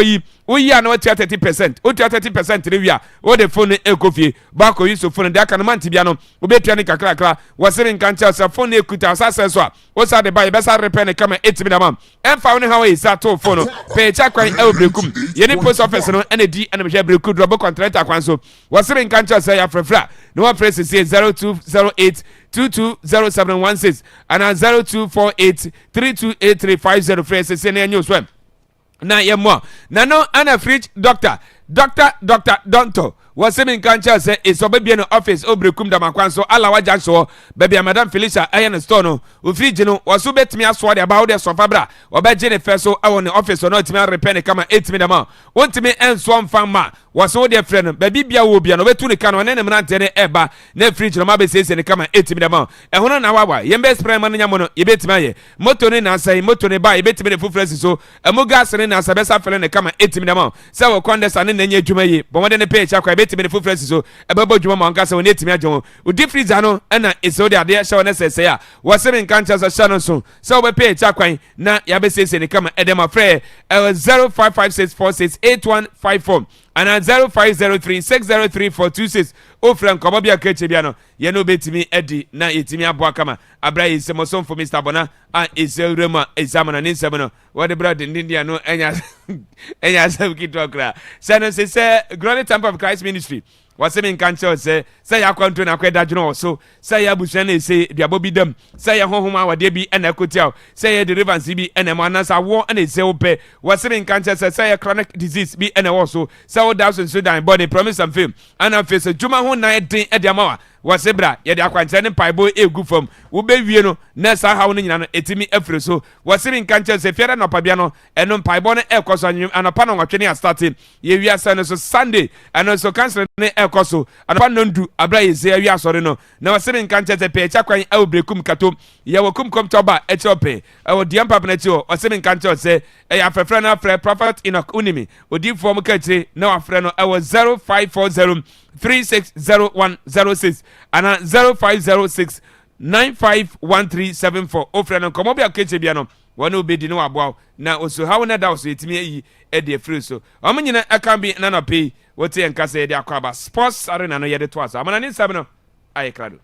yi oyi ana what 30%. O 30% revia. O the phone e kofi. Ba ko use phone de aka no manti bia no. Obetua ni kakra wasere nkancha sa phone e kuta sa so a. O sa de ba e besa repair ne kama 8 minute emfa woni hawo isa to phone pe cha kwan e obrekum ye ni post office no ene di ene be breku drop contract kwan so wasere nkancha sa ya frefra no one press say 0208 220716 and 0248 328350 press say na news one na ye mo na no ana fridge doctor Donto was saying cancer say is obebi no office obrekum da makwan so alawa janso baby madam Felicia ayen store no ofrige no was betimi aso de about the sofa bra obeje ne feso awo ne office no timi repair ne kama 8 minute ma wontimi enso mfan ma was so de friend baby bia wo bia no betu ne kan ne mrante ne eba na fridge no ma be sese ne kama 8 minute ma ehono na wawa yembe spray man nyamo no yebetimi aye moto ne na sai moto ne ba yebetimi ne fufresi so emu gas ne na sabesa fele ne kama 8 minute ma say wo condensate ne nya adwuma yi bo mo de ne page akwa betimi ne fufresi so ebebo adwuma ma nka say woni etimi adwo o di freezer no na eso de ade hye wona sese ya wasemi nkancha so hye no so say wo be page akwa na ya be sese ne kama edema frɛ 0556468154 and 0503603426 o friend komo bia keche bia no ye no betimi edi na etimi abo akama abra yi semoson for Mr. Bona a eserema examiner ni nsem no what the brother India no enya sabkito kra say Glory Temple of Christ Ministry wasemi nkanche say ya kwanto na kweda dwene so say ya busua na say duabo bi dam say ya honhom awade bi na ekotiaw say ya deliverance bi na manasa wo na say ope wasemi nkanche say ya chronic disease bi na wo so say wo down Sudan body promise and fame and face juma ho na den e de amawa wasebra ye de akwanche ne paibo egu fam wo be wie no na sa hawo no nyina no etimi afre so wasemi nkanche say fiara no pabia no eno paibo no ekoso anapa no nwatwe ne starting ye wi asa no so Sunday and so cancel ne ekoso anapa no ndu abra ye say wi asore no na wasemi nkanche say pe cha kwan e obrekum katom ye wokum kom toba etiope e wo diam papa na ti o wasemi nkanche say e ya frefre na frɛ prophet Enoch Unimi odi form ka tire na wafrɛ no e wo 0540 360106 and 0506 951374 ofre no komo bia keche bia no wona obedi no aboa na oso hawo na da oso etimi ayi e de free so omnyina aka bi na no pay wote enka se de Akwaaba sports arena no ye de to asa amana ni nsam no aye krado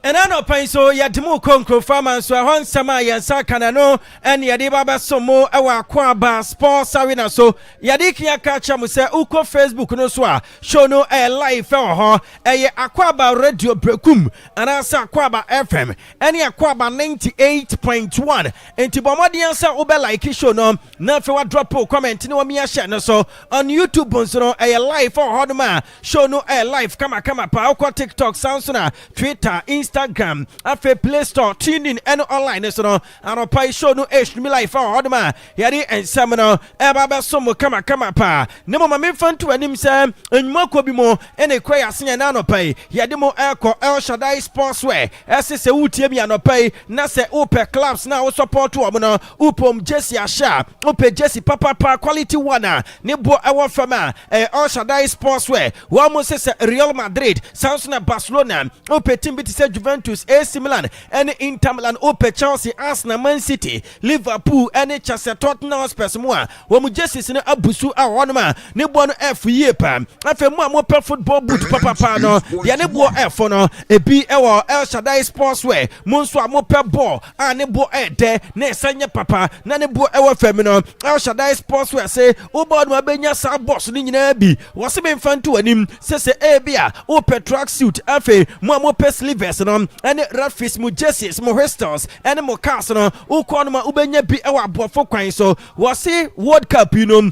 And I know pain so ya demu konkro farmer so hon sama ya sakana no and ya de baba somo ewa Akwaaba sports arena so ya de kia kacha mu se uko Facebook no so a show no live e ho e Akwaaba radio brekum and asa Akwaaba FM and Akwaaba 98.1 enti bomodian sa obe like show no na fe wa drop comment ni wa mi share no so on YouTube so no live e ho no ma show no live kama pa uko TikTok sound so na Twitter Instagram Instagram afe Play Store tuning and online so no anopai show no me life odema yade ensam no eba be so mo kama pa ne mo me fanto anim se enwuma ko bi mo ene kwaya se na anopai yade mo eko El Shaddai Sportswear ese se wutie mi anopai na se ope clubs na wo support wo no upom Jesse Asha ope Jesse papa quality one ne bo ewo fama El Shaddai Sportswear wo mo se Real Madrid Samsung Barcelona ope team bit se Juventus AC Milan and Inter Milan ope Chelsea Arsenal Man City Liverpool and Chelsea Tottenham Spurs mo wo mo Jesse ne abusu a wonoma ne bo no F ye pa afa mo pe football boot papa no ya ne bo F no ebi ewo El Shaddai Sportswear mo nso a mo pe ball a ne bo de na esanye papa na ne bo ewo fam no El Shaddai Sportswear say o bo no abenya sa boss ni nyina bi wo se be mfanto anim se ebia o pe track suit afa mo pe slivers no and rafis mo jerseys mo hostels and mo cars no o ko no ma ubenya bi ewo abofo kwan so wo se World Cup you know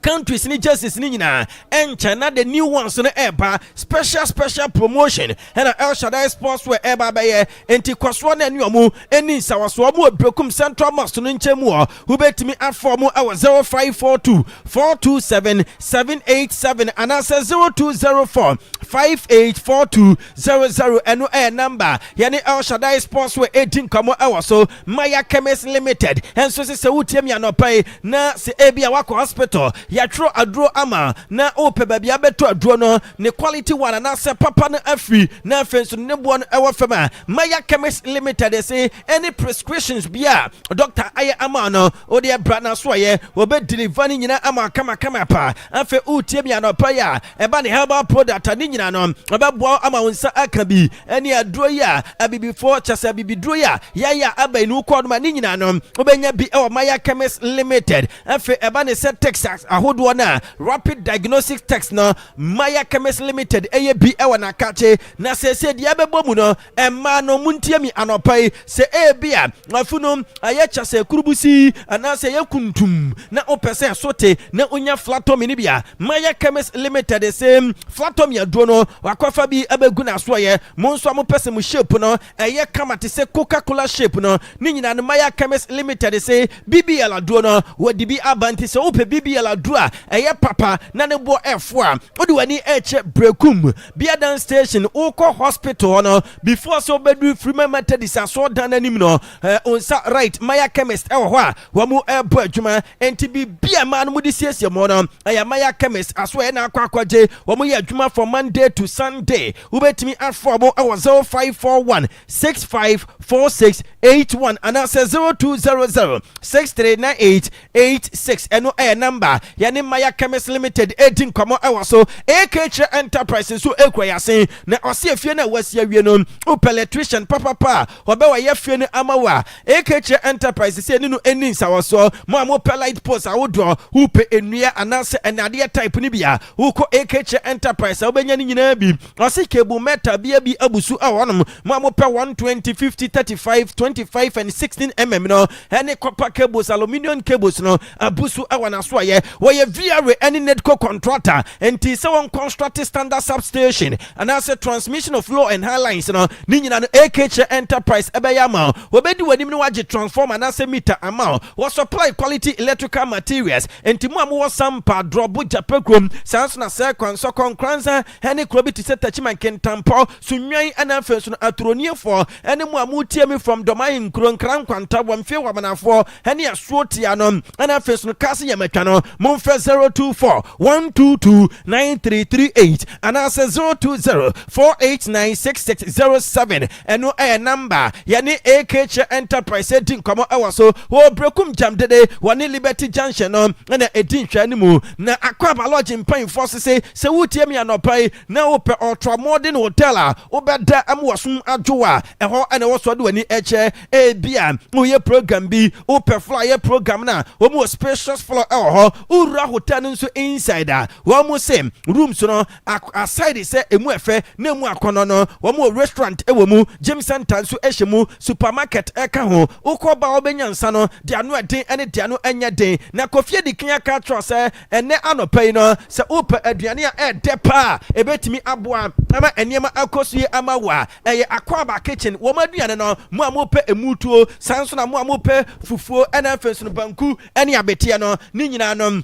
countries ni jerseys ni nyina encha na the new ones no eba special promotion and El Shaddai Sportswear eba baye enti kwaswo na anuamu eni sawaso mu obrekum Central Mosque no nchemu wo betimi aform our 0542 427 787 and answer 0204 584200 eno number yani El Shaddai Sportswear 18 kamo awa so Maya Chemist Limited enso se wutie mi anopai na se ebia wako hospital yatro adro ama na ope babia beto adro no ne quality one na se papa na afri na afenso ne bo no ewo fema Maya Chemist Limited say any prescriptions bia doctor aye ama no ode bra na so ye obe deliver ni nyina ama kama pa afe utie mi anopai a eba ne herbal product ani nyina no obebo ama wonsa aka bi eni adro ya abibifo chasa abibidro ya abanu ko no ni nyina no obenya bi ewo Maya Chemist Limited afe eba ne set Texas ahodo na rapid diagnostic text no Maya Chemist Limited eye bi ewo na kache na se dia bebo mu no emma no muntie mi anopai se ebia afunum aye chasa kurubusi ana se yekuntum na opese sote na onya flatomi ni bia Maya Chemist Limited the same flatomi adro no wakwafa bi abegu na so ye mo nso mo pese mo shape no eye kamate se Coca-Cola shape no ni nyina no Maya Chemist Limited say BBL adro no wodi bi abanti se ope BBL adro a eye papa na ne bo F4 odi wani eche brekum bia dan station oko hospital no before so bedu free methodist so dan anim no onsa right Maya Chemist ewo ho a wo mu ebo adwuma enti bi bia ma no mu di siesie mo no eye Maya Chemist aso e na akwakwaje wo mu ye adwuma from Monday to Sunday ubetimi aform our 0541 654681 and answer 0200 639886 eno number yani Maya Chemist Limited 18 komo so AKH Enterprises so ekwayasen na ose afie na wasi awie no electrician papa obewa ye fie no amawa AKH Enterprises se ninu eni sawaso mo amopɛ light post awodo upe enua anase enade type ni bia uko AKH Enterprise obenya ni nyina bi ose cable metal bia bi abusu awonum mo amopɛ 120 50 35 25 and 16 mm no any copper cables aluminium cables no abusu awana so ye we VRA any netco contractor enti se won construct standard substation and as a transmission of low and high lines no ni nyina no AKH Enterprise ebeya ma we bedi wanim no wage transformer and as a meter amount we supply quality electrical materials enti mo am sampa drop japekrom sans na se konso konkranza any krobiti se tachiman kentampo sunwan ana afenso no atronie for any mo amutie me from domain kronkran kwanta wamfie wamanafo any asuotia no ana afenso no kase yamatwa no monfa 024 122 9338 and answer 020 4896607 eno number yani AKH Enterprise edin komo awaso wo brekum jam dede woni Liberty Junction no na edin hwani mu na Akwaaba lodge mpan force se wutie me anopai na ope ultra modern hotel a obeda amwasun adwoa eho ene wo so de wani eche bia wo ye program bi ope flyer program na wo mu spacious floor eho ura hotel nso inside wɔn say rooms no aside say emu efe na emu akono no wɔn restaurant ewo mu gym center nso ehye mu supermarket eka ho ukoba obenya nsa no de ano eden ene de ano enya den na kofie di kan aka tro say ene anopai no se upa aduane a edepa ebetimi aboa ama enema akosue ama wa eye Akwaaba kitchen wo maduane no mo amope emutuo sanso na mo amope fufuo ena fenso no banku ene abetia no ni nyina no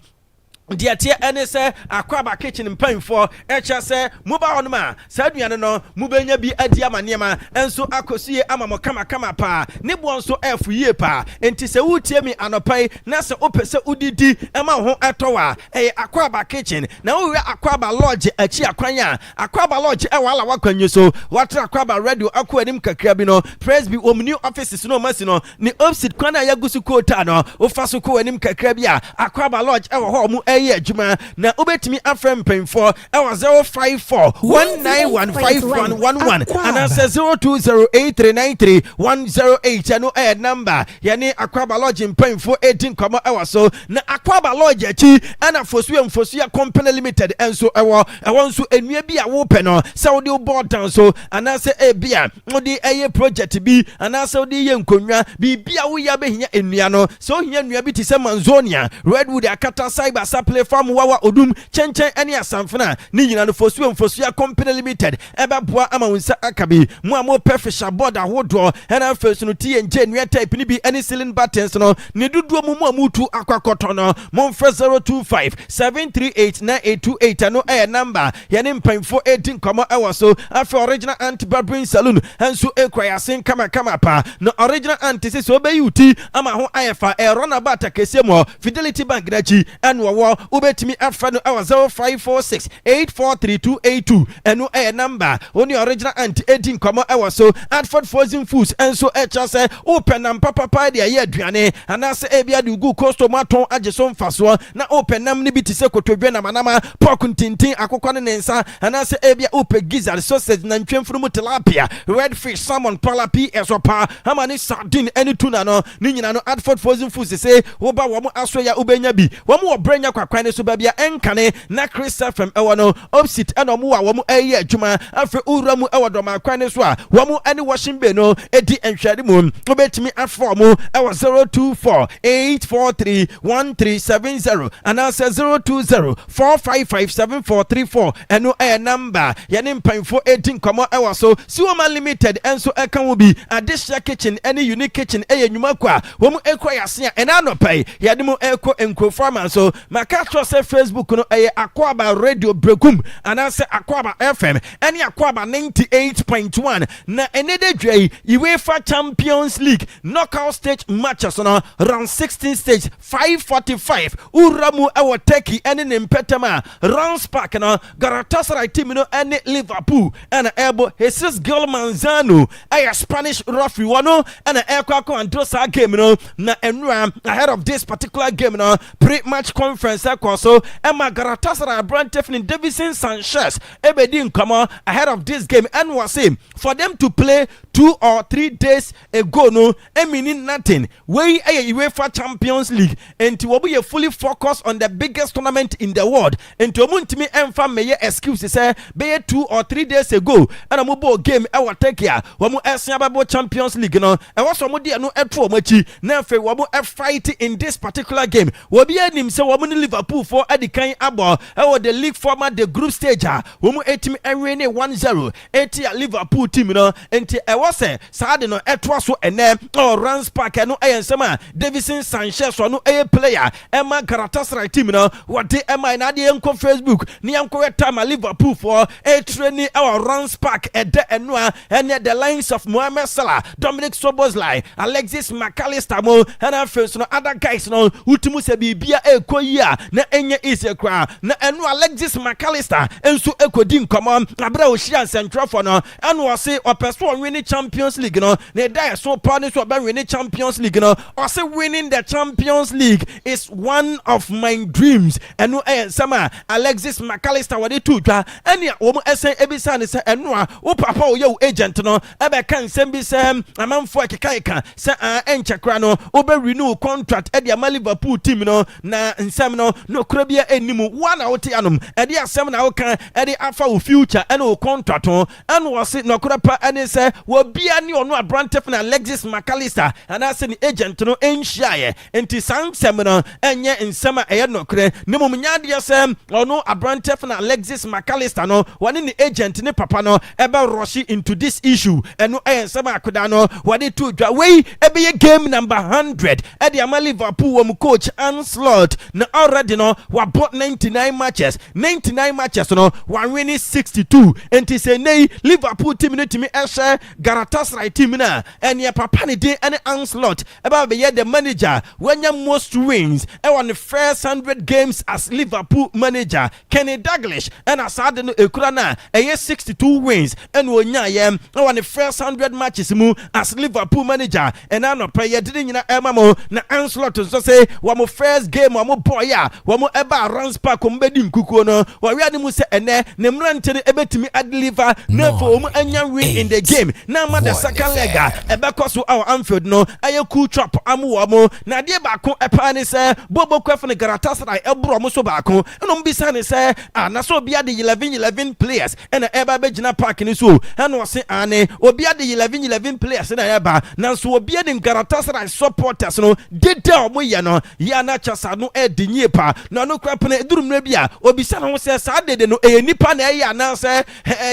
Diatia ene se Akwaaba kitchen mpanfo echa se muba honoma sa aduane no mubenya bi adi amanema enso akosie ama mo kama pa ne bo nso efu yie pa enti se wutie mi anopai na se opese udidi ema ho etowa Akwaaba kitchen na wo Akwaaba lodge achi akwanya Akwaaba lodge e wala wakwanyo so watra Akwaaba radio akwanim kakra bi no press bi omni offices no masi no ni opposite kwana yagusu kota no ofaso ko wanim kakra bi a Akwaaba lodge e wo ho mu Juma na ubetimi afrem penfo ewa 054 191511 and say 0208393108 ano number yani Akwaaba lodge penfo 18 komo ewa so na Akwaaba lodge achi ana fosuya company limited enso ewo nso enua bi a wo pe no se wo de board down so ana se ebia wo de eye project bi ana se wo de ye nkonwa bi bia wo ya behia enua no so hia enua bi ti se Manzonia Redwood Akata Cyber Supply Farm wawa odum chenchen ene asamfana ni nyina no fosuya company limited eba boa ama wonsa akabi mo amo perfect board ahodo ena first no TNJ nua type ni bi any ceiling buttons no ni duduo mu amutu akwakoto no mo 025 7389828 no number yani mpanfo 18 komo ewo so afi original anti barbering saloon enso ekwayasen kama pa no original anti se so be yuti ama ho ayefa run about akese mo Fidelity Bank dachi enwo ubetimi afa no 0546843282 eno number oni original anti 18 komo ewo so Adford Frozen Foods enso echa se open nam papa de aye aduane anase ebia de ugu customer ton ageso mfaso na open nam ni bitise kotodwe na manama pork tintin akokwa ne nsa anase ebia open gizzard sausage na ntwemfuru tilapia redfish salmon palapi esopa hamani sardine eni tuna no ni nyina no Adford Frozen Foods se wo ba wo aso ya ubenya bi wo mo brenya kwakwan ne so babia enkane na Chris FM ewo no opposite eno mo wa wo mo aye adwuma afi ura mu ewo do makwan ne so a wo mo ani washing bay no edi enhwade mu obetimi afo mo ewo 0248431370 and answer 0204557434 eno number yani mpanfo 18 komo ewo so Siwoma Limited enso eka wo bi Adesha Kitchen any unique kitchen nyuma kwa wo mo ekwa yase ena anopai yade mo eko enkrofama so makatro se Facebook no Akwaaba radio brekum anase Akwaaba FM any Akwaaba 98.1 na enede dwai UEFA Champions League knockout stage matches no round 16 stage 5:45 uramu ewo Turkey any Mpetama round spark no Galatasaray team no any Liverpool and ebo Jesus Gil Manzano Spanish referee wano and ekwa androsa game no na enra ahead of this particular game no pre-match conference so Emma Galatasaray brand Tiffany Davison Sanchez ebedi nkama ahead of this game and was him for them to play 2 or 3 days ago no meaning nothing we UEFA Champions League and to be fully focused on the biggest tournament in the world and to muntimi emfa meye excuse say be 2 or 3 days ago and amubo game e wa take ya wo mu Asian Champions League no e wo so mo de no etro machi na fe wo mu fight in this particular game wo bi anim say wo mu Liverpool for adikan abo e wo the league format the group stage wo mu etimi enwe 1-0 etia Liverpool team no enti e wo say saade no etro so ene Rans Park no ensema Davison Sanchez no player Emma Galatasaray team no what the Emma na de enko Facebook ni enko time Liverpool for training our Rans Park ede enwa ene the lines of Mohamed Salah, Dominic Szoboszlai, Alexis McAllister mo and first no other guys no ultimu se bibia ekoyia na enye isekra na enu Alexis McAllister enso ekodi nkomo abra ohia central for no enu ose opeso winning Champions League no na die so pa ne so ba winning Champions League no ose winning the Champions League is one of my dreams enu sama Alexis McAllister wade tutwa ene wo mo esen ebisa ne se enu a wo papa wo ye agent no ebe kan nsem bi se amanfo akekaika se enchekra no obe renew contract e dia Liverpool team no na nsem no no krabia enimu one out anum edi asem na woka edi afa wo future ene wo contract on ene wo se no krapa ene se wo bia ni ono abrante na Alexis McAllister ana se ni agent no enhia enti sansem no enye nsema eye no kre ne mum nyade sem ono abrante na Alexis McAllister no woni ni agent ne papa no ebe rush into this issue eno nsema akoda no wodi to dwa wei ebe ye game number 100 edi ama Liverpool wo coach Anslot na already no wa bought 99 matches no one winning 62 enti say nei Liverpool team no timi ehwe Galatasaray team na ene papa ne dey ene Anslot eba be ye the manager wanya most wins e won the first 100 games as Liverpool manager Kenny Dalglish and asade no ekura na eye 62 wins and wonya ye e won the first 100 matches mu as Liverpool manager and anopɛ ye did nyina ema mo na Anslot so say wa mo first game wa mo boy a wa mo eba runs park ko mbedi nkukuo no wa wi ade mu se ene ne mrante ne ebetimi adeliver na for mo anya win in the game na ma the second leg ebe koso our Anfield no aye cool trap amu mo na de ba ko epa ne se bobo kwef ne Galatasaray ebro mo so ba ko no mbisa ne se na so obi ade 11 players ena eba be gina park ni so ena o se ane obi ade 11 players na eba na so obi ade Galatasaray supporters no dede omo ye no ya na chasa no edinye pa na no kwep na edurumre bia obisa na ho se sa dede no nipa na ye na se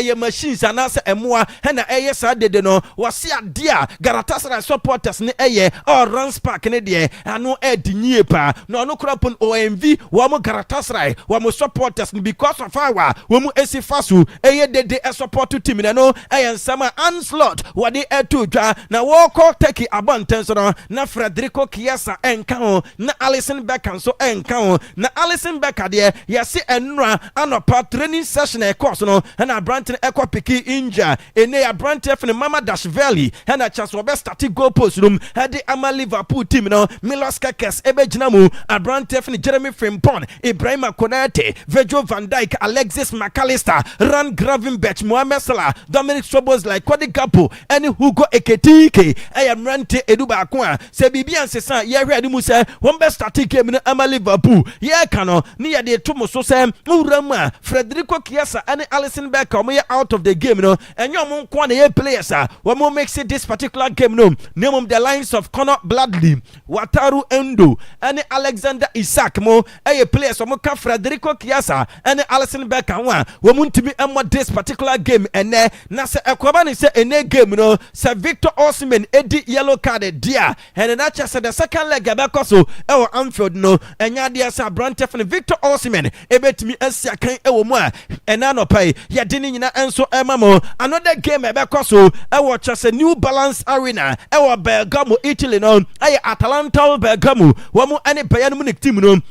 ye machines na se emoa na ye sa dede no wose ade a Galatasaray supporters ne eye or runs park ne de ano edinye pa na no kwep OMV wo mo Galatasaray wo mo supporters because of our wo mo esifasu eye dede support team na no eye nsama Anslot wade eto dwa na wo call take abanten so no na Federico Chiesa enka ho na Alisson Becker so enka ho na Alisson Becker de yesi enra anopa training session e course no na Branton ekwa piki inja ene ya Branton fne Mama Dashveli na chance obe start goal post room hade ama Liverpool team no Milos Kekes ebe gina mu Branton fne Jeremy Frimpong Ibrahima Konate Virgil van Dijk Alexis McAllister Ran Gravenberch Mohamed Salah Dominic Szoboszlai Cody Gakpo ene Hugo Ekitike ayam rante eduba ko a se bibia nsesa ye hwe ade mu se won be start game no ama Liverpool ye ka no ne ye de to so se uram a Federico Chiesa ene Alisson Becker mo ye out of the game no enyo mo nko na ye players a wo mo make this particular game no name the lines of Connor Bradley Wataru Endo ene Alexander Isak mo aye players mo ka Federico Chiesa ene Alisson Becker wo mo ntimi emo this particular game ene na se Akwaaba ne se ene game no se Victor Osimhen edi yellow card dia and na chese the second leg abekoso e Anfield no enya dia sa Branton for Victor Osimhen ebetimi asia kan e wo mu a ena no pai ye de ni nyina enso emamo another game abekoso e chese New Balance Arena e Bergamo Italy no aye Atalanta Bergamo wo mu ane Bayern Munich team no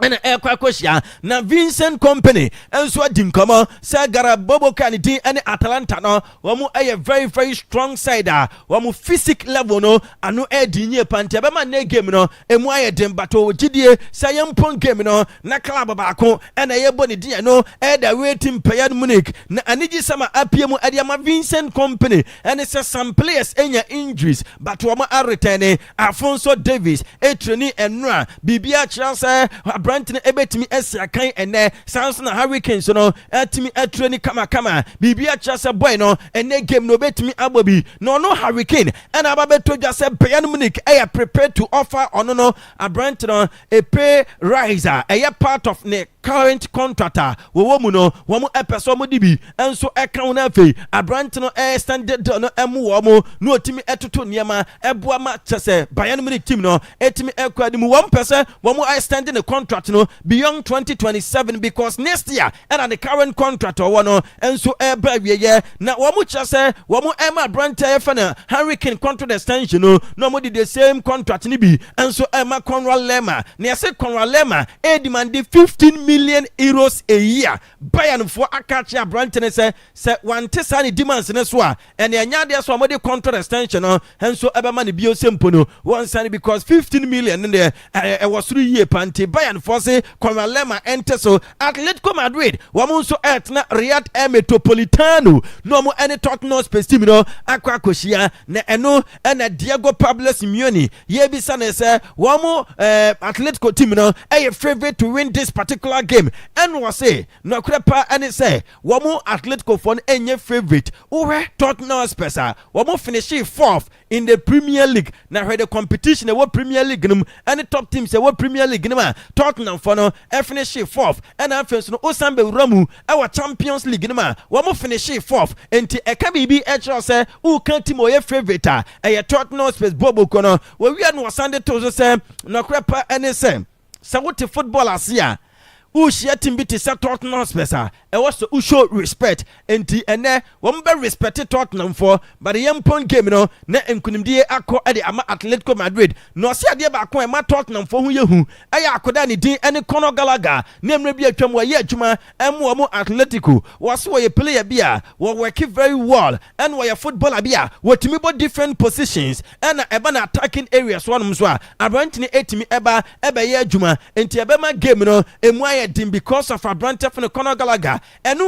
ena ekwakoshia na Vincent Company enso adinkomo se gara bobo kan din ene Atalanta no wo mu very strong side wo mu physic level no anu edinye pante be ma na game no emu aye den bato gidie se yempon game no na club ba ko ena ye boni din no da waiting Bayern Munich na anigi sama apiemu adiama Vincent Company ene se some players enya injuries but wo ma return Alphonso Davies etreni enra bibia chance Branton ebetimi esia kan ene Samson Hurricanes no etimi etreni kama bibia chase boy no ene game no betimi abobi no Hurricane and ababeto just Bayern Munich prepared to offer no Branton a pay riser part of ne current contractor wo mu no wo mu epeso mo dibi enso eka na fe Branton no standard no emu wo mu no otimi etoto niema eboa ma chase Bayern Munich team no etimi ekwa dimu 1% wo mu standing the contract no beyond 2027 because next year and the current contract or no enso eba wieye na wo mu chase wo mu ema Branton fana Hurricane contract extension no mo di the same contract ni bi enso ema Conrad Lema na say Conrad Lema demand 15 million euros a year. Bayern for Akachi Brantene say one tesani demands in a swa and the Anyadi so mode contract extension and so Eberman bio simple one sign because 15 million in there was 3 year panty Bayern for say Konalema enter so Atletico Madrid wamunso etna Riyadh Metropolitano no mo any Tottenham space team akwa koshia na eno na Diego Pablo Simeone ye bisa na say wamo Atletico team a favorite to win this particular game and was say no krepa and say wamo Atletico for any favorite or Tottenham space wamo finish 4th in the Premier League na where the competition the Premier League and the top teams the Premier League Tottenham for no finish 4th and after no Osambe Ramu our Champions League wamo finish 4th enti eka bibi echo say who can team or favorite a Tottenham space bobo kono we no Sunday to say no krepa and say so what football asia Ushia Timbiti sa Tottenham Spesa. It was to show respect. Enti ene wombe respected Tottenham for but the young game na enkunimdie akọ ade ama Atletico Madrid. No se ade ba akọ ma Tottenham for hu yehu. Aya akoda ni din ene Conor Gallagher. Nemre bi atwam wa ye adwuma emu mo Atletico. Was wo ye player bia wo work very well and wo ye footballer bia wo timi bo different positions and eba na attacking areas one so a Abrantini etimi eba ye adwuma. Enti eba ma game no emu because of a branch of Conor Gallagher and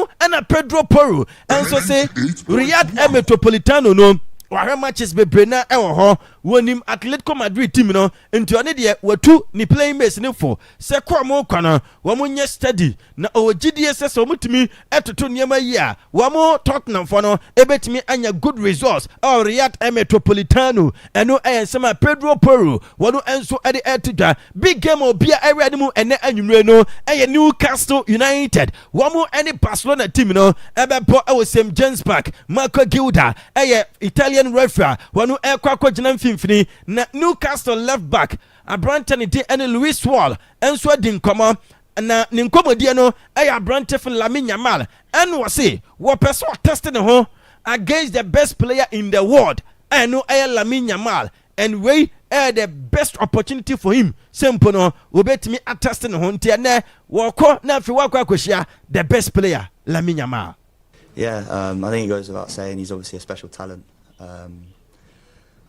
Pedro Porro and so say Riyadh Metropolitano no wahwe matches bebre na ewo ho wonim Atletico Madrid team no nti one de watu ni playing base ne for se kwa mo kwana wo mo nye steady na ogidie se so mutumi etoto niema yi a wo mo Tottenham for no ebetimi anya good results or Riyadh Metropolitano eno eyensema Pedro Porro wono enso ede etudwa big game obia ewade mu ene anwumre no eye Newcastle United wo mo ene Barcelona team no ebebo ewo St James Park Marco Gilda eye Italian referee wanu ekwakọ gina mfimfini na Newcastle left back Abrantani de ene Luis Wall enso di nkomo na ni nkomodie no Abrante for Lamine Yamal and was say wo person testing ho against the best player in the world and Lamine Yamal and we the best opportunity for him simple no obetimi attesting ho ntia wo ko na fi wakọ akoshia the best player Lamine Yamal. Yeah, I think it goes without saying he's obviously a special talent.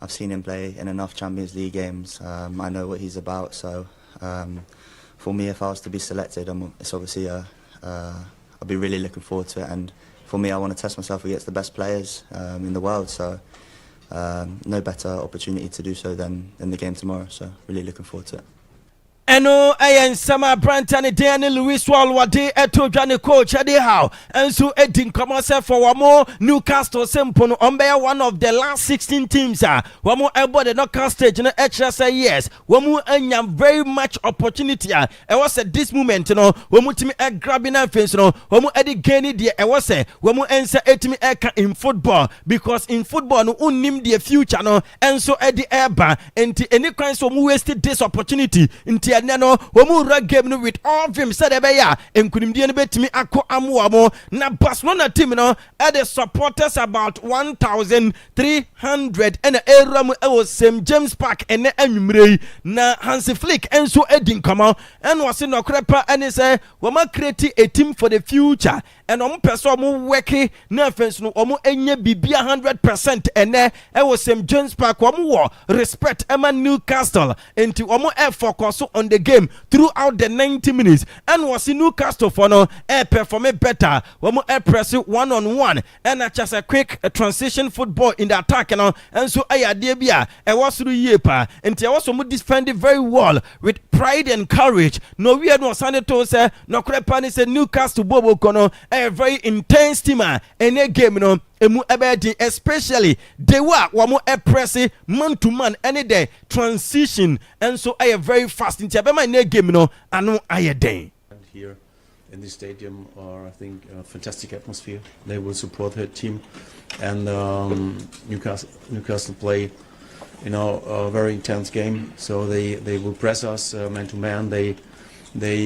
I've seen him play in enough Champions League games. I know what he's about. So for me, if I was to be selected, it's obviously I'll be really looking forward to it. And for me, I want to test myself against the best players in the world. So no better opportunity to do so than in the game tomorrow. So really looking forward to it. Eno ayen sama Brantani Dane Luis Walwade eto dwane coach ade how enso edin commerce for wamo Newcastle simple no ombe one of the last 16 teams wamo ebo the knockout stage no extra say yes wamo anya very much opportunity e was at this moment no wamo timi grabbing and fence no wamo edi gain the e was wamo ensa etimi eka in football because in football no unnim the future no enso edi eba enti any kind so mu wasted this opportunity enti no womu rag game no with all of him said ebeya enkunimdie no betimi akọ amoa mo na Barcelona team no the supporters about 1,300 and eram was St James Park and anwumre na Hansi Flick enso edin kama and was no krepa and say we ma create a team for the future and person working na fence no enye bibia 100% and was St James Park respect Emma Newcastle into focus on the game throughout the 90 minutes and was in Newcastle for no perform better press one-on-one and just a quick transition football in the attack and so bia was through yepa and I also defended very well with pride and courage no we no Sunday to say no crepani say Newcastle bobo kono a very intense team and a game no emu ebedi especially they were wamo press man to man any day transition and so I very fast in my next game no anu ayeden here in this stadium are I think a fantastic atmosphere. They will support her team and Newcastle play a very intense game, so they will press us man to man. They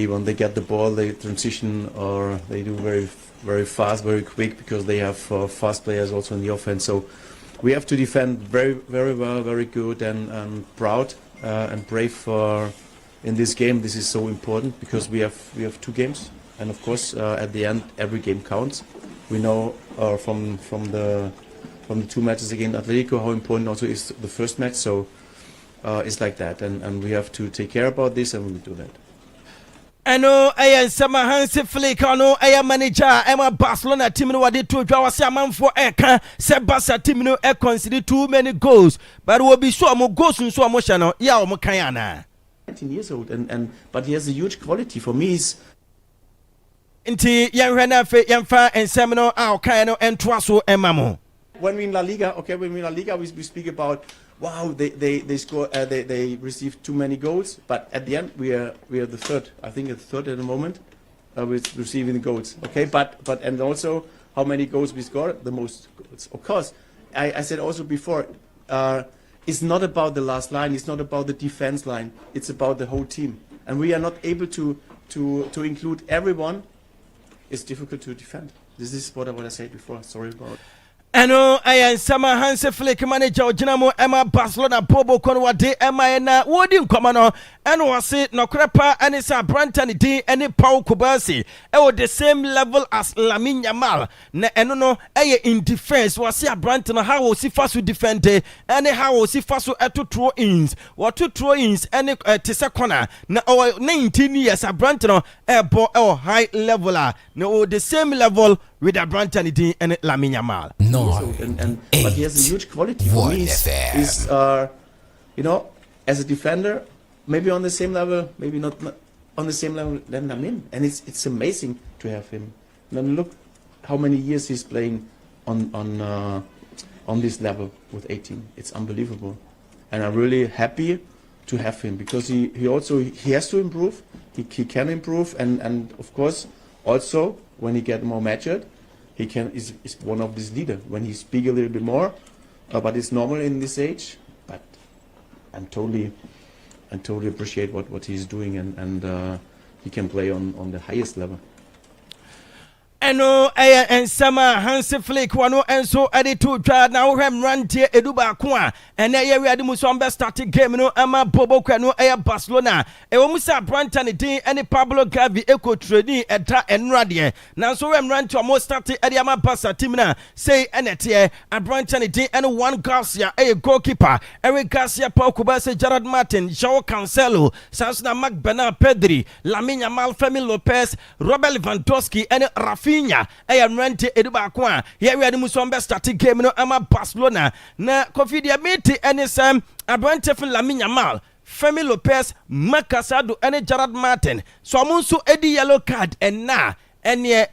when they get the ball they transition or they do very fast, very quick because they have fast players also in the offense. So we have to defend very well, very good and proud and brave for in this game, this is so important because we have 2 games, and of course at the end every game counts. We know from the 2 matches against Atletico how important also is the first match. So it's like that, and we have to take care about this, and we will do that. Ano ayan sama Hansi Flick ano ayan manager Emma Barcelona team no wade to dwa wase amanfo eka se Barca team no e concede too many goals, but we be sure mo goals nso mo hye no ya o mo kan ana. 19 years old, but he has a huge quality. For me, is Inti yanhwe na fe yamfa ensem no a o kan no entoa so emamo. When we in La Liga, we speak about wow, they score, they receive too many goals, but at the end we are the third. I think it's third at the moment with receiving the goals. Okay, but and also how many goals we score, the most goals. Of course, I said also before, it's not about the last line, it's not about the defense line, it's about the whole team, and we are not able to include everyone. It's difficult to defend. This is what I said before. Sorry about. Ano ayan sama Hansi Flick manager ojinamo Emma Barcelona bobo kono wade Emma na wodi nkoma no eno wase nokrepa ane sa Brantan din ene Pau Kubasi e the same level as Lamine Yamal na eno no eye in defense wase Brantan no how si faso defend ene how si faso eto throw ins what to throw ins ene tese corner na 19 years Brantan no e bo high level na the same level with the Brantan din ene Lamine Yamal. But he has a huge quality. For me, is as a defender, maybe on the same level, maybe not on the same level than Lamine, and it's amazing to have him. And then look how many years he's playing on this level with 18. It's unbelievable, and I'm really happy to have him because he has to improve. He can improve, and of course also when he get more matured, he is one of these leaders when he speak a little bit more, but it's normal in this age. But I totally appreciate what he's doing, and he can play on the highest level. Eno and sama Hansi Flick wano enso editu dwa na wohwem rantie eduba ko a ene ye wiade mu so be start game no ama bobo kwano Barcelona ewo musa Brantan din ene Pablo Gavi eko training eda enrade na so wem rantie o start edi ama Barca team na say enete Brantan din ene Juan Garcia goalkeeper Eric Garcia, Pau Kubasi, Gerard Martin, João Cancelo, Sansona Magbena, Pedri, Lamine Yamal, Fermin Lopez, Robert Lewandowski ene Rafinha rente eduba ko a ye we ade muso mbe start game no ama Barcelona na Kofi dia meti ene sam Abrante fun Lamine Yamal, Fermin Lopez, Makasado ene Gerard Martin so amunso edi yellow card na ene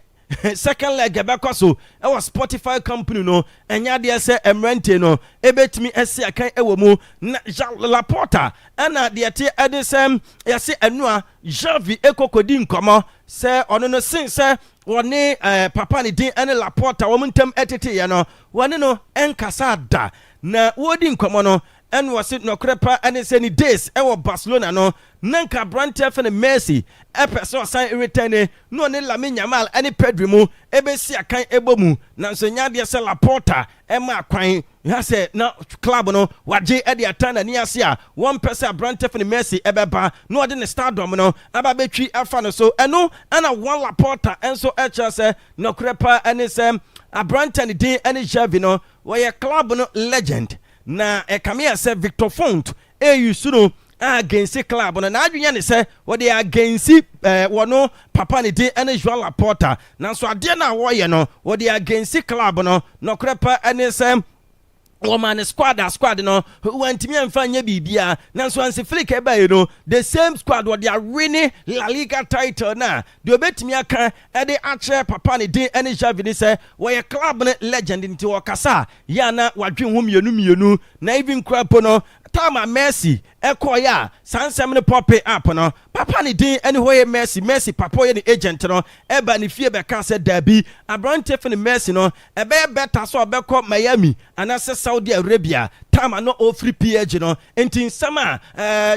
second leg ebekoso e was Spotify company no enya de se emrente no ebetimi ese akan ewo mu na Laporta ana de te edesem yase enua Javi ekokodi nkomo se ono no sin se woni papa ni din ene Laporta wo ntem etete ye no woni no enkasa da na wodi nkomo no en wase no krepa ene se ni days e wo Barcelona no nanka Brantan fe ne Messi epeso san return no ne Lamine Yamal ene Pedri mu ebesi akan ebomu na so nya de se Laporta e ma kwan ya se na club no waje e de atana ni ase a one person Brantan fe ne Messi ebeba no de ne stardom no aba betwi afa no so eno ana one Laporta enso echa se no krepa ene se Brantan din ene Xavi no we club no legend na ekamia se Victor Font yusuno against club na adwenya ne se wo de against wono papa ne din ene Joao Laporta na so ade na wo ye no wo de against club no krepa ene se woman squad no wantimi amfa nya bibia na so Hansi Flick eba no the same squad what they are winning La Liga title na de obetimi aka e de ache papa ne din ene Xavi ni se wo ye club ne legend nti wo kasa ya na wadwen ho mienu na even krapo no Tama Messi ekoya sansem ne pop up no papa ne din ene hoye Messi papa ye ne agent no eba ne fie be ka se dabi Abrante fe ne Messi no ebe better so obekọ Miami anase Saudi Arabia tama no ofri PG no enti nsama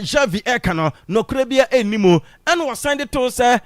Xavi eka no krabia enimo ene wo send to se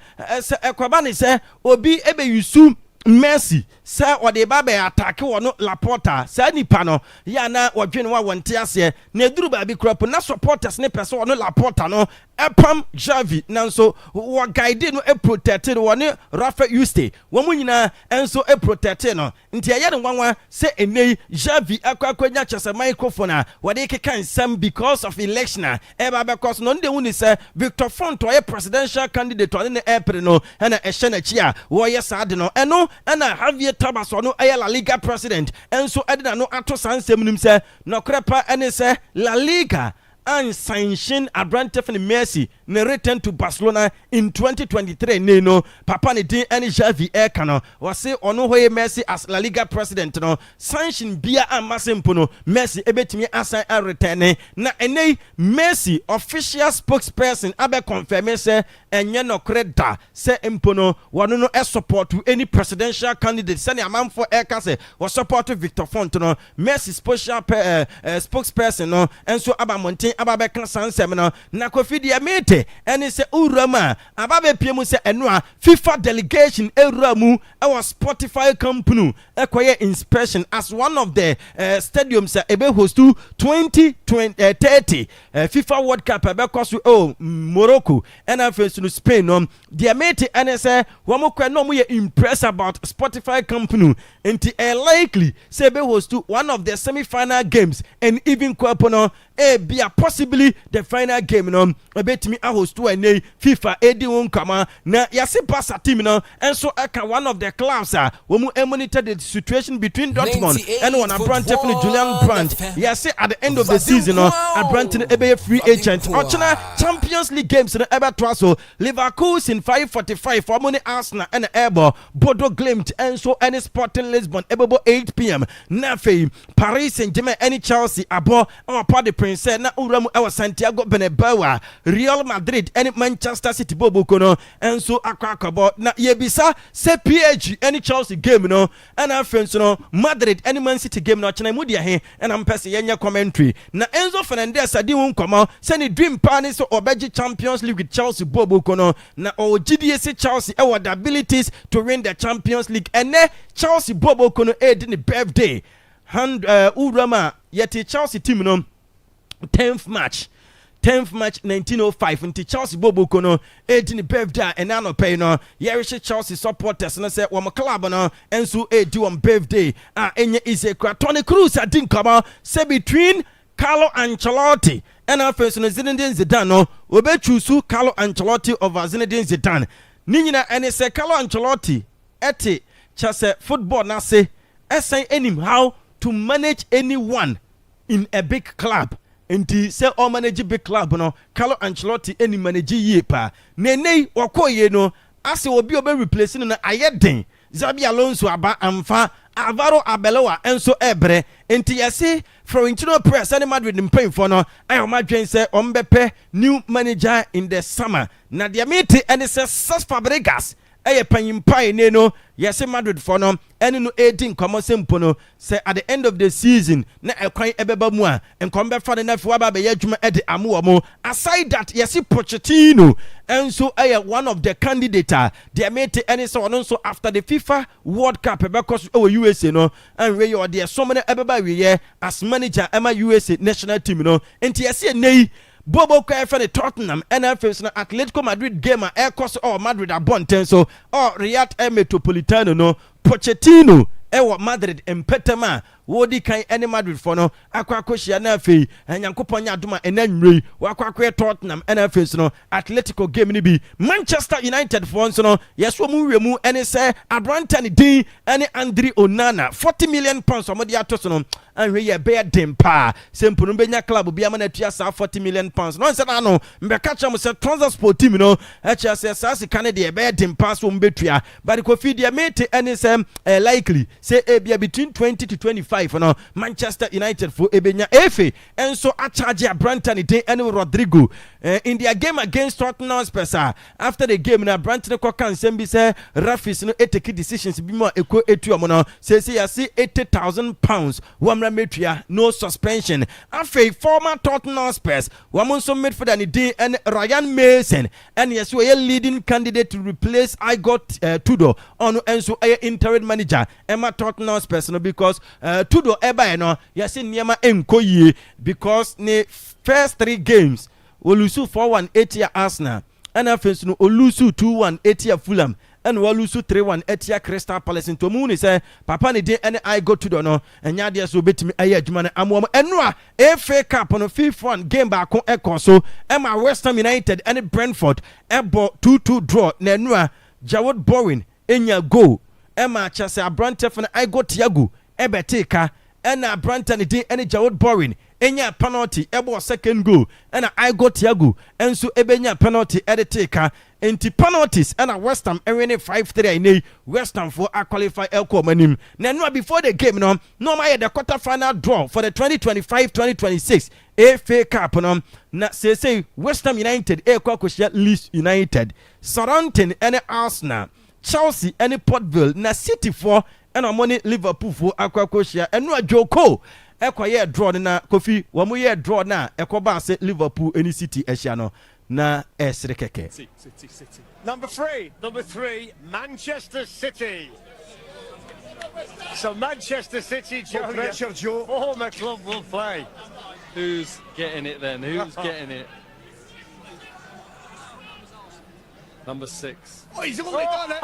Akwaaba ne se obi ebe yusu Messi sɛ ɔde ba bɛ attack wɔ no Laporta saa nipa no yɛ na wɔdwene wa wɔnte aseɛ na eduru baabi kurapo na supporters ne pɛ sɛ ɔno Laporta no ɛpam Xavi nanso wɔ guide no protect no wɔne Rafa Yuste wɔn mu nyinaa nso protect no nti ɛyɛ ne nwanwa sɛ enei Xavi akwakwanya kyerɛ microphone a wɔde keka nsɛm because of election a ɛba bɛkɔ so no nde hu ni sɛ Victor Font ɔyɛ presidential candidate ɔne ne ɛpere no ɛna ɛhyɛ n'akyi a wɔyɛ saa de no ɛno ɛna Javier Tebas ɔno ɛyɛ La Liga president ɛnso ɛde na no ato saa nsɛm nim sɛ nɔkorɛ pa ɛne sɛ La Liga and sanction abrante for Messi ne return to Barcelona in 2023 ne no papa ne din ene Xavi Ekano was say ono hoye Messi as La Liga president no sanction bia amasempo no Messi ebetimi asan a return na ene Messi official spokesperson abe confirm say enye no kreda say empo no wono no support to any presidential candidate say amanfo eka say was support Victor Font no Messi special spokesperson no enso abamonten ababeka sansem no na Kofi dia mete ene se urama ababe piemu se eno a FIFA delegation eramu e was Spotify company ekoye inspection as one of the stadiums ebe host to 2030 FIFA World Cup ebe koso Morocco and afensu no Spain no dia mete ene se wo mo kwa no mo ye impressed about Spotify company enti likely say ebe host to one of the semi-final games and even kwapono be possibly the final game no betimi a host to any FIFA edi won kama na yase Barca team no and so aka one of the clubs wo mu monitor the situation between Dortmund and one Brandt Julian Brandt yase at the end of the season no Brandt ebe free agent ochina Champions League games no ebe to so Leverkusen 5:45 for money Arsenal and Ebo Bodo Glimt and so any Sporting Lisbon ebo 8 p.m. na fe Paris Saint-Germain any Chelsea abo our party prince na uramu ewa Santiago Bernabeu Real Madrid and Manchester City bobo kono enso akwakabo na yebisa se PSG any Chelsea game no and afenso no Madrid any Man City game no chena mu dia he and am pese yenya commentary na Enzo Fernandez adi won komo se ni dream plan so obeji Champions League with Chelsea bobo kono na o GDS Chelsea ewa the abilities to win the Champions League and Chelsea bobo kono edi ni birthday urama yeti Chelsea team no 10th March 1905 until Chelsea bobo kono 18 birthday and ano pay no yerishe Chelsea supporters no say one club no enso do on birthday enye ise kwa Toni Kroos adin kama say between Carlo Ancelotti and afenso no Zinedine Zidane no obe choose Carlo Ancelotti over Zinedine Zidane ni nyina ene say Carlo Ancelotti ete chase football na say esen enim how to manage anyone in a big club. Nti se o manage big club no Carlo Ancelotti eni manage yie pa nenei wakoye no ase obi obe replace no na ayeden Xabi Alonso aba amfa Alvaro Arbeloa enso ebre nti yesi Florentino Perez and Madrid mpem for no ayo madwen se ombepe new manager in the summer na dia mete ene se Cesc Fabregas eye panyimpai ne no yesi Madrid for no ene no 18 komosem no say at the end of the season na ekwan ebeba mu a enkombe fa na fi waba be yadwuma ede amu mo aside that yesi Pochettino enso eye one of the candidate they made any so on so after the FIFA World Cup because USA no and we you there so many ebeba we as manager Emma USA national team no enti yesi nei Bobo Kefene Tottenham NFL na Atletico Madrid game air cost or Madrid abonten so or Riyadh Metropolitano no Pochettino ewa Madrid empetema wodi kan ene Madrid for no akwakohia na afei enyankopon nya adoma enanwrei wakwakoe Tottenham NFL no Atletico game ni bi Manchester United for so no yeso mu wiemu ene se Abrantani din ene Andre Onana 40 million pounds omodi atoso no anwe ye be dempa sempo no benya club bia ma na tua sa 40 million pounds no se na no mbeka cha mo se transport team no echa se sa se kan de be dempa so mbetua but Kofi dia mate ene se likely say bia between 20 to 25 2025 no Manchester United for ebenya efe enso a charge Branton de and Rodrigo in their game against Tottenham Spurs. After the game na Branton ko kan sem bi say referees no take decisions bi mo eko etuomo no say ya see £80,000 wamra metua no suspension. After former Tottenham Spurs wamon so midfielder ni de and Ryan Mason and yes we leading candidate to replace Tudor on enso interim manager Emma Tottenham Spurs no because Tudor eba no yes niema enkoyie because ne first 3 games Olusu 4-1 8 Arsenal and afensu no Olusu 2-1 8 Fulham and Olusu 3-1 8 Crystal Palace into moon say papa ne dey and I go to no enya dey so betimi aye adwuma ne amom enua FA Cup no FIFA game back on ekọ so Emma West Ham United and Brentford ebo 2-2 draw na enua Jawod Bowen enya goal Emma Chase Abrante for I go Thiago ebeteka and Abrante ne dey and Jawod Bowen enya penalty ebo second goal and I go Thiago enso ebenya penalty editeka enti penalties and West Ham winning 5-3 in West Ham for a qualify elko manim na no before the game no my the quarter final draw for the 2025-2026 FA Cup no na say West Ham United ekwa Leeds United Southampton and Arsenal Chelsea and Port Vale na City for and money Liverpool for akwa and no Joko ekwa ye draw na Kofi wamu ye draw na ekoba se Liverpool any City ehia na esre keke. City. Number three, Manchester City. So Manchester City, Joe, former club will play. Who's getting it then? Who's getting it? Number 6. Oh, he's only done it.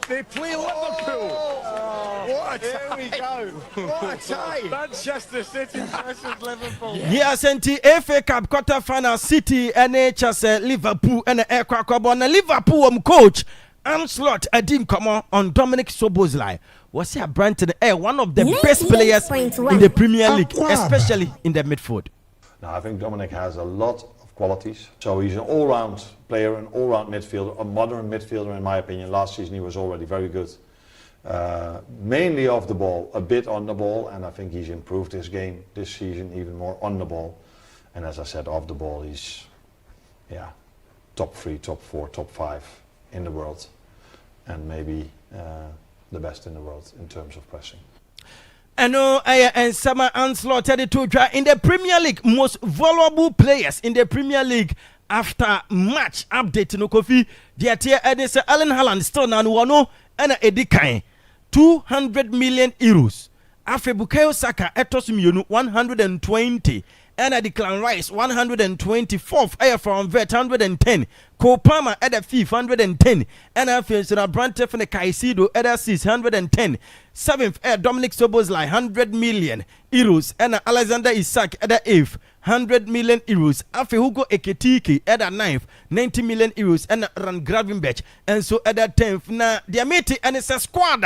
They play Liverpool. What a tie. Here we go. What a tie. Manchester City versus Liverpool. Yes, and the FA Cup quarter final City NHS Liverpool and Akwaaba na Liverpool coach Anslot Adim come on Dominic Szoboszlai. Was he a Branton one of the best players in the Premier League, especially in the midfield? Now, I think Dominic has a lot of qualities. So he's an all-round player, an all-round midfielder, a modern midfielder in my opinion. Last season he was already very good. Mainly off the ball, a bit on the ball, and I think he's improved his game this season even more on the ball. And as I said, off the ball he's top 3, top 4, top 5 in the world, and maybe the best in the world in terms of pressing. And Summer Anslot 32 in the Premier League, most valuable players in the Premier League after match update no Kofi. The tier and say Alan Haaland still na no and Eddie Kane 200 million euros. After Bukayo Saka etos mienu 120 and a Declan Rice 124th air from vet 110 Kopama at the 510 and after Brante from the Caicedo at the 610 7th air Dominic Szoboszlai 100 million euros and Alexander Isak at the 8th 100 million euros. After Hugo Ekitike at the 9th 90 million euros and Ran Gravenberch and so at the 10th na Diamete and it's a squad.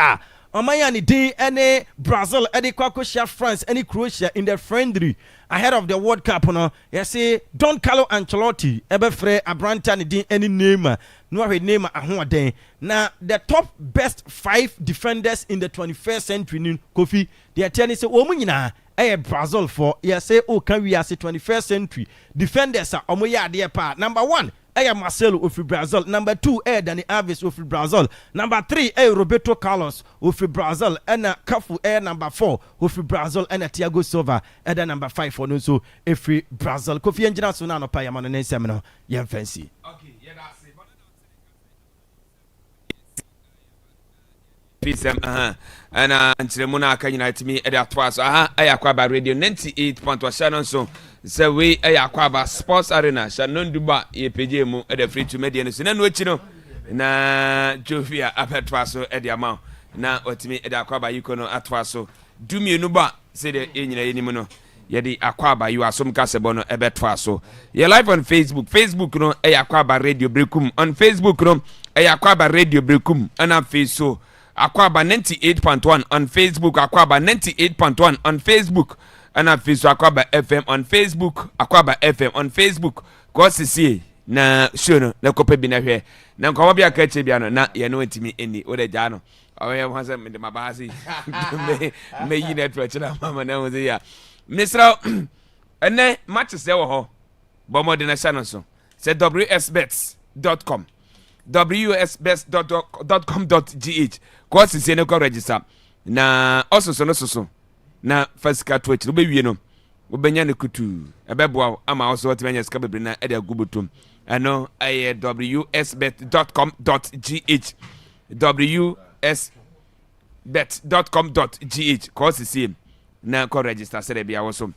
Omayani day any Brazil, any Kwakosia France, any Croatia in the friendly ahead of the World Cup. No, you see, Don Carlo Ancelotti, Ebefre, Abrantani, din any name, no name a now the top best 5 defenders in the 21st century. Kofi, the attorney say, Omunina, Brazil for you say, oh, can we say 21st century defenders are Omoya dear part. Number 1. Marcelo of Brazil. Number 2, Dani Alves of Brazil. Number 3, Roberto Carlos of Brazil. And Cafu number 4 of Brazil. And Thiago Silva. And then number 5 for Nuso if Brazil. Kofi Engineer Sunano Payamano ne semino. Yem fancy. Okay, yeah, that's it. And Antilemuna can unite me at twice. Akwaaba Radio 98.1 so. So we Akwaaba Sports Arena Shannon Duba EPJ mu at the free to media and no na Jovia apetwaso at the amount. Na what me at Akwaaba you can atwaso. Do me nuba say the inimuno. Yedi Akwaaba you are some casebono ebetwaso. You're live on Facebook no Akwaaba Radio Brekum. On Facebook no Akwaaba Radio Brekum and on face so Akwaaba 98.1 on Facebook, Akwaaba 98.1 on Facebook, and on Facebook Akwaaba FM on Facebook, Akwaaba FM on Facebook. Cause see na show no na kope bi na hwe na nkwa bia ka che bia no na ye no ntimi eni o de ja no Oh yeah, once I'm in my basi. Me you network na mama na wo ya. Minister ene matches there ho. But more than a channel so. Say wsbets.com. wsbets.com.gh. Course is no register. Na also so. Na first car twitch. Ube wie no. Ubenya ne kutu. Ebeboa ama also what menya ska bebre na e de agubutum. Ano wsbet.com.gh. wsbet.com.gh. Course is same. Na ko register say bia also.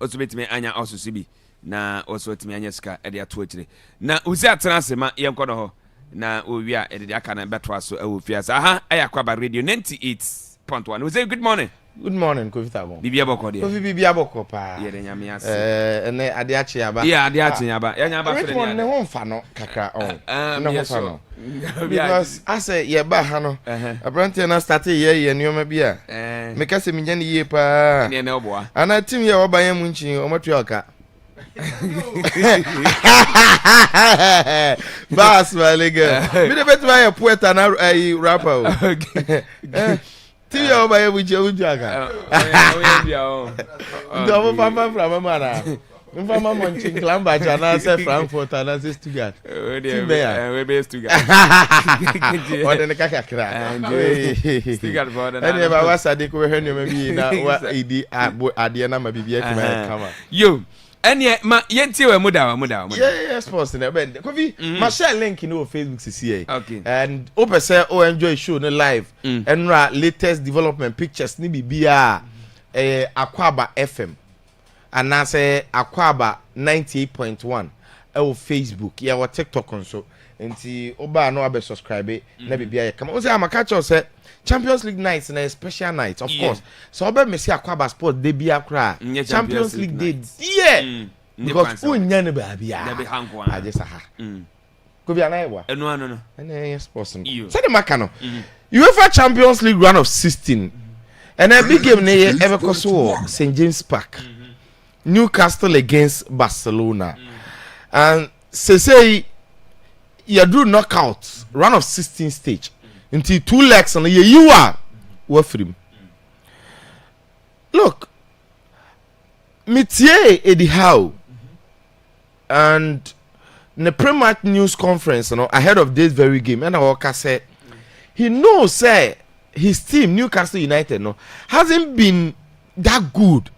Also betime anya also sibi. Na also timi anya ska e de ato akire. Na uzi atena sema yenko no ho. Na owia e de aka na beto aso e wo fiasa. Aha Akwaaba radio 98.1. We say good morning. Good morning, Kofi Tabo. Bibia boko dia. Kofi bibia boko pa. Ye de nyame ase. Ene ade ache aba. Yeah, ade ache yaba. Ya nyaba fere ni. Ne ho mfa no kakra on. Ne ho mfa no. Because ase ye ba ha no. Abrante na start ye nioma bia. Me ka se minya ni ye pa. Ne ne oboa. Ana team ye oba ye munchi o matu oka. Bas malega. Mi de betu ya poeta na rapper o. Ti yo ba ye buje ujaga. Oye bia o. Ndo papa from mama. Mfama monchi klamba jana se Frankfurt na se Stuttgart. We be Stuttgart. Ode ne kakakra. Stuttgart for the. Ene ba wasade ko hwe no mabi na wa idi ade na mabibi atima kama. Yo. Ene ma yenti we muda. Yeah, sports na bend. Kofi, ma share link no Facebook CCA. Okay. And open say enjoy show no live. Enra latest development pictures ni bibia Akwaaba FM. And na say Akwaaba 98.1 Facebook. Yeah, what TikTok also. Enti oba no abe subscribe na bibia ya kama. O say amaka say Champions League nights na special night of course. So oba me see Akwaaba Sport dey bia kra. Champions League day. Yeah. Because unya ne ba bia. Na be hankwa. Ajesa ha. Ko bia na ewa. Eno ano no. Ene sports no. Say the maka no. UEFA Champions League round of 16. And a big game ne ever koso St James Park. Newcastle against Barcelona. And say you do knockout round of 16 stage until 2 legs and you are free. Look, Mitier Eddie Howe and the pre-match news conference, ahead of this very game, and I said he knows say his team Newcastle United hasn't been that good,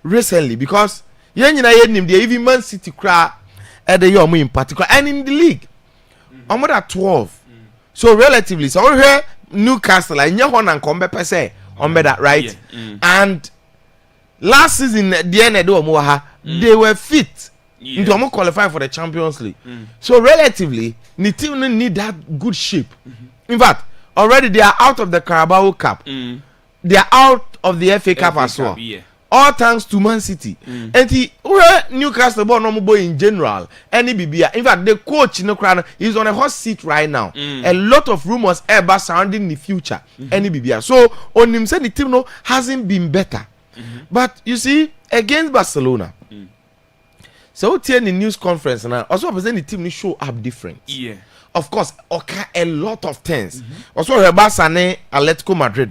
recently because even Man City cry at the year in particular and in the league, I'm at 12. So relatively, so here Newcastle and and come per se on that right, and last season the end they were fit to qualify for the Champions League. So relatively, the team need that good shape. In fact, already they are out of the Carabao Cup. They are out of the FA Cup as well. All thanks to Man City. And the Newcastle boy in general, any BBA. In fact, the coach is on a hot seat right now. A lot of rumors ever surrounding the future. Any BBA. So on him said the team hasn't been better. But you see, against Barcelona. So in the news conference now, also present the team show up different. Yeah. Of course, okay, a lot of things. Also, Barcelona, Atletico Madrid,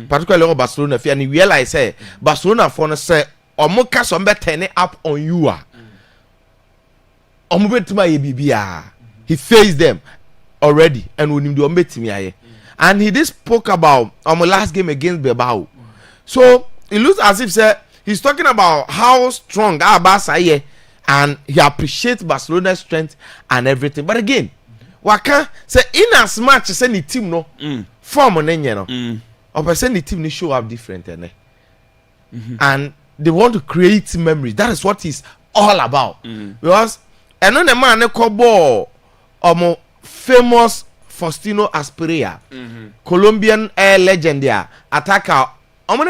particularly Barcelona, and you realize, say, Barcelona for say, Omoka sombe turn up on you. He faced them already, and when him do me, and he did spoke about last game against Bilbao. So it looks as if say he's talking about how strong Barca is, and he appreciates Barcelona's strength and everything. But again. Waka say in as much as any team form on or percent the team show up different and they want to create memories. That is what it's all about. Because and on the man called ball famous Faustino Asprilla, Colombian air legend there, attacker.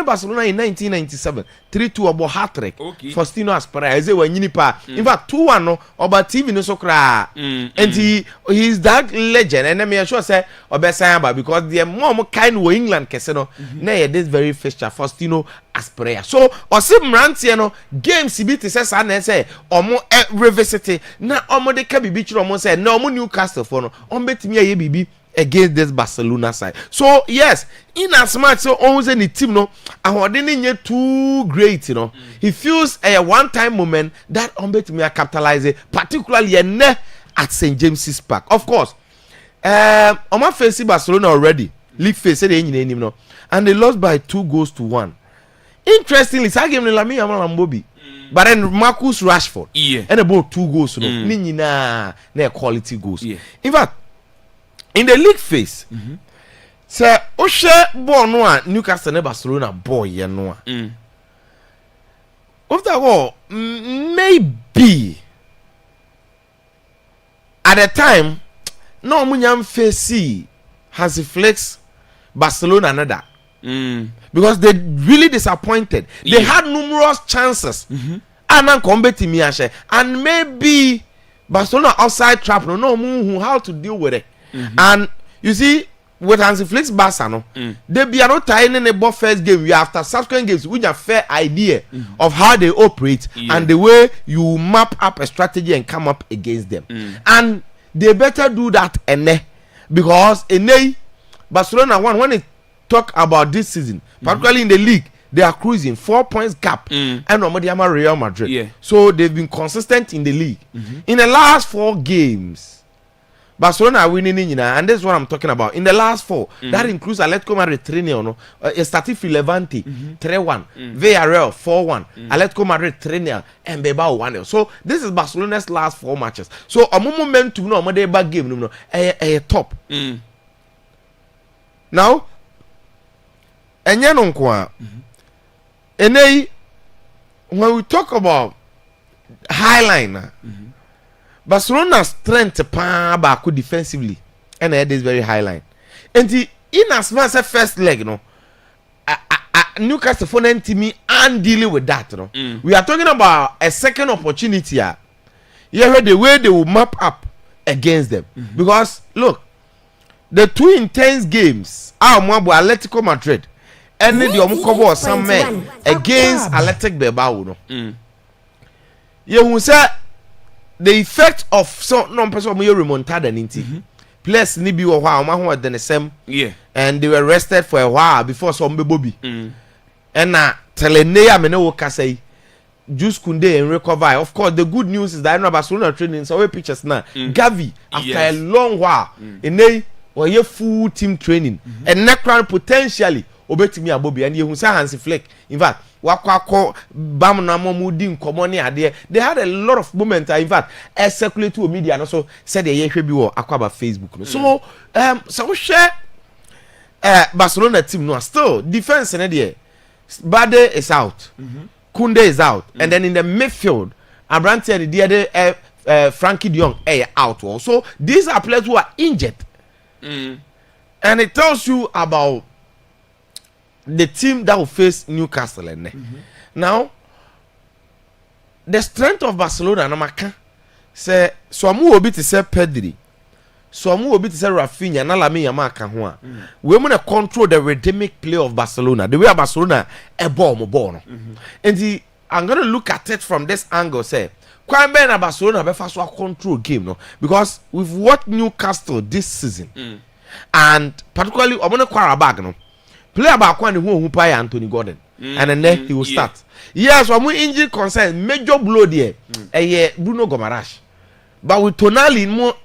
Barcelona in 1997 3-2 about hat-trick. Faustino Asprilla is when in fact 2-1 about TV no so cry. And he's that legend and me sure say Obesayamba because the more kind of England casino na this very fixture Faustino Asprilla. So osim rantie games bit say say omo revisit na omo de ka bibi chiro omo say na omo Newcastle for no omo betimi aye bibi against this Barcelona side. So yes, in as much so always any team no, and didn't yet too great, you know. He feels a one-time moment that me capitalize it, particularly at St. James's Park. Of course, I'm facing Barcelona already. League face no, and they lost by 2-1. Interestingly, I game Lamine Yamal and Bobby. But then Marcus Rashford, and about 2 goals, no, quality goals. In fact, in the league phase, say, Oshe born one Newcastle and Barcelona boy, you know. After all, maybe at the time, no munyam face Hansi Flick's Barcelona another. Because they really disappointed. They had numerous chances. And maybe Barcelona outside trap no how to deal with it. And you see, with Hansi Flick's Barca, no, they be not tying in the first game. We after subsequent games, we have a fair idea of how they operate and the way you map up a strategy and come up against them. And they better do that because Barcelona won when it talk about this season, particularly in the league, they are cruising 4 points gap and Omadiama Real Madrid. So they've been consistent in the league. In the last 4 games, Barcelona are winning, and this is what I'm talking about. In the last 4, that includes Atletico Madrid 3-0, no, Estatifi Levante 3-1, Villarreal 4-1, Atletico Madrid 3-0, and Bilbao 1-0. So this is Barcelona's last 4 matches. So a momentum no, a back game no, a top. Now. And when we talk about Highliner, Barcelona's strength defensively, and it is very high line. And in as much as first leg, you know, Newcastle for me and dealing with that, you know. We are talking about a second opportunity. Hear the way they will map up against them. Because look, the 2 intense games are Atletico Madrid. And the cover some men against Athletic Bilbao. No. You will say the effect of some non-person remontada ninety. Plus, Nibi or while than the same. And they were rested for a while before some Bobby. And now Telenea Meno say Juice Kunde and recover. Of course, the good news is that I know Barcelona training so pictures now. Gavi after a long while in they were full team training and next round potentially. Obetimi Abobi and you say Hansi Flick. In fact, Wakako Bam Namomudi Komoni Ade. They had a lot of moments. In fact, a circulate to media and also said the Yeshua or Akwaaba Facebook. So so share Barcelona team no still defense in the Bade is out. Kunde is out. And then in the midfield, Abrante and the other Frankie de Jong out also. These are players who are injured. And it tells you about the team that will face Newcastle. Now, the strength of Barcelona, Namaka, say, so I'm will be to say Pedri, so I'm will be to say Rafinha, Nalami Yamaka. We want to control the rhythmic play of Barcelona, the way Barcelona a ball. And I'm going to look at it from this angle, say, quite better Barcelona be fast control game, no, because with what Newcastle this season, and particularly I'm going to quarter back, no. Player back one who pay Anthony Gordon, and then he will start. Yes, when we injury concern major blow there, Bruno Gomaresh, but with Tonali more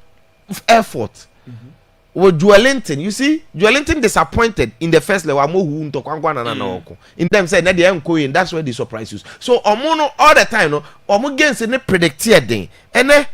effort. With Joelinton, you see, Joelinton disappointed in the first level. In them saying that they are going, that's where they surprise you. So Omono all the time, no, Omo against any predicted thing, and then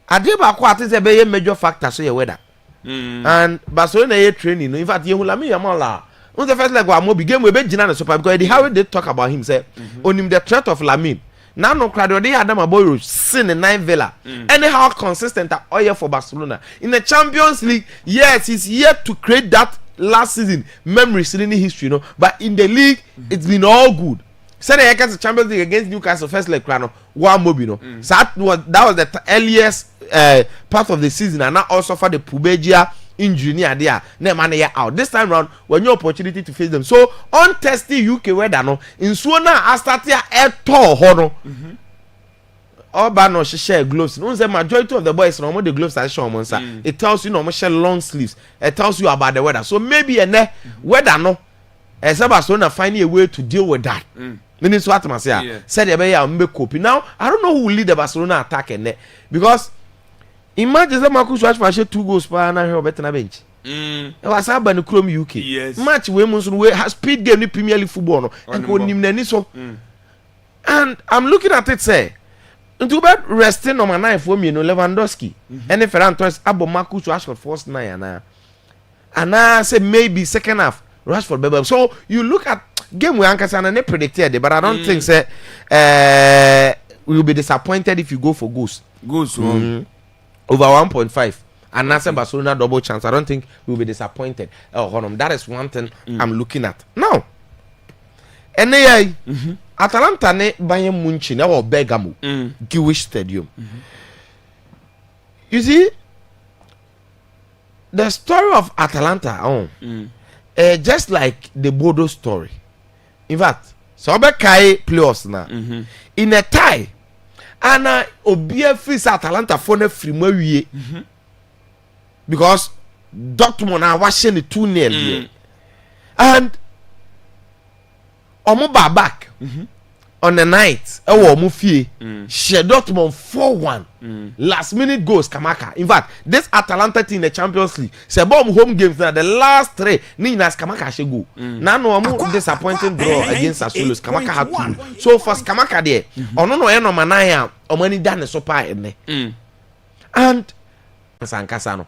Adeba Kwat is a very major factor. So you weather. And Barcelona training. In fact, Yehulami Yamala. On the first leg, we began with Benjamin Super because how they talk about him say on him the threat of Lamine. Now no crowd they had them about sin in 9 Villa. Anyhow consistent at oil for Barcelona in the Champions League. Yes, he's here to create that last season memories in history, you know. But in the league, it's been all good. Said they against the Champions League against Newcastle first leg, one mob, you know. So that was the earliest part of the season, and now also for the Pubegia injury near there. Never out. This time round, when your opportunity to face them. So on testy UK weather no in Suona I started a tall hono. all ba no share gloves no say majority of the boys no the gloves are show on sir it tells you no share long sleeves it tells you about the weather so maybe weather no Barcelona finding a way to deal with that meaning so what say said they make copy now I don't know who will lead the Barcelona attack because imagine that Marcus Rashford share 2 goals per na here better na bench it was about the Chrome UK match we must we speed game in Premier League football no and go nim so and I'm looking at it say into bed resting number 9 for me no Lewandowski and if Ferran Torres abo Marcus Rashford first 9 and I say maybe second half Rashford bebe so you look at game we ankasa na predicted but I don't think say we will be disappointed if you go for goals over 1.5 and that's Barcelona double chance I don't think we will be disappointed that is one thing I'm looking at now and Atalanta ne Bayern Munich na or Bergamo Jewish Stadium you see the story of Atalanta just like the Bodo story in fact so Kai playoffs now in a tie and obia free Atalanta for na free mawie because Dortmund are watching the 2-0 and omo back on the night omo fie share Dortmund 4-1 last minute goals Kamaka in fact this Atalanta team in the Champions League say bomb home games now the last 3 ni nas Kamaka she go now no omo disappointing draw against Sassuolo Kamaka had 2 so for Kamaka there ono no e no manaya omo ni dan so pa ene and Sankasa no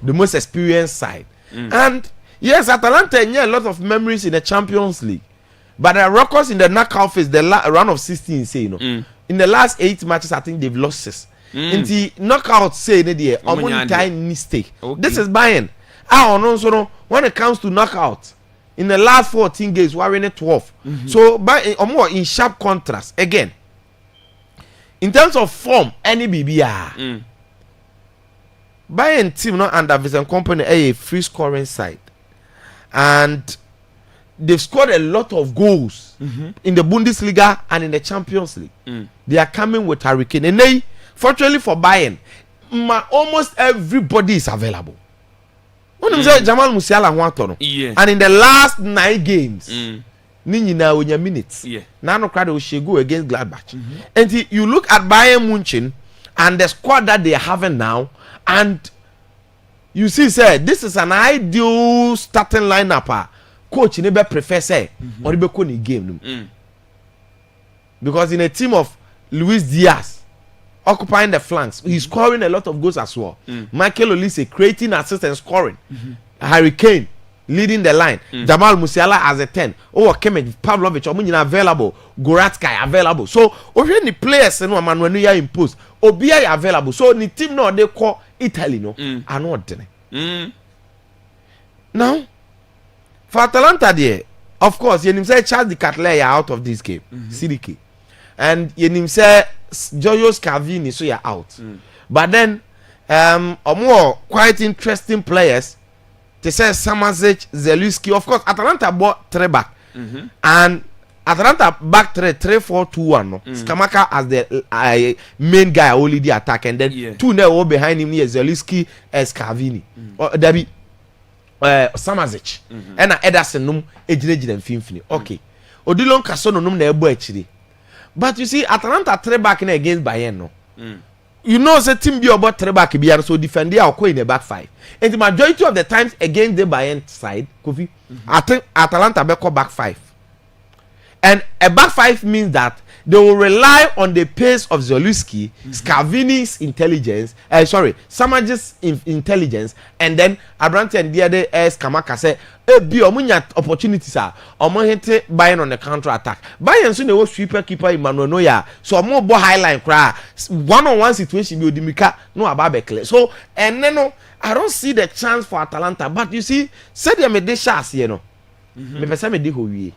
the most experienced side and yes Atalanta had a lot of memories in the Champions League. But the records in the knockout phase, the round of 16, say, in the last 8 matches, I think they've lost 6. In the knockout, say, a time mistake. Okay. This is Bayern. I don't know, so when it comes to knockout, in the last 14 games, we're in 12. So, more in sharp contrast, again, in terms of form, any BBR, Bayern team, not under Vincent Company, a free scoring side. And they've scored a lot of goals in the Bundesliga and in the Champions League. They are coming with hurricane. And they, fortunately for Bayern, almost everybody is available. When you say Jamal Musiala Wantono, and in the last 9 games, Nini na when minutes, Nano Crado will go against Gladbach. And you look at Bayern Munich and the squad that they are having now, and you see, say, this is an ideal starting lineup. Coach never prefer say or be ko ni game because in a team of Luis Diaz occupying the flanks he's scoring a lot of goals as well. Michael Olise creating assist and scoring. Harry Kane leading the line. Jamal Musiala as a 10. Kemet Pavlovic omunyina available. Goretzka available. So when the players no man when you impose Obia available. So the team no they call Italy no are not there. Now for Atalanta there, of course, you say Charles de Ketelaere out of this game, CDK, and you say Jojo Scavini so you're out. But then, more quite interesting players. They say Samazic, Zeluski. Of course, Atalanta bought 3 back, and Atalanta back 3-4-2-1. No, Skamaka as the main guy only the attack, and then 2 now behind him here Zeluski and Scavini. Debbie. Samazic and Ederson num ejinejina mfimfini okay Odilon Kaso num na ebo akiri but you see Atalanta 3 back na against Bayern no you know say team be about 3 back be so defend there in the back 5 and the majority of the times against the Bayern side Kofi I think Atalanta be back 5 and a back 5 means that they will rely on the pace of Zielinski, Scavini's intelligence, Samaj's intelligence, and then Abrante and the other as Kamaka say, be omunya opportunities are omuhente Bayern on the counter attack. Bayern soon they will sweeper keeper Emmanuel Neuer, so more ball high line cry, one-on-one situation be Odimika no ababekle. So and then I don't see the chance for Atalanta, but you see, said they made the chance, you know. Me pesa me di howie.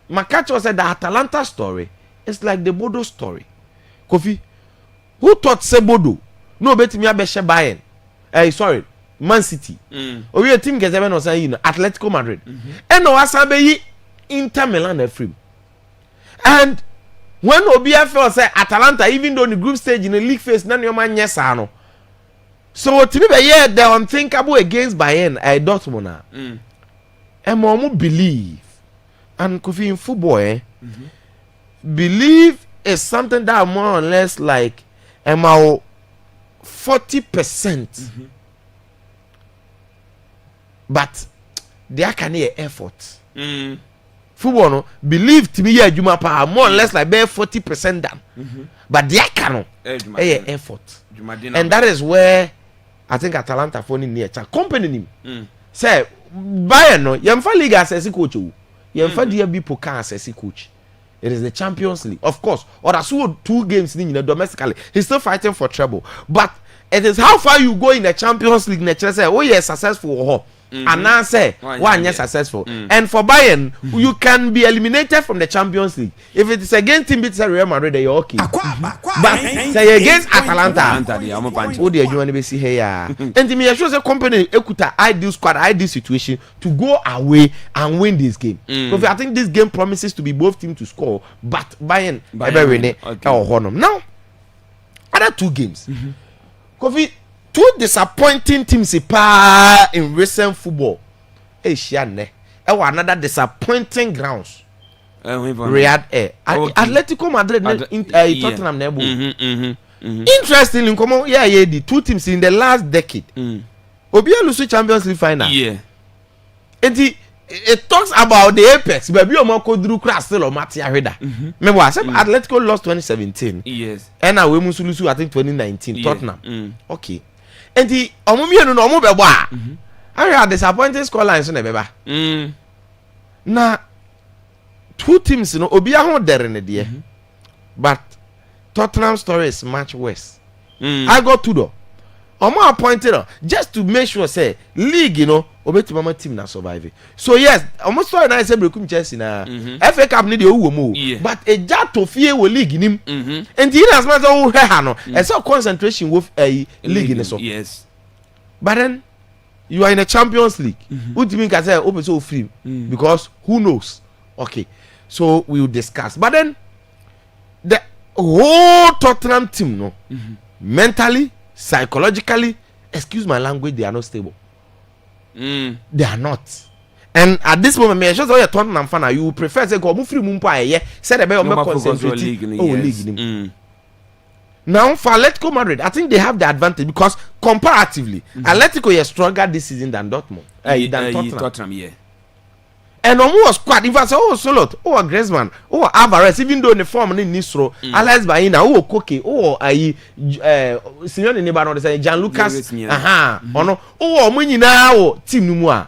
Makacho said the Atalanta story. It's like the Bodo story. Kofi, who thought say Bodo? No, bet me abeshe Bayern. Man City. Or your team gets even say you know Atletico Madrid. And no asabe Inter Milan free. And when Obia felt say Atalanta, even though in the group stage in the league phase, none of man yes ano. So to me, yeah, they're unthinkable against Bayern. I Dortmund. And more believe, and Kofi in football, believe is something that more or less like 40%. But there can be effort. Football no believe to me yeah juma pa more or less like be 40% done. But there can effort. And that is where I think Atalanta phone near company nim. Say Bayern no yemfa league assess coach o. Yemfa DB Pokal assess coach. It is the Champions League. Of course, or that's 2 games in domestically. He's still fighting for treble. But it is how far you go in the Champions League. Nature say, oh yeah, successful. And now say, one yes successful. And for Bayern, you can be eliminated from the Champions League. If it is against team beats Real Madrid, you're okay. But say against Atalanta, oh dear, you want to see here. And to me, I show the company Ekuta ideal squad, ideal situation to go away and win this game. Because I think this game promises to be both teams to score, but Bayern win or now, other 2 games. Kofi, 2 disappointing teams in recent football. Another disappointing grounds. Riyadh Air. Atletico Madrid Tottenham. Interestingly, the 2 teams in the last decade. Obia lose Champions League final. Yeah. It talks about the apex, but we are Drew Crass still or Matia Reda. Remember, I said Atletico lost 2017. Yes. And now we must lose, I think 2019. Tottenham. Okay. And the Omumi no more beba. I had disappointing scorelines on the beba. Now 2 teams, Obia hon there in the day. But Tottenham story is much worse. I got 2 though. Omo appointed just to make sure say league obeti mama team na survive. So yes, almost story na say brekum Chelsea na FA Cup ni dey owo mo. But a jato fie wo league nim. And the as much as we ha no, e so concentration with a league ni so. Yes. But then you are in a Champions League. Who do you mean say open so free because who knows? Okay. So we will discuss. But then the whole Tottenham team mentally, psychologically, excuse my language, they are not stable. They are not. And at this moment, me just say Tottenham fan, you prefer say go free mumpa say the be o concentrate league. Now for Atletico Madrid, I think they have the advantage because comparatively, Atletico is stronger this season than Dortmund, than Tottenham. Yeah. And almost squad. In fact, Solot, Griezmann, Alvarez, even though in the form in Nisro, Alex Baina, Koke, Simeone Nebano, say Jan Lucas, Muni now, Team Numua,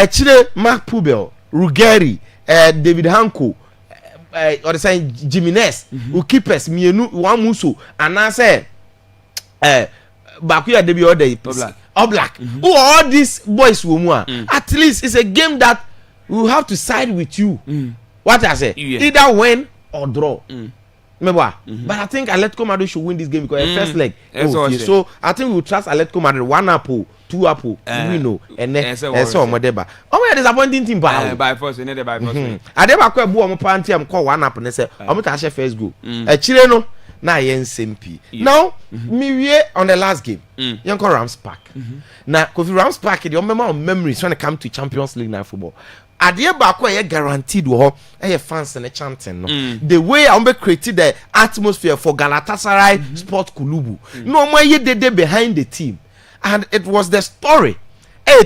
Chile, Mark Pubel, Ruggeri, David Hanko, or say Jimenez, who keepers, Mienu, Wamusu, and I say, Bakuya Debi Ode, Oblak, all these boys, at least it's a game that we will have to side with you. What I say, either win or draw. Remember, but I think Atletico Madrid should win this game because the first leg. So I think we will trust Atletico Madrid 1 apple, 2 apple, we know, and then so Modeba. Oh, we are disappointing team by force. We need by force. Adeba kwa bu omo panty am call 1 apple. Say omo ta share first goal. Chile no na yen SMP. Now me on the last game. Yen call Rams Park. Now Kofi Rams Park, the memories when it come to Champions League now football. Adeɛ baako a guaranteed wo ho fans and chanting no the way I created the atmosphere for Galatasaray Sport Kulubu no more dede behind the team and it was the story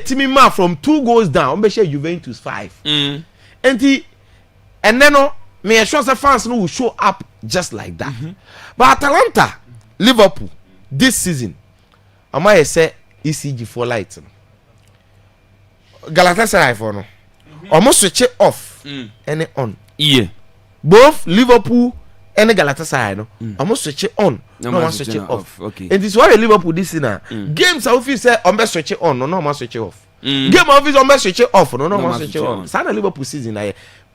team man from 2 goals down share Juventus 5 and then me sure the fans no will show up just like that but Atalanta Liverpool this season I might say ECG for light Galatasaray for no almost switch it off and on. Yeah. Both Liverpool and Galatasaray no. Almost switch it on. No switch it off. Okay. And this why Liverpool this season. Games how if you say almost switch it on, no switch it off. Game of is almost switch it off, no switch it on. Sana Liverpool season na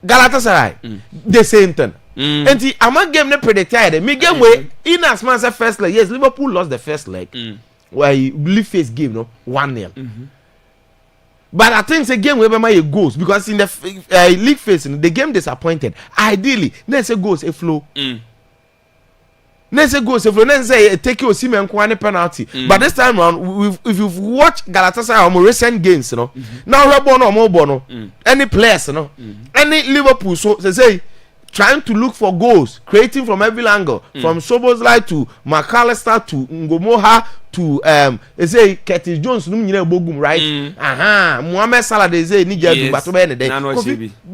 Galatasaray the same thing. And the among game they predicted me game way in as much as first leg. Yes, Liverpool lost the first leg. Where he leave face game no 1-0. But I think the game where my goals because in the league phase the game disappointed. Ideally, let's say goals a flow. Let's say goals a flow. Let's say take your Simon Kwane penalty. But this time around, if you've watched Galatasaray or more recent games, you know, now we're born or more born, any players, you know, any Liverpool, so they say. Trying to look for goals, creating from every angle, from Soboslai to McAllister to Ngomoha to they say Curtis Jones, right? Mohamed Salah they say Niger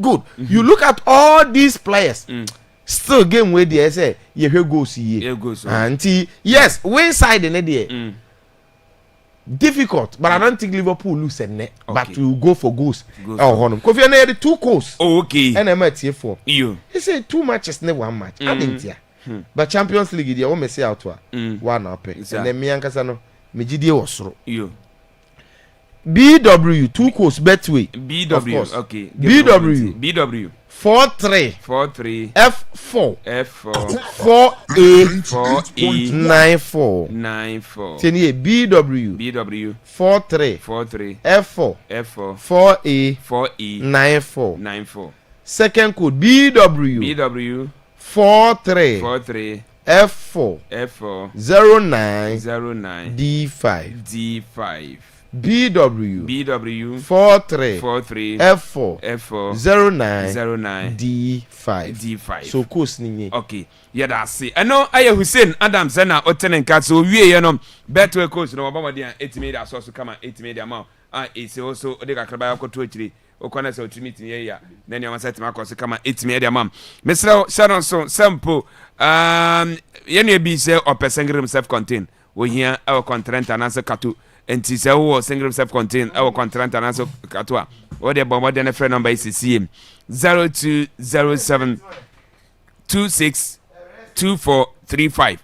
good. You look at all these players, still game where they say you hear goals here. Yes, win side in there. Difficult, but I don't think Liverpool lose a net. But you go for goals. Because you had 2 goals. Okay. And I met here for you. He said 2 matches, never 1 match. I didn't hear. But Champions League, you want me say out one up. And then me and Casano, Mejidi was you. BW 2 goals betway. BW okay. BW 4-3 4-3 F4 4A 9-4 Tenye BW 4-3 F4 4A 9-4 Second code BW 4-3 F4 09 D5 BW 4-3 F4 09 D5 so course ni okay yeah that's see eno aye Hussein Adams na otenen ka so wie ye no betway coach no obama dia 8 media so kama 8 media ma ese also de kakraba yakoto akiri okona se ultimate ye ya na ne wasa tima koso kama 8 media ma Mr. Sharon so sample ye ne bi se opesengrim self contain we here our contract and answer katu enti se wo single self contain our contract and answer katu what the bomb the friend number is CM 0207 26 2435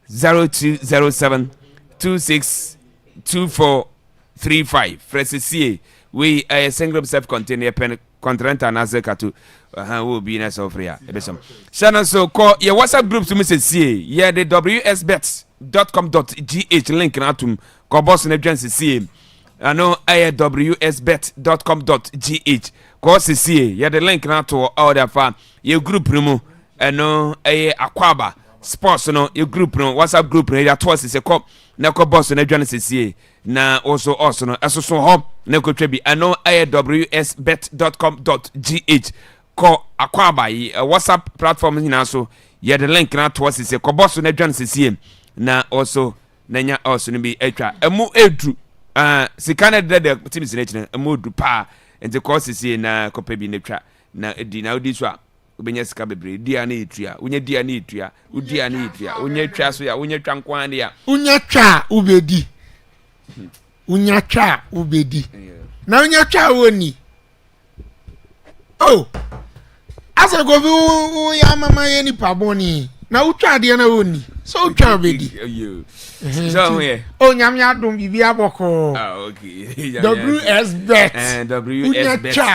0207 26 2435 Fresh we a single self container pen contract and answer katu will be nice of here ebesom Shannon so call your WhatsApp group to Mrs. C yeah the wsbet.com.gh link na tum ko boss na dwan CC I know wsbet.com.gh ko CC yeah the link na to all the fa your group no no Akwaaba sports no your group no WhatsApp group no ya to se ko na ko boss na dwan CC na also no asoso ho na ko twa bi I know wsbet.com.gh ko Akwaaba WhatsApp platform na so yeah the link na to se ko boss na dwan CC na also nanya also no bi atwa emu edu sikana de team selection emu du pa ente ko CC na ko pe bi netwa na edi na odi so a obenya sika bebre dia na etua unya dia na etua udia na etua unya twa so ya unya twa nkwan de ya unya twa ubedi unya twa ubedi na unya twa woni oh asa go bi ya mama ye ni paboni na utwa de na woni so utwa ubedi so here oh nyam ya dum bibi aboko okay wsbet and wsbet.com.gh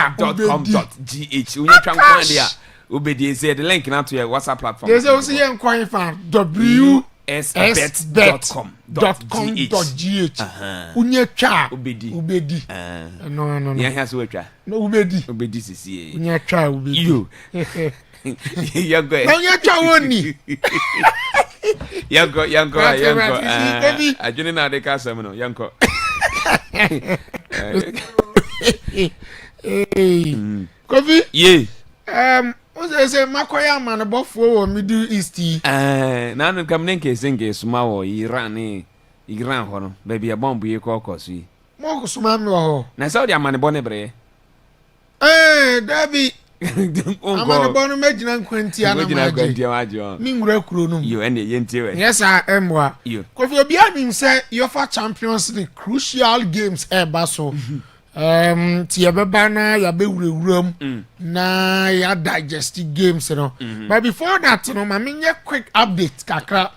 unya twa nkwan de ya Ubedi say the link now to your WhatsApp platform. There's also here inquiring for wsbet.com.gh. Unye cha ubedi. No. Yeah, has we cha. No ubedi. Ubedi CC. Unye cha ubedi. You. You go. No unye cha woni. Yanko. Ajuni na de kasa mo no yanko. Kofi? Yeah. Say makoya man bofo wo Middle East. Na no kam nenke senge suma wo Iran ho no baby a bomb ye kokoso yi. Mo ko suma mi wo. Na Saudi amane bone bre. Dabi. Amane bone magina nkwanti ana maji. Mi ngura kuro no. Yo ene ye ntie we. Yes emwa. Kofi obi anim say UEFA Champions League crucial games baso. Ti yabeba na yabe wuram na ya digest games no but before that no ma me quick update kakra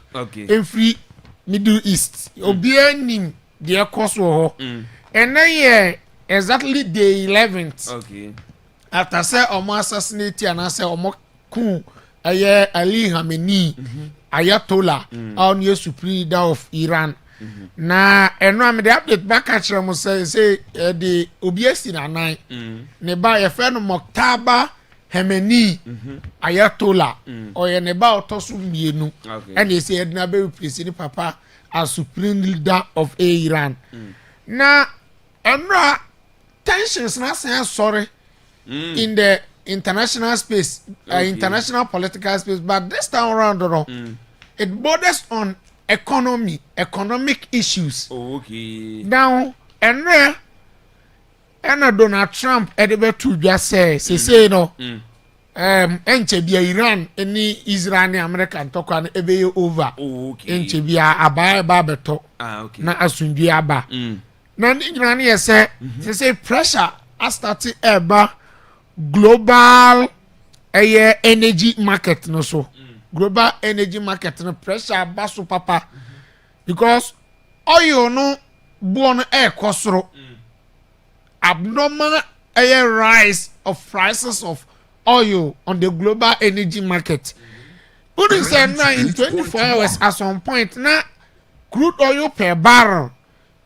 every Middle East obi anim de course ho and then exactly day 11th after say omo assassinate and say omo ku Ali Khamenei Ayatollah on the supreme leader of Iran na eno am the update back at mo say the obiesi na nan ne ba ye fe no Moktaba Hemeni Ayatola oye ne ba otoso mienu and they say na be replace ni papa as supreme leader of Iran na enra tensions na say sorry in the international space international political space, but this time around it borders on economic issues. Now and Donald Trump edebe to just say no enche bia Iran any Israel and American talk an ebe over enche bia abaya ba beto na asundwi aba na Iran say pressure as start eba global energy market no so global energy market no pressure baso papa because oil no born kosoro abnormal rise of prices of oil on the global energy market. Wouldn't say now in 24 hours at some point now crude oil per barrel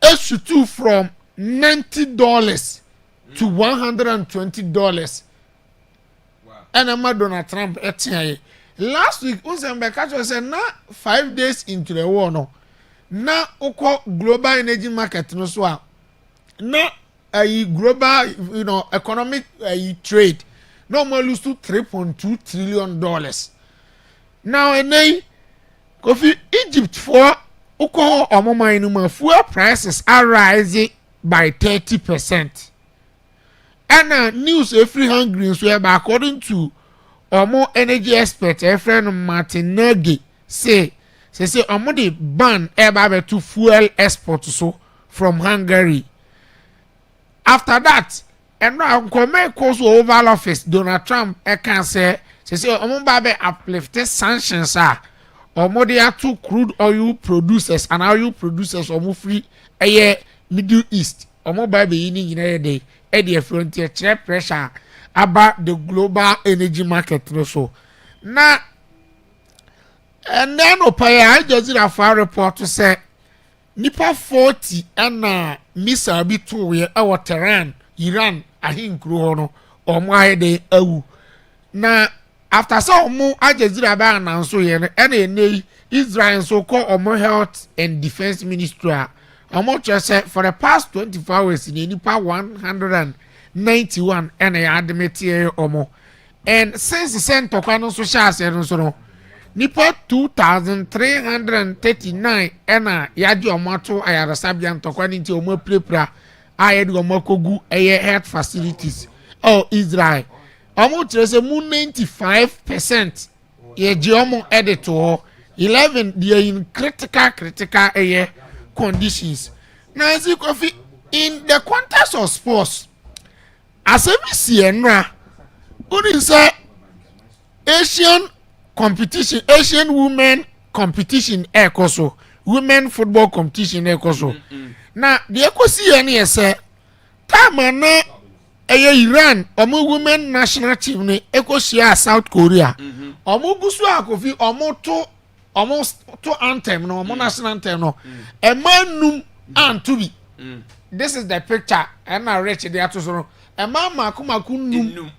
is to from $90 to $120. And I'm Donald Trump last week Unsembe said now 5 days into the war no now oko global energy market no so now a global economic trade no more lose to $3.2 trillion. Now and coffee Egypt for oko omoma inuma fuel prices are rising by 30%. And news every hungry so according to more energy expert friend Martin Nagy say the ban to fuel export so from Hungary. After that, and now come cause Oval Office Donald Trump can say babe uplifted sanctions are there two crude oil producers and oil producers free Middle East baby in day the frontier check pressure about the global energy market so now and then Opaya just did a fire report to say nipa 40 and missile be two our Tehran Iran ahin kro no omo de awu na after so mo ajezira ba announce ye no ene Israel so call omo health and defense ministry omo say for the past 24 hours in nipa 191 and admit omo and since the sent tokano so sha say no so no nipa 2339 ena yaji omato ayarasabian tokwani nti omo prepra ayedi omo kogu health facilities Israel omo trese mu 95% ye ji omo edito 11 they in critical conditions. Now as you coffee in the context of sports as we see enra wouldn't say Asian women competition ekoso women football competition ekoso na the ekosi ene say time na Iran women national team ne ekosia South Korea gusu akofi to anthem no national anthem no emanum antubi this is the picture and I reach there to so maku num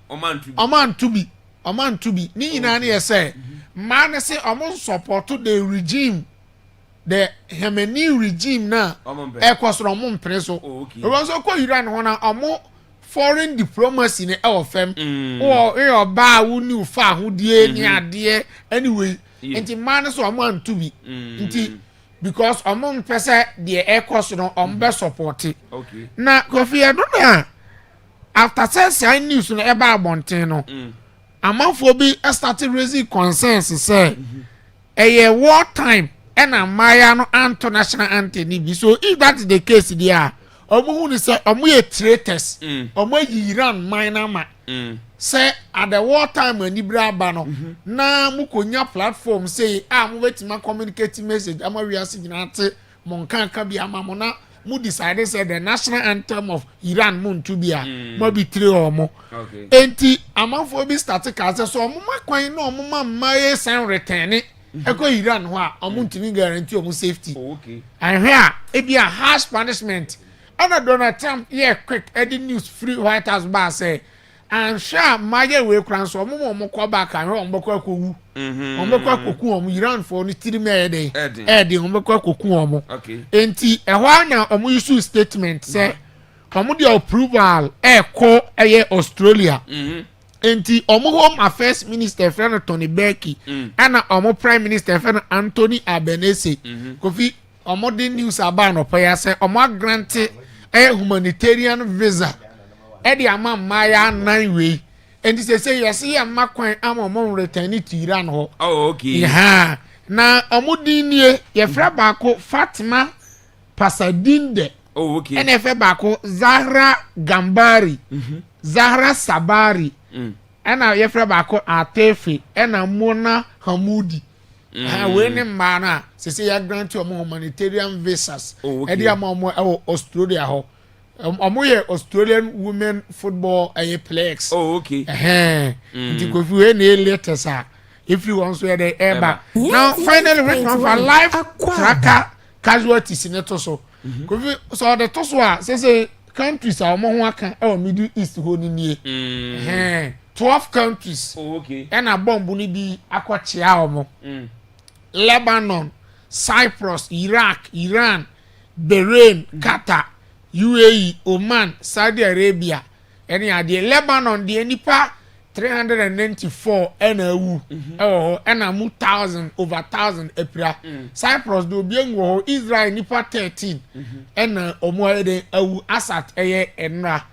omantubi ni nyina ne say man say support the regime the Yemeni regime na ekosoro mpre so so ko Iran ho na foreign diplomacy ne fm o ba wu ni fa ho die ni ade anyway enti man so omantubi enti because pese the ekosoro be support na Kofi Adona after say news no eba abonten no amanfo bi started raising concerns say war time and Maya no international anthem bi so if that is the case there omo hu say omo ye traitors omo Iran minor ma say at the war time when ibra ba no na mukonya platform say mo wetima communicate message ama we asi ginate monkan ka bi ama mo na mu decide say the national anthem of Iran mun to be mo bi tre omo enti amanfo bi start ka say so omo makwan na omo ma maye san return eko Iran ho a omo ntimi guarantee omo safety Okay. and here e be a harsh punishment ana Donald Trump quick edit news free White House ba say and sure maye we kran so omo ko back and omo ko akowu omo ko akoku omo Iran for ni tiri me ede omo ko akoku omo Okay. enti ehwa na omo issue statement say omo the approval ko Australia enti omo home affairs minister friend Tony Becky ana omo prime minister friend Anthony Albanese kofi omo the news about no pay say omo grant humanitarian visa edi ama maya 9 way enti say yes ya makwan ama omo return to Iran ho Oh, okay. yeah na omo di nie ye fra baako Fatima Pasadinde Oh, okay. NF baako Zahra Gambari Zahra Sabari ena ye fra baako Atefi ena Mona Hamudi we ne mma na se ya grant omo humanitarian visas edi ama omo Australia ho omo ye Australian women football players. Oh, okay. Nti kofi we na latest if you want to hear the eba now finally we come for live tracker casualties in it so kofi so the to so say countries are omo ho aka Middle East ho ni nie 12 countries. Oh, okay. And a bomb ni bi akwachia omo Lebanon, Cyprus, Iraq, Iran, Bahrain, Qatar, UAE, Oman, Saudi Arabia. Any idea? Lebanon, the nipa 394 NAU. Oh, and a 1,000 over 1,000 April. Cyprus do bien wo Israel nipa 13. And omoede au Asat enra.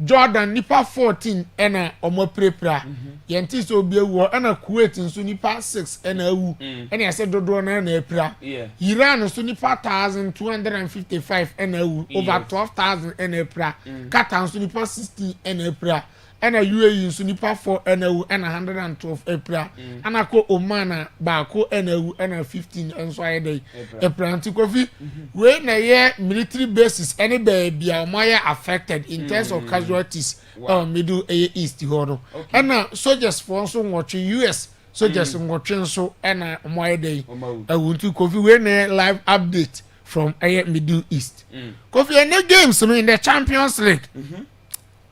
Jordan nipa 14 ena omo prepra. Yenti so bie wo ena Kuwait nso nipa 6 NAU. Ena yase dodo na April. Iran nso nipa 1,255 NAU over 12,000 in April. Qatar nso nipa 60 in April. And a UAE nso nipa 4 NAU and 112 April. And a ko Oman ba ko NAU and 15 and so day April antikofi we na ye military bases any baby affected in terms of casualties Middle East ho. And soldiers for so watch US soldiers watching so and moye day awuntu kofi we na live update from Middle East. Kofi any games in the Champions League.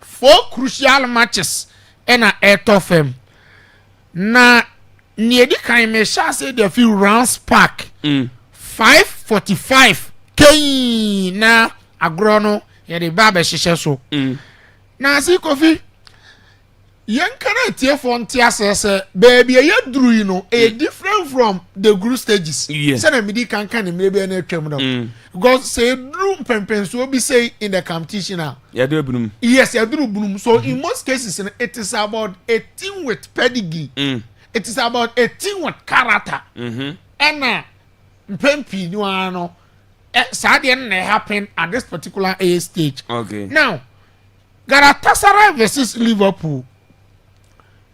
4 crucial matches ena etofem na niedi kan me sha say the few rounds pack 5:45 kei na agrono ye de ba be hihye so na si kofi yen kana tie for ntiase baby ye duru you know a different from the group stages say na midi kan maybe na twem no because say duru pempen so be say in the competition now ya do bunum yes ya duru bunum so in most cases it is about a team with pedigree it is about a team with character and mpempi ni ano sad na happen at this particular age stage. Okay, now Galatasaray versus Liverpool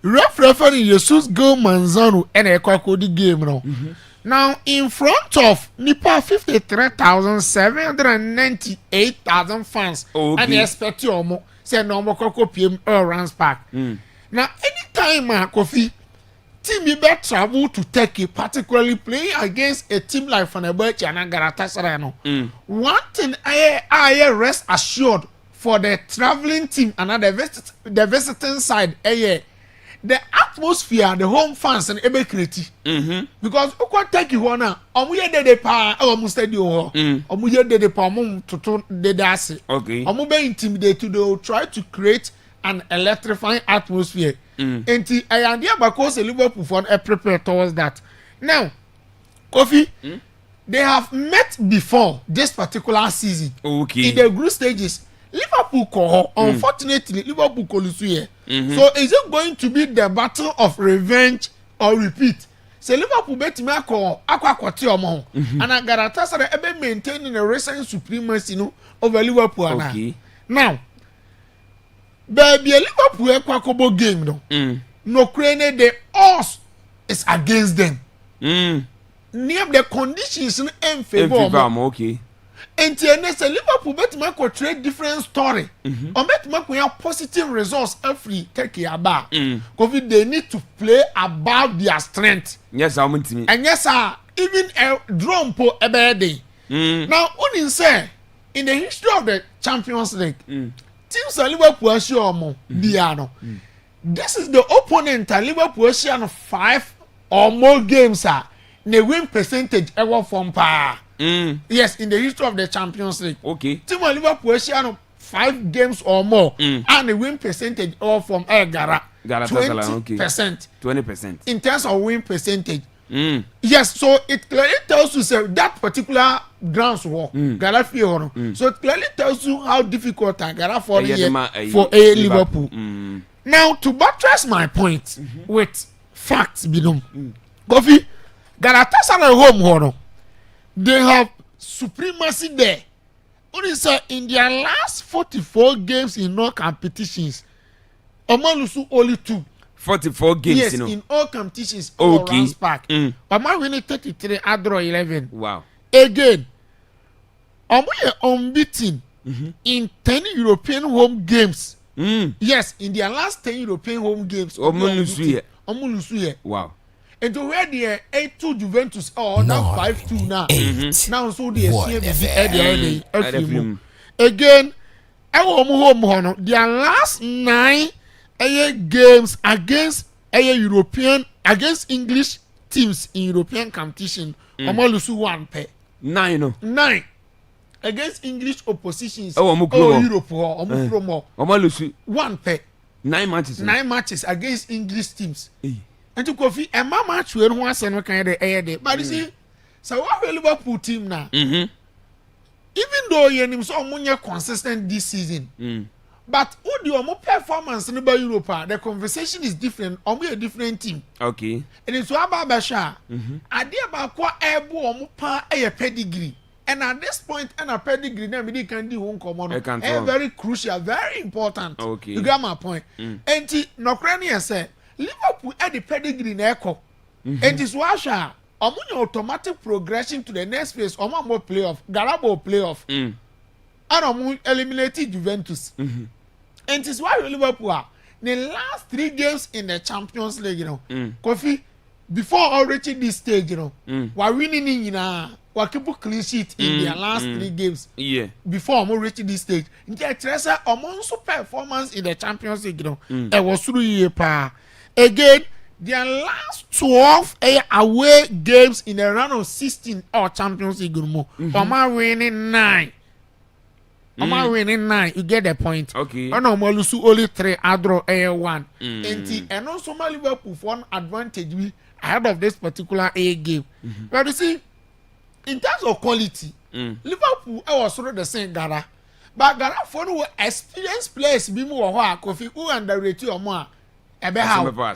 referee Jesus Go Manzano and a the game now. Now in front of nipa 53,798,000 fans and they expect you omo say no more koko PM runs back. Now anytime Kofi team you bet travel to Turkey, particularly playing against a team like Fenerbahce and Galatasaray no. One thing I rest assured for the traveling team and the visiting side the atmosphere the home fans and ebe create because ukwa take you na omu ye dede pa omu stadium ho omu ye dede pa omu toto dede ase omu be intimidate they will try to create an electrifying atmosphere enti ayande abako Liverpool for prepare towards that. Now Kofi they have met before this particular season in the group stages. Liverpool call unfortunately Liverpool call here. So is it going to be the battle of revenge or repeat? Say Liverpool bet me call akwakwati omo and Galatasaray ebe maintaining a recent supremacy over Liverpool now baby Liverpool ekwakobo game no crane the odds is against them. Near the conditions in favor okay. enti ene say Liverpool bet me ko trade different story or bet me ko positive results every take aba covid they need to play above their strength yes how many and yes sir even a drum po ebede now onin say in the history of the Champions League teams that Liverpool assure mo biano this is the opponent that Liverpool assure 5 or more games the win percentage ever from pa yes in the history of the Champions League okay team of Liverpool assure 5 games or more and the win percentage ever from Gara 20%. 20% in terms of win percentage. Yes, so it clearly tells you say that particular grounds war Gara field. So it clearly tells you how difficult Gara for a Liverpool. Now to buttress my point with facts, Bidum. Kofi, Galatasaray home horo. They have supremacy there. Only say in their last 44 games in all competitions, Omalusu only 2. 44 games, yes, you know. in all competitions, all rounds back. Oma winning 33, I draw 11. Wow. Again, Oma unbeaten in 10 European home games. Yes, in their last 10 European home games. Omulusuye. Wow. And to where they 8-2 Juventus or now 5-2 now. Now so they see again, their last 9 games against European against English teams in European competition. Omalusu 1 pair. 9 against English oppositions. Europe or Omalusu 1 pair. 9 matches. 9 matches against English teams. And to Kofi, a match where one send kind of air. But you see, so what will Liverpool team now? Even though you're so consistent this season. But who do your performance in Europe? The conversation is different. Or we a different team. Okay. And it's about Basha. Idea about what airborne a pedigree. And at this point, and a pedigree, now we can do one common. Very crucial, very important. Okay. You got my point. And Nokrania said, Liverpool had the pedigree in echo. And it's Washa. Automatic progression to the next phase. More playoff. Garabo playoff. And eliminated Juventus. And it's why Liverpool are the last 3 games in the Champions League, you know. Kofi, before all reaching this stage, you know, we're winning in we're keeping clean sheet in their last 3 games. Yeah. Before we reaching this stage. The Teresa amongst performance in the Champions League, you know, it was 3 years pa. Again, their last 12 away games in a round of 16 or Champions League, you know, winning 9. Winning 9, you get the point. Okay. I know Molusu only 3, I draw 1. And also my Liverpool for an advantage we ahead of this particular game. But you see, in terms of quality, Liverpool was sort of the same Gara. But Gara for no experienced players be more Kofi who underrated or more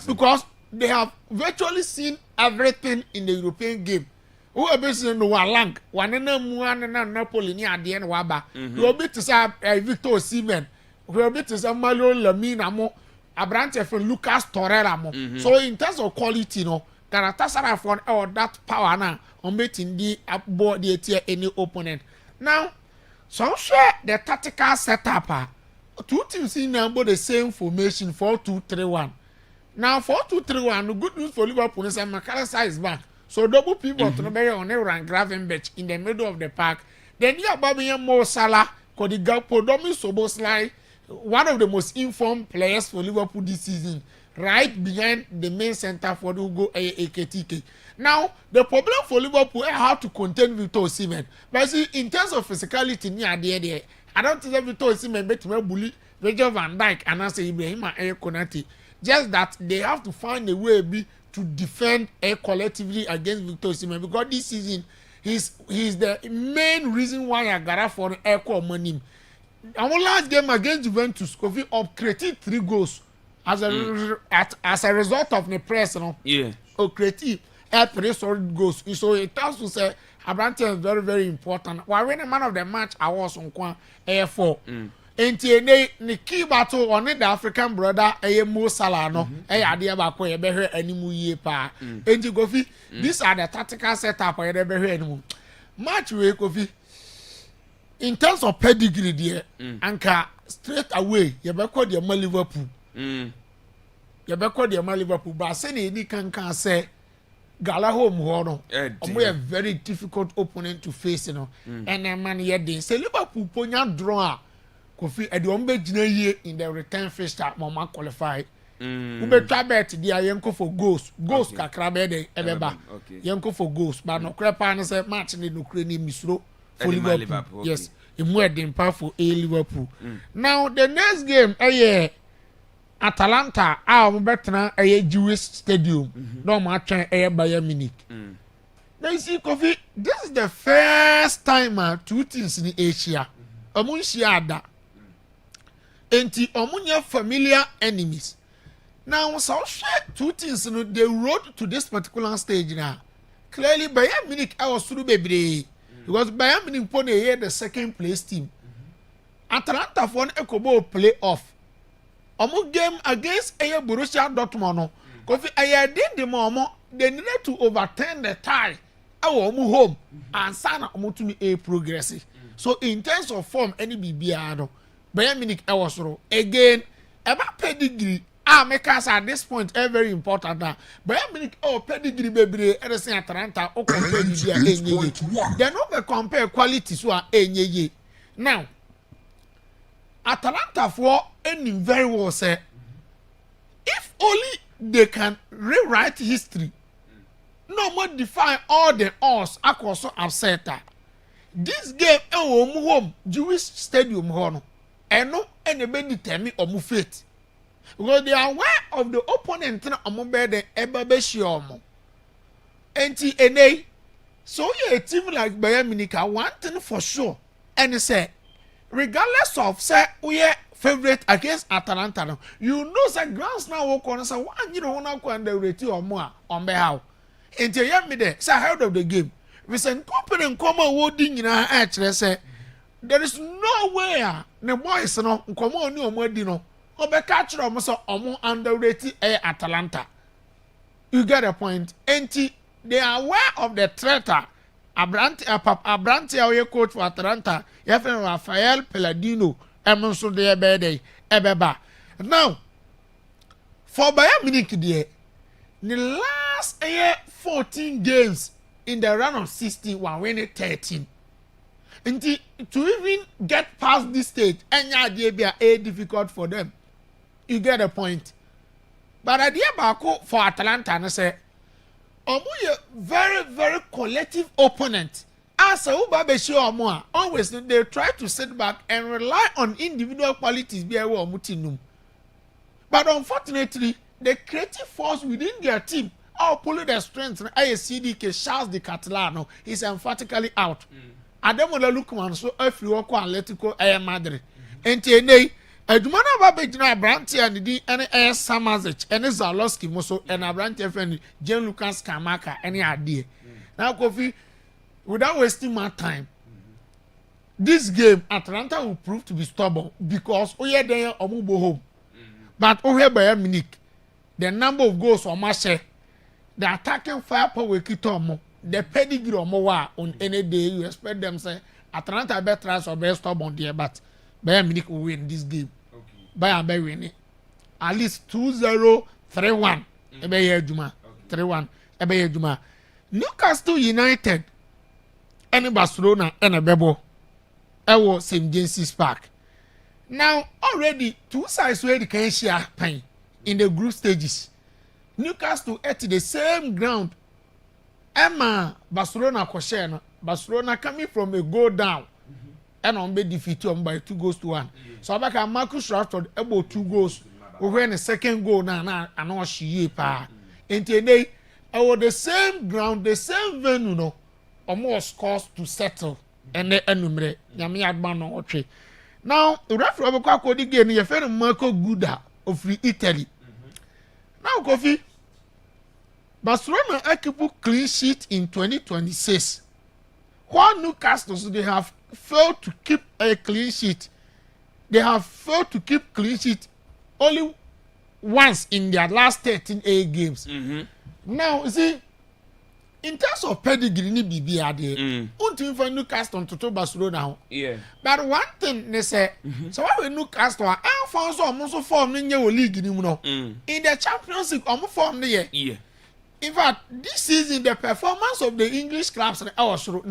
because they have virtually seen everything in the European game. Who are based in the Walang, one and Napoli near the end Waba. You will be to say Victor Osimhen, who will be to say Malo Lamina Mo, a branch of Lucas Torreira. So in terms of quality, no, Galatasaray for that power now on betting the aboard the tier any opponent. Now, so share the tactical setup. 2 teams in number the same formation 4-2-3-1. Now 4-2-3-1. The good news for Liverpool is that McAllister is back. So double pivot to be on and Gravenberch in the middle of the park. Then you have Bobby Mo Salah, Kodiga Podomi Soboslai, one of the most informed players for Liverpool this season, right behind the main center for the Hugo AKTK. Now, the problem for Liverpool is how to contain Victor Osimhen. But see, in terms of physicality, near I don't think Victor Osimhen bet me bully Virgil van Dijk and I say Ibrahim Konate. Just that they have to find a way to defend collectively against Victor Osimhen because this season he's the main reason why I got for echo money. Our last game against Juventus, Kofi created 3 goals as a result of the press, you know. Yeah. Creative 3 solid goals. So it tells to say Abrante is very, very important. While winning man of the match, I was on Kwan Air4. And the key battle on the African brother, Mo Salah, no, idea about where you any more year pa. And you go, these are the tactical setup where you anymore. Match way, Kofi. in terms of pedigree there, anka straight away you be call the Liverpool. You be call the Liverpool, but say ni kan say Gala home ho no. Omo a very difficult opponent to face, you know. And man here dey say Liverpool ponya draw Kofi e de ombe gina yie in the return fixture mama qualify. Ube try bet the yenko for goals kakra be dey ebeba. Yenko for goals, but no crepa no say match ni no kre ni misro for Liverpool. Yes, emu e dey for a Liverpool. Now the next game Atalanta omo betena Jewish Stadium. No ma twen Bayern Munich. Now you see Kofi, this is the first time two teams in Asia. Omo nsia ada. Enti omunya familiar enemies. Now, so two things, you know, they road to this particular stage now. Clearly, Bayern Munich, I was through baby. Because Bayern Munich put here the second place team. Atalanta for an Ekobo playoff. Omu game against Borussia Dortmund. Because I did the moment, they needed to overturn the tie. Our omu home and sana omu to me a progressive. So in terms of form, any BBR. Bayern Munich again about pedigree make us at this point very important now. Bayern Munich pedigree baby say Atalanta o compare they no compare quality so enye. Now Atalanta for any very well say if only they can rewrite history, no more define all the odds across upset. This game home Jewish Stadium hono. And no anybody determine omu fate. Because they are aware of the opponent na omu bede ebabeshi omu. Enti ene, so a team like Bayern Munich one thing for sure. And say, regardless of say we are favorite against Atalanta, you know say grounds now work on say one you know na kwanda reti omu on be how. Enti yam me there say ahead of the game. We say company come awarding nyina a say there is nowhere the boys no nkomo oni omo adi no obeka kire omo so omo underrated Atalanta. You get a point. Enti they are aware of the threat. Abranti our coach for Atalanta, Yefen Rafael Pelladino, Emerson de Ebede, Ebeba. Now, for Bayern Munich, the last 14 games in the run of 60 were winning 13. And to even get past this stage, any idea be difficult for them. You get a point. But idea back for Atalanta, and say, Omu very, very collective opponent. As a Ubabeshi Omu, always they try to sit back and rely on individual qualities. But unfortunately, the creative force within their team, pulling their strength, CDK Charles de Catalano is emphatically out. Ademola Lukman so if you walk Atletico Madrid. And today, Edumana Babejina Branti and the Samazic and Zalowski Moso and Abranti friend Jen Lucas Kamaka any idea. Now Kofi, without wasting my time, this game Atlanta will prove to be stubborn because we are there Omubo home. But over Bayern Munich, the number of goals on match, the attacking firepower will keep on. The pedigree or more on any day you expect them say Atlanta better or best stubborn there, but Bayern Munich will win this game. Okay. Bayern will win it. At least 2-0, 3-1. Ebe Juma. 3-1. Ebe Juma. Newcastle United and Barcelona and a Bebo. Ewo St. James's Park. Now already two sides where they can share pain in the group stages. Newcastle at the same ground. Emma Barcelona Koshena, Barcelona coming from a goal down and on be defeated by 2-1. So I can Marcus Rashford about 2 goals. We win the second goal now I know she pa. And today I was the same ground, the same venue no. Almost scores to settle and the enumerate. Yami Adman or tree. Now the referee of Kwako again your friend Marco Guda of Italy. Now Kofi Barcelona keep clean sheet in 2026. While Newcastle, so they have failed to keep a clean sheet. They have failed to keep clean sheet only once in their last 13 games. Now, you see, in terms of pedigree ni bibi ade unti for Newcastle to Barcelona ho but one thing they say so why we Newcastle and for so almost form in your league ni mu no in the Champions League almost form the in fact this season the performance of the English clubs was so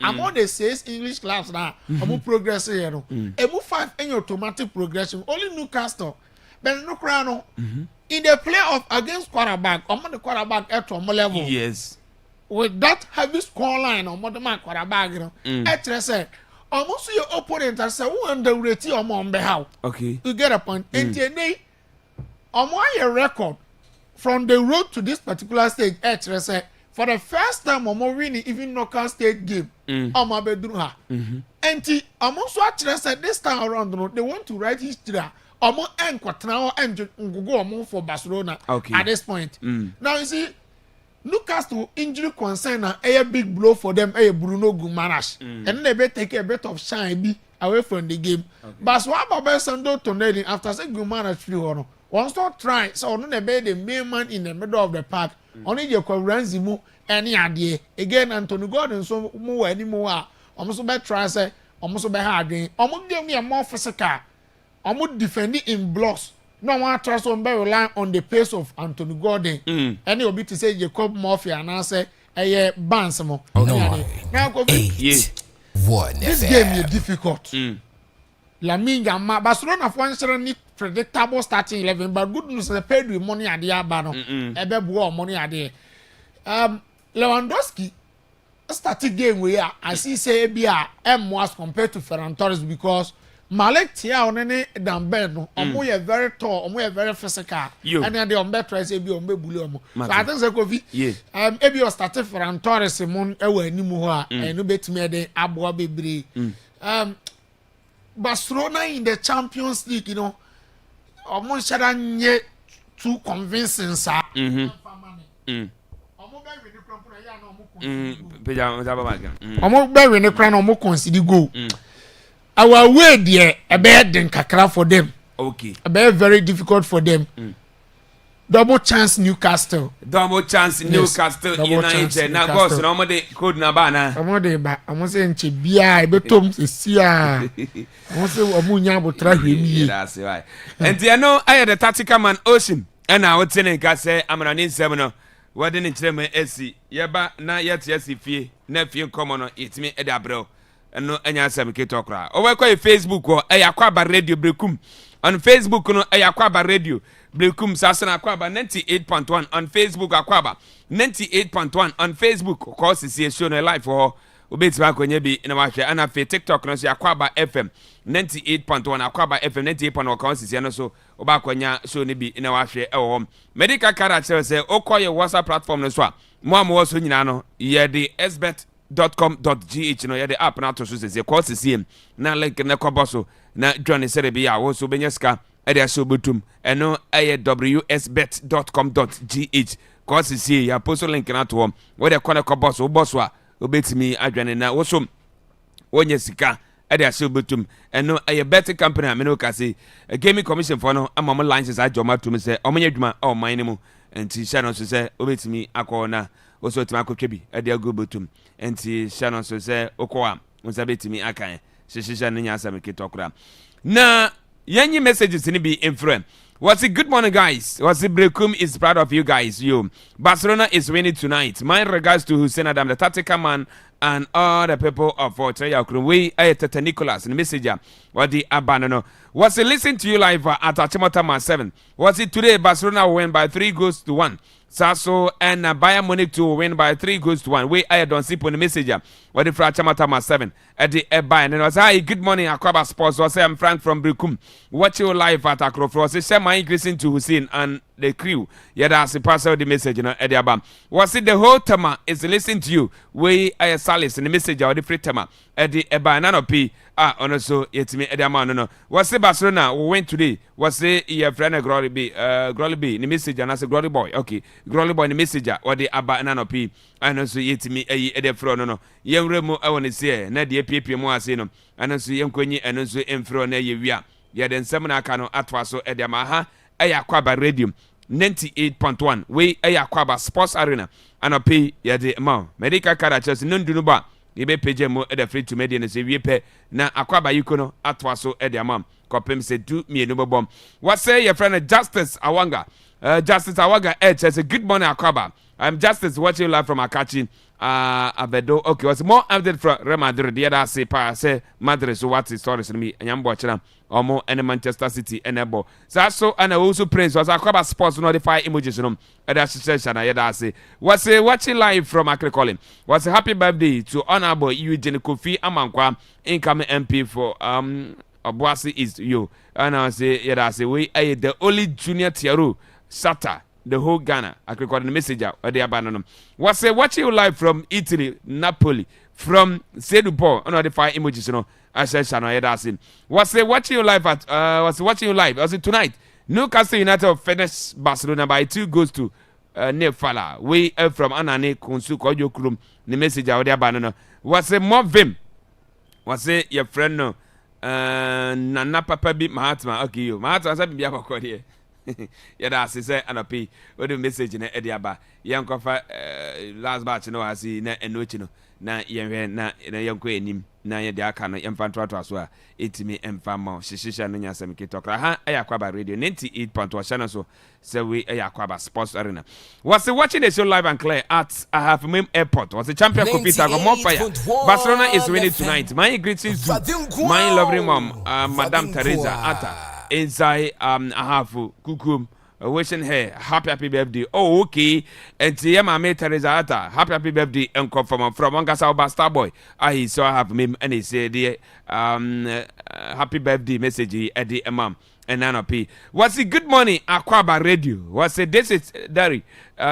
among the 6 English clubs now almost progress here no e move 5 any automatic progression only Newcastle but no crown in the playoff against quarterback, the quarterback at one level. Yes. With that heavy score line on the quarterback, at say almost your opponent I say who underrate you on behalf. Okay. You get a point. And today, on your record from the road to this particular stage, at say for the first time I'm winning even knockout stage game on my bedroom. And almost what said this time around they want to write history. Omo enkwatna and go omo for Barcelona at this point. Now you see, Newcastle injury concern a big blow for them. Bruno Guimaraes, and they better take a bit of shine away from the game. But what about Sando Tonelli after saying Guimaraes free or one start trying so no be the main man in the middle of the park. Only your Renzimu any idea again. Anthony Gordon so more anymore. Almost be try say almost be hard. Almost give me a more physical. I'm defending in blocks. No one trust on by relying on the pace of Anthony Gordon. Any of it to say Jacob Murphy and I say a Bansamo. Now, 8 1 this game is difficult. Lamine Yamal, Barcelona for need predictable starting 11, but good news is paid with money at the Abano. Ebe money at the Lewandowski starting game where I see say be a M was compared to Ferran Torres because Malik Tia on any damn no. Omo ye very tall, omo ye very physical. And then the ombe try say be ombe bully omo. So I think say Kofi. Ebi you started Ferran Torres mon ewe ni mu ho a enu betime de aboa bebre. Barcelona in the Champions League, you know, omo shara nye too convincing sa. Omo be win the crown ya na omo be win the crown omo concede goal. Our way there a bad than kakra for them. Okay. A bad very difficult for them. Double chance Newcastle. Double chance Newcastle United. Now boss no more the code na ba na. Omo de ba. Omo say nche bia e betom se sia. Omo say omo nya botra hwemi. That's right. And you know I the tactical man Ocean. And I would say ka say amana ni nsem no. Wade ni kire me esi. Ye ba na yet esi fie. Na fie komo no itimi e da bro. No anya sam ke tokra o we kwa Facebook o Akwaaba radio brekum on Facebook no Akwaaba radio brekum sasana Akwaaba 98.1 on Facebook Akwaaba 98.1 on Facebook cause see show no live for obeti akonye bi na wahwe ana fe TikTok no so Akwaaba FM 98.1 Akwaaba FM 98.1 cause see no so oba akonya show ne bi na wahwe e wo medical character say okoye WhatsApp platform no so a mo am so nyina no ye the sbet.com.gh no the app na to so say cause see na link na koboso na join say be ya wo so benyeska e dey so betum eno wsbet.com.gh cause see ya post link na to wo dey connect koboso boso a obetimi adwane na wo so wonye sika e dey so betum eno bet company ameno ka say gaming commission for no amam license ajoma to me say omenye dwuma o man ni mu enti channel so say obetimi akona also to makotwebi e dey go betum enti channel so say okwa wonsa betimi akan shishisha nya asam kitokura na yenyi messages ni bi influence. What's it? Good morning, guys. What's it? Brekum is proud of you guys. Barcelona is winning tonight. My regards to Hussein Adam, the tactical man, and all the people of Fortreya Krumwe, Tete Nicholas, and Messenger. What the Abanano. What's it? Listen to you live at Achimotama 7. What's it? Today, Barcelona will win by 3-1. Sasso and Bayern Munich to win by 3-1. We I don't see on the Messenger. What the Chamatama 7 at the Bayern. And was hi, good morning, Akwaaba Sports. Was I'm Frank from Brekum. Watch you live at Akrofro. Say my increasing to Hussein and the crew. Yeah, that's the parcel of the message, you know, at the Abam. Was it the whole tema is listening to you? We I Salis in the message or the free tema at the Banana P. On also it's me at the man. No, was the Barcelona who went today? Was the your friend Glory B in the message and I said Glory Boy. Okay, Glory Boy in the messenger or the Banana P. And also it's me at the front. No, young Remo I want to say na the PP mo ase no. And also young Kwenye and also in front na ye wia. Ya den semana kano atwa so at the maha Akwaaba radio 98.1 we Akwaaba Sports Arena and pay yade ma medical card at just nundu ba ibe page mo e free to media se wie pe na Akwaaba yikono atwa so e de mam kopem se du mienu bobom what say your friend Justice Awanga Justice Awanga says good morning Akwaaba. I'm Justice watching live from Akachi Abedo. Okay, what's more update from Real Madrid? The other say Madrid. So what's the story to me? And I'm watching or more and Manchester City and Ebo. So and I also praise was Akwaaba Sports notify images no. And that's session I say. What's watching live from Akrekoli? What's a happy birthday to Honorable Eugene Kofi Amankwa, incoming MP for Obuasi is you. And I say we are the only junior tiaru Sata. The whole Ghana. I could call the messenger or the abandonum. Was watching you live from Italy, Napoli, from Sedupo, on the fire images, I said, Shana Edasin. Was watching you live at was it tonight? Newcastle United finished Barcelona by 2 goals to Nefala. We from Anane Kunsu Koyo Krum, the messenger or the abandonum. Was more vim? Was your friend no? Nana Papa beat Mahatma. Okay, you Mahatma said, be a here. Yada say anapi we do message na ediaba yankofa last batch no asi na enochi no na yenhwe na yanko enim na ye de aka no yemfa ntoato so a etimi emfa ma shishisha no nyasem kitokra ha Akwaaba radio 98.1 channel so say we Akwaaba Sports Arena was watching the show live and clear at Ahafumim Airport was the champion Kopita go more fire Barcelona is winning tonight my greetings to my lovely mom Madam Teresa Atta inside Ahafu Kukum wishing her happy birthday. Oh, okay. And my mate Teresa Atta, happy birthday and from Angasa Star Boy. I saw have him and he said happy birthday message at the mom. And Nana P. Was it good morning, Akwaaba Radio? Was it this is Dari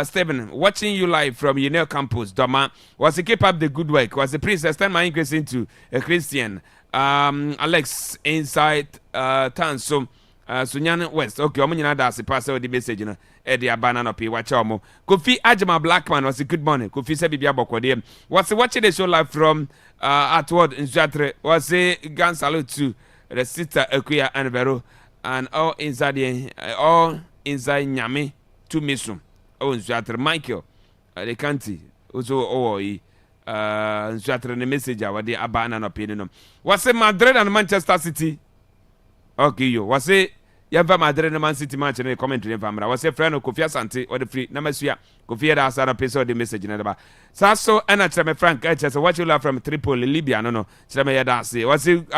Stephen watching you live from Unel Campus, Doma? Was it keep up the good work? Was the priest turn my increase into a Christian? Alex inside Tanso Sunyan West. Okay, I'm going to pass the message. Eddie Abanana P. Watch Omo. Kofi Ajama Blackman was a good morning. Kofi Sebibia Bokodiem. Was watching the show live from Atwood in Jatre. Was a gun salute to the sister Akuya and Vero and all inside Nyame to Misum. Oh, in Jatre Michael the county. Also, Jatre the message. What the Abanana opinion. Was it Madrid and Manchester City? Okay, you was it Yava Madrid and Man City match and a commentary family. Was a friend of Kofi Asante or the free Namasia Kofi Asara Peso the message in the Sasso and Chame Frank H. What you love from Tripoli, Libya. No, Chame Yadasi. Was it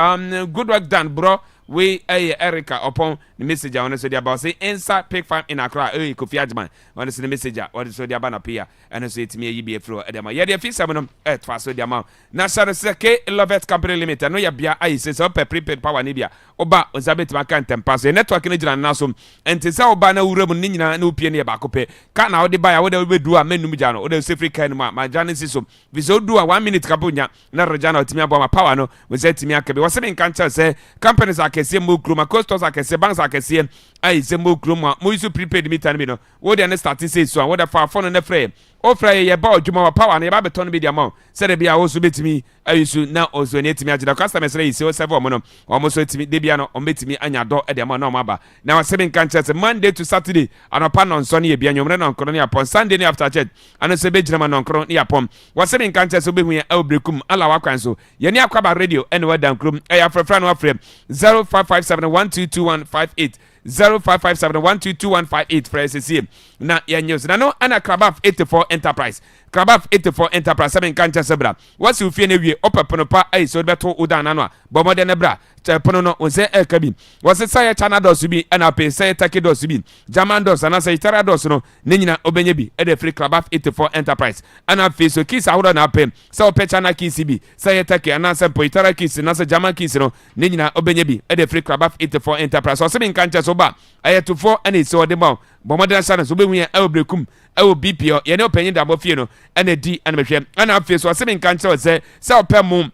good work done, bro? We Erica upon the message on the about say inside pig farm in Accra, Kofi Ajman. On the messenger, what is the Abana Pia, and I say to me, you be a flow at them. Yeah, the fees seven at fast with the amount. National Seke Lovett Company Limited. No, ya bia I says up a prepaid power Nibia. Oba was a bit vacant and pass a network in Nasum and to sell Bana Urum Nina no piano bacope. Can't now buy what they will do a menumijano or the Sifri Kanma, my Janice. We so do a 1 minute capunya, not Rajano Timia Bama Power no, we said to me, I was saying, can't say companies are kese mukruma costos akese banks akese ai se mukruma muisu prepaid meter me no wo de ne start say so wo de fa phone na frame o frame ye ba odwuma wa power na ye ba beton be dia mo se de bia wo so betimi ayisu na ozo ne timi agida customers re isi o serve omo no omo so timi de bia no o betimi anya do e de mo na omo aba na wa seven kan chance Monday to Saturday anopa no nso ne ye bia nyomre no nkoro ne upon Sunday ne after church ano se be girama no nkoro ne yapom wa seven kan chance obehu ya obrekum ala wa kwan so ye ne Akwaaba radio ene wa dan krom e ya frefra no afrem 0557122158 0557122158 for SCM. Na ya news na no ana Krabaf 84 Enterprise. Krabaf 84 Enterprise 7 kancha sebra. Wasi ufie ne wie opepono pa ai so beto uda na no a. Bomode ne bra. Chepono no onse ekabi. Wasi saya chana dos bi ana pe saya take dos bi. German dos ana saya tara dos no ne nyina obenye bi. E de free Krabaf 84 Enterprise. Ana fe so kisa hodo na pe. Sa ope chana kisi bi. Saya take ana se poitara kisi na se German kisi no ne nyina obenye bi. E de free Krabaf 84 Enterprise. So 7 kancha so ba ayetufo ene so de ba bomodern sana so behu ya awbrekum awo bpo ye ne opanyin da bofie no ene di ene behwe ana afie so 7 kancha se opem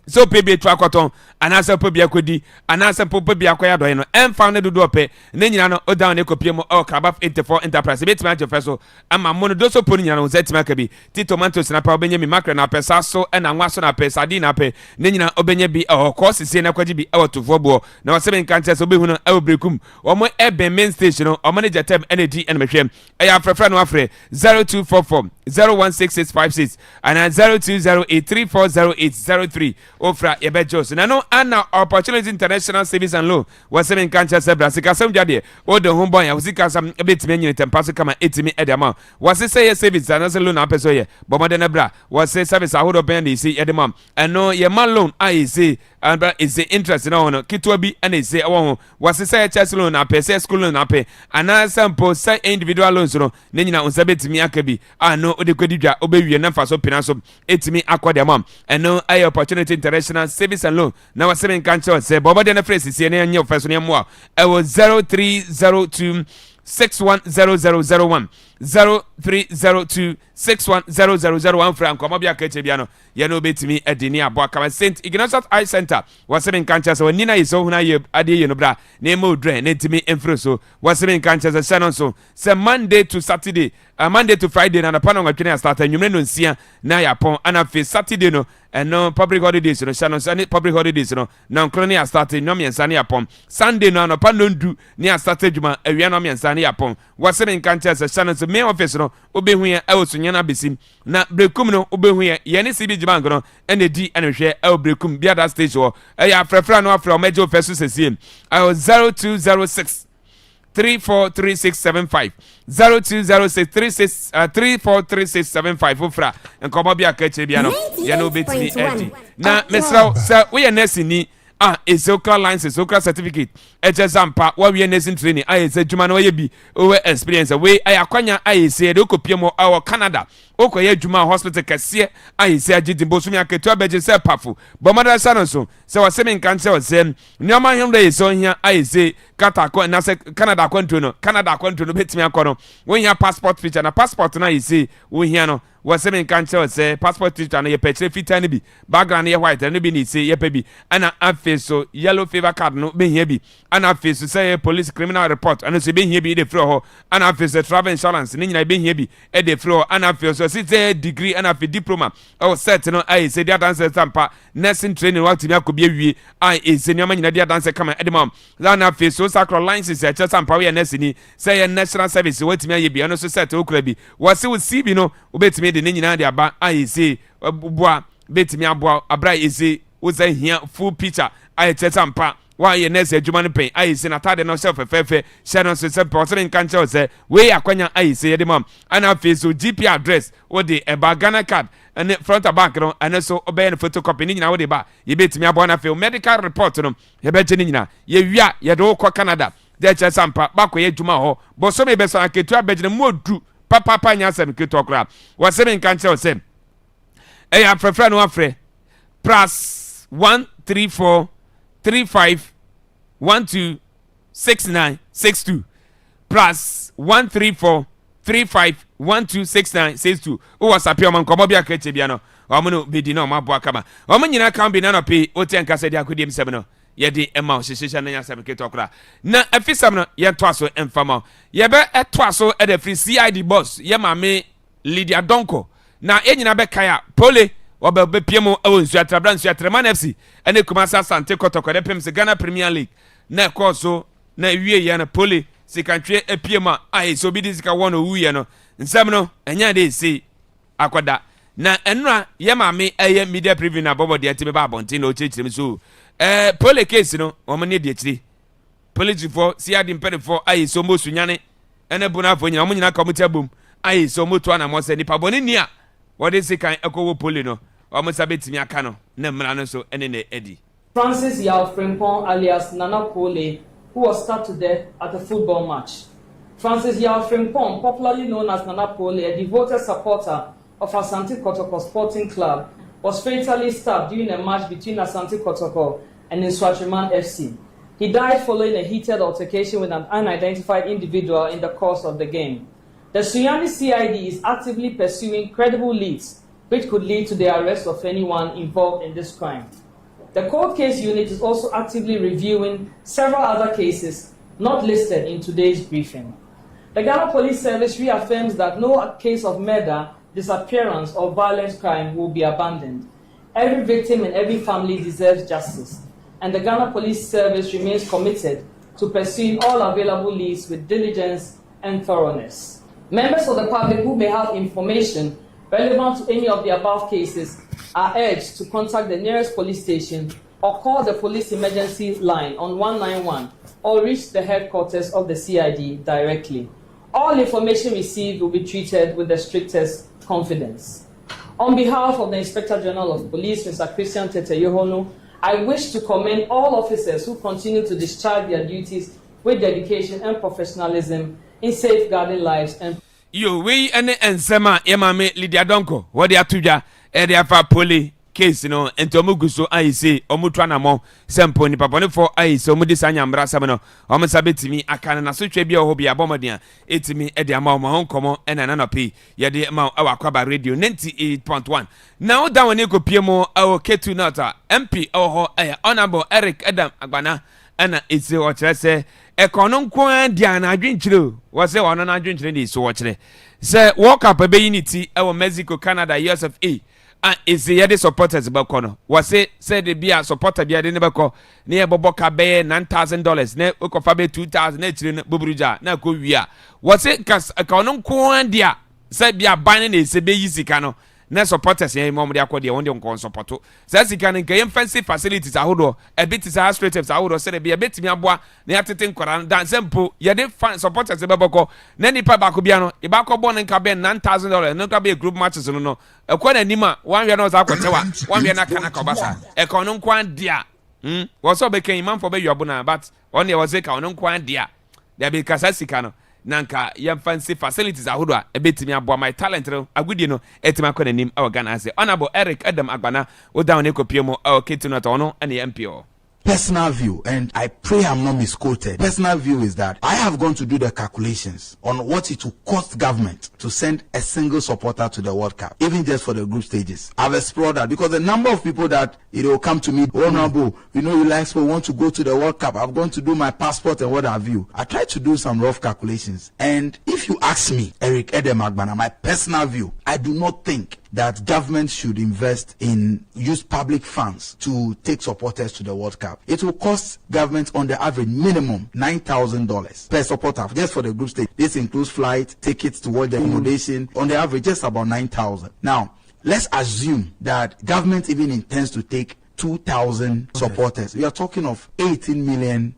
so pebe twa kwaton anasa po bia kodi anasa po bia kwaya do no emfa no dodo pe ne nyina no odan ne kopie mo Akwaaba 84 enterprise betima ajo feso ama mo no doso po nyina no zetima ka bi ti tomatoes na pa obenye mi makre na pesa so na nwa so na pe sadi na pe ne nyina obenye bi ko sisi na kwaji bi awotofo bo na wasebe nkanche so obehu no awobrekum omo ebe main station no omo ne jetem energy en mehwem eya frefra no afre 0244 016656 and 0208340803 ofra yebejos na no ana opportunity international service and loan wasebe nkanche sebra sikasem dwade odo hombon ya sikasam ebetime nyine tempaso kama etimi edema wasese ye service and loan apeso ye bomode na bra wase service ahodo ben isi edema eno ye man loan aisi and is the interest na ono kitwa bi ana isi ewo wasese ye chess loan na pese school loan na pe ana sample say individual loans no ne nyina unsabetimi akabi ano ode kwadidwa obewie na mfaso pinaso etimi akodema eno ay opportunity international service and loan na wasebe nkanche say bomode na phrase isi ne anya ofeso ne mo ewo 0302 610001 0302610001 frank omobia keche bia no ye no betimi edini abo kama St Ignatius Eye Center wasebe nkanche so nina yiso huna ye ade ye no bra na mo dre na timi enfro so wasebe nkanche so shanon so say Monday to Saturday Monday to Friday na pano ngwatwene start anwumre no nsia na yapon ana fe Saturday no no public holidays no shanon so public holidays no na nkro ne start no miensa ne yapon Sunday no na pano ndu ne start adwuma awia no miensa ne yapon wasebe nkanche so shanon so main office no obehu ya awosunya na besim na brekum no obehu ya yene sibi jibank no ene di ene hwe brekum bia that stage wo ya frefra no afra omeje ofesu sesiem 0206 343675 0206 343675 ofra nkomo bia ka che bia no ye no betimi edi na mesra sa we ye nurse ni Ezoka license, Ezoka certificate, Ejazampa, what we are nursing training. I said, Juma, no, be over experience away. I acquire, I say, Okopiemo, our Canada, Okoye Juma Hospital, Cassia, I say, Jitimbosumia, Ketuabe, say, Pafu, Bomada Sanoso. So I say, in cancer, Zen, Nyama Hyundai is on here, I say, Katako, and I say, Canada, Canada, bet me a corner. When your passport feature and a passport, now you see, we hear no. Waseme nkanche say passport picture na ye petre fitani bi background ye white no bi ni say ye pebi ana afi so yellow fever card no be here bi ana afi so say police criminal report ana so be here bi de fro ho ana afi so travel insurance ni nyina be here bi e de fro ana afi so say degree ana afi diploma o set no ai say dia dance stampa nursing training what mi akobi awie ai say nyama nyina dia dance kama edema ana afi so sacro license e che stampa we nurse ni say national service what mi aye bi ana so set okura bi wase wo CB no obetimi de nyina de aba ayese boa betimi aboa abra yese woza hia full picture ayeteta mpa wa ye nese adwuma ne pen ayese na tade no self fefe shadow so se person kan che se we akwanya ayese ye de mam ana face GP address wo de eba Ghana card and front and back no and so obey the photocopy ni nyina wo de ba ye betimi aboa na fe medical report no ye be je ni nyina ye wia ye de wo kwa Canada de che sampa ba ko ye adwuma ho bo so me be so aketu abegine modu papa nya sem keto okra waseme nkanche osem eya frefra no afre plus 134 35 12 69 62 plus 134 35 12 69 62 o wasapia man komo bia ka bia no omo no bedi na omo aboa kama omo nyina kan bi na no pe o ten kasa dia akodiem sem no ye di ema hyehyehye na nya sem keto okra na afisam no ye to aso emfama ye be eto aso e da free CID boss ye mame Lydia Donko na enyina be kaya pole obe piemo ewo nsu atrabra nsu atreman FC ene kumasa sante kotoko de pem se Ghana Premier League na koso na wie ye na pole sikantwe epiema ai so bi disika wono wuye no nsem no enya de si akoda na enra ye mame eye media preview na bobo de atibe ba abontin na ochechirem so pole case no omne de chiri police for siadi mpere for ai so mo sunyane ene buna fo nyina mo nyina committee bom ai so mo to na mo se nipa boni ni a wode sikan ekowo pole no omo sabetimi aka no na mra no so ene na edi Francis Yao Frimpong alias Nana Pole, who was stabbed to death at a football match. Francis Yao Frimpong, popularly known as Nana Pole, a devoted supporter of Asante Kotoko Sporting Club, was fatally stabbed during a match between Asante Kotoko and Nswatriman FC. He died following a heated altercation with an unidentified individual in the course of the game. The Sunyani CID is actively pursuing credible leads which could lead to the arrest of anyone involved in this crime. The court case unit is also actively reviewing several other cases not listed in today's briefing. The Ghana Police Service reaffirms that no case of murder, disappearance, or violent crime will be abandoned. Every victim and every family deserves justice, and the Ghana Police Service remains committed to pursuing all available leads with diligence and thoroughness. Members of the public who may have information relevant to any of the above cases are urged to contact the nearest police station or call the police emergency line on 191 or reach the headquarters of the CID directly. All information received will be treated with the strictest confidence. On behalf of the Inspector General of Police, Mr. Christian Tete Yohonu, I wish to commend all officers who continue to discharge their duties with dedication and professionalism in safeguarding lives and we ene ensema yemame Lydia Donko wodi atudwa e de afa poli case no ento muguso ayise omutwa na mo sempo ni papone for ayise omudi sanya mbra sam no omsabetimi akana na so twa bia ohobia bomodin etimi e de ama o honkomo ena na nopi ye de ma Akwaaba radio 98.1 now that one ekopie mo awo ketu nota MP oho honorable Eric Adam Agbana ana ese o kire se ekono nko dia na adwenkyire wo se wono na adwenkyire ni so wo kire se World Cup be unity e Mexico, Canada, USA is the supporters bakono wo se de bia supporter bia de ne bako ne e bobo ka be $9,000 ne okofa be 2,000 na chire buburuja na ko wia wo se ekono nko dia se bia ban na ese be yisika no na supporters ye mom de akode won de nko supporto sa sika ne nkaye fancy facilities ahodo a bit is administrative ahodo se de bia betimi aboa na yatete nkora dan sempo ye de fan supporters be boko na nipa ba ko bia no e ba ko bo nka be $9,000 no ka be group matches no ekwa na nima wan we no za kwatewa wan we na kana ka basa e ka no nkwan dia wo so be kan man for be yobo na but on ye wo se ka no nkwan dia there be kasa sika no nanka yam fancy facilities ahodo a ebetimi aboa my talent no agudie no etima kɔ nanim aw Ghana ase honorable Eric Adam Agbana wo down ne kopie mo aw ketu no no ene MPO. Personal view, and I pray I'm not misquoted. Personal view is that I have gone to do the calculations on what it will cost government to send a single supporter to the World Cup, even just for the group stages. I've explored that because the number of people that will come to me, honorable, you like sport, want to go to the World Cup. I've gone to do my passport and what have you. I tried to do some rough calculations, and if you ask me, Eric Adam Agbana, my personal view, I do not think that government should invest in use public funds to take supporters to the World Cup. It will cost government on the average minimum $9,000 per supporter just for the group stage. This includes flight, tickets to watch the accommodation. On the average, just about $9,000. Now, let's assume that government even intends to take 2,000 supporters. We are talking of $18 million.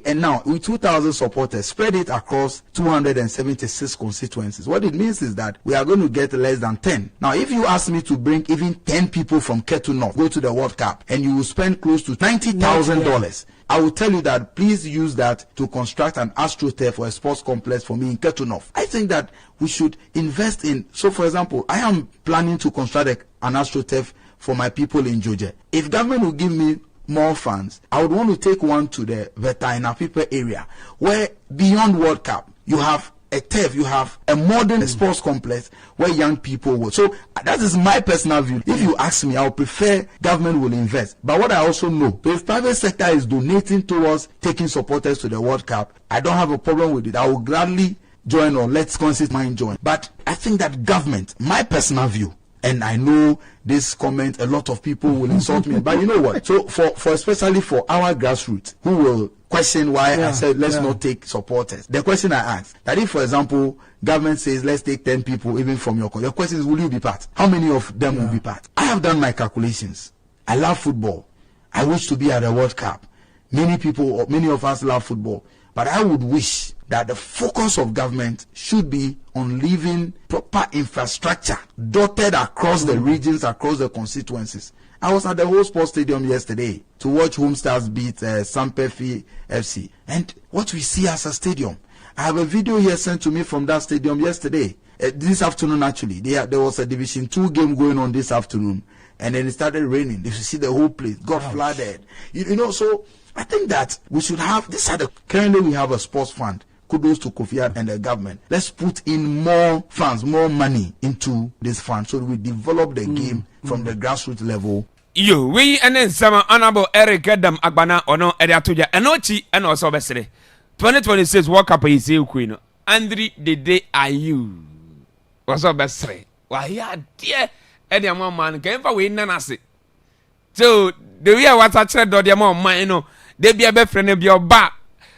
And now with 2,000 supporters, spread it across 276 constituencies. What it means is that we are going to get less than 10. Now, if you ask me to bring even 10 people from Ketu North go to the World Cup, and you will spend close to $90,000. I will tell you that please use that to construct an AstroTurf or a sports complex for me in Ketu North. I think that we should invest in. So, for example, I am planning to construct an AstroTurf for my people in Georgia. If government will give me more funds, I would want to take one to the Vetaina people area, where beyond World Cup you have a turf, you have a modern sports complex where young people will. So that is my personal view. If you ask me, I would prefer government will invest. But what I also know, if private sector is donating towards taking supporters to the World Cup, I don't have a problem with it. I will gladly join, or let's consider mine join. But I think that government, my personal view, and I know this comment, a lot of people will insult me, but you know what? So for especially for our grassroots who will question why I said let's not take supporters. The question I asked, that if, for example, government says let's take 10 people even from your question is, will you be part? How many of them will be part? I have done my calculations. I love football. I wish to be at the World Cup. Many of us love football. But I would wish that the focus of government should be on leaving proper infrastructure dotted across the regions, across the constituencies. I was at the whole sports stadium yesterday to watch Homestars beat Sampefi FC. And what we see as a stadium, I have a video here sent to me from that stadium yesterday. This afternoon, actually. There was a Division 2 game going on this afternoon. And then it started raining. You see the whole place got flooded. You know, so I think that we should have, currently we have a sports fund. Kudos to Kofi and the government. Let's put in more funds, more money into this fund so we develop the game from the grassroots level Yo, we and then some honorable Eric Adam Agbana or no Ediatoja and Ochi and also Bessery. 2026 World Cup is you queen. Andre the day are you. Was all Bessery. Why, yeah, dear Eddie man came for winning Nanasi. So, the way I was a child or the amount mine, they be a best friend of your back.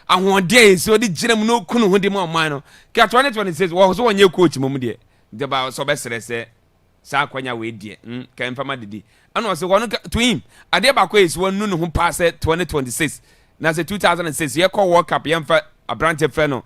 And one day, so the gentleman no couldn't win the more minor. 2026 was one year coach, Mummy. The bow so Bessery said. Sa kwanya we die kan fama didi ana o se wono to him ade ba is one no ho pass 2026 na se 2006 ye call World Cup yemfa abrante fe no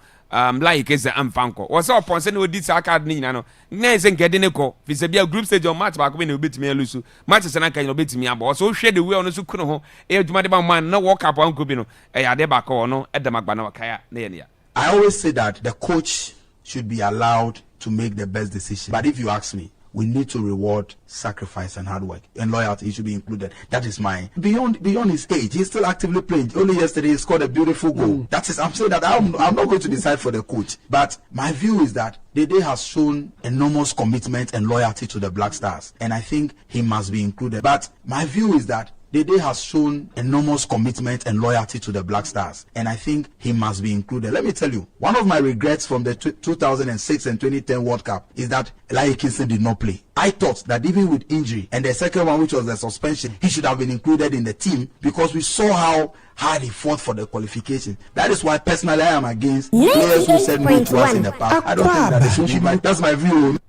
like is amfanko wo se opon se na odi sa card ni nyina no na se nkede ne ko fi se bia group stage on match ba ko be na obetimi alusu match se na kan obetimi abo so hwe de we ono so kuno ho e adwuma de ba man na World Cup anko bi no e ade ba ko no e magba na wakaya na ye ne ya. I always say that the coach should be allowed to make the best decision, but if you ask me, we need to reward sacrifice and hard work, and loyalty should be included. That is mine. Beyond his age, he's still actively playing. Only yesterday he scored a beautiful goal. That is, I'm saying that I'm not going to decide for the coach, but my view is that Dede has shown enormous commitment and loyalty to the Black Stars, and I think he must be included. But my view is that Dede has shown enormous commitment and loyalty to the Black Stars, and I think he must be included. Let me tell you, one of my regrets from the 2006 and 2010 World Cup is that Eli Kingston did not play. I thought that even with injury and the second one, which was the suspension, he should have been included in the team because we saw how hard he fought for the qualification. That is why personally I am against players who said no to us in the past. I don't think that they should be. That's my view.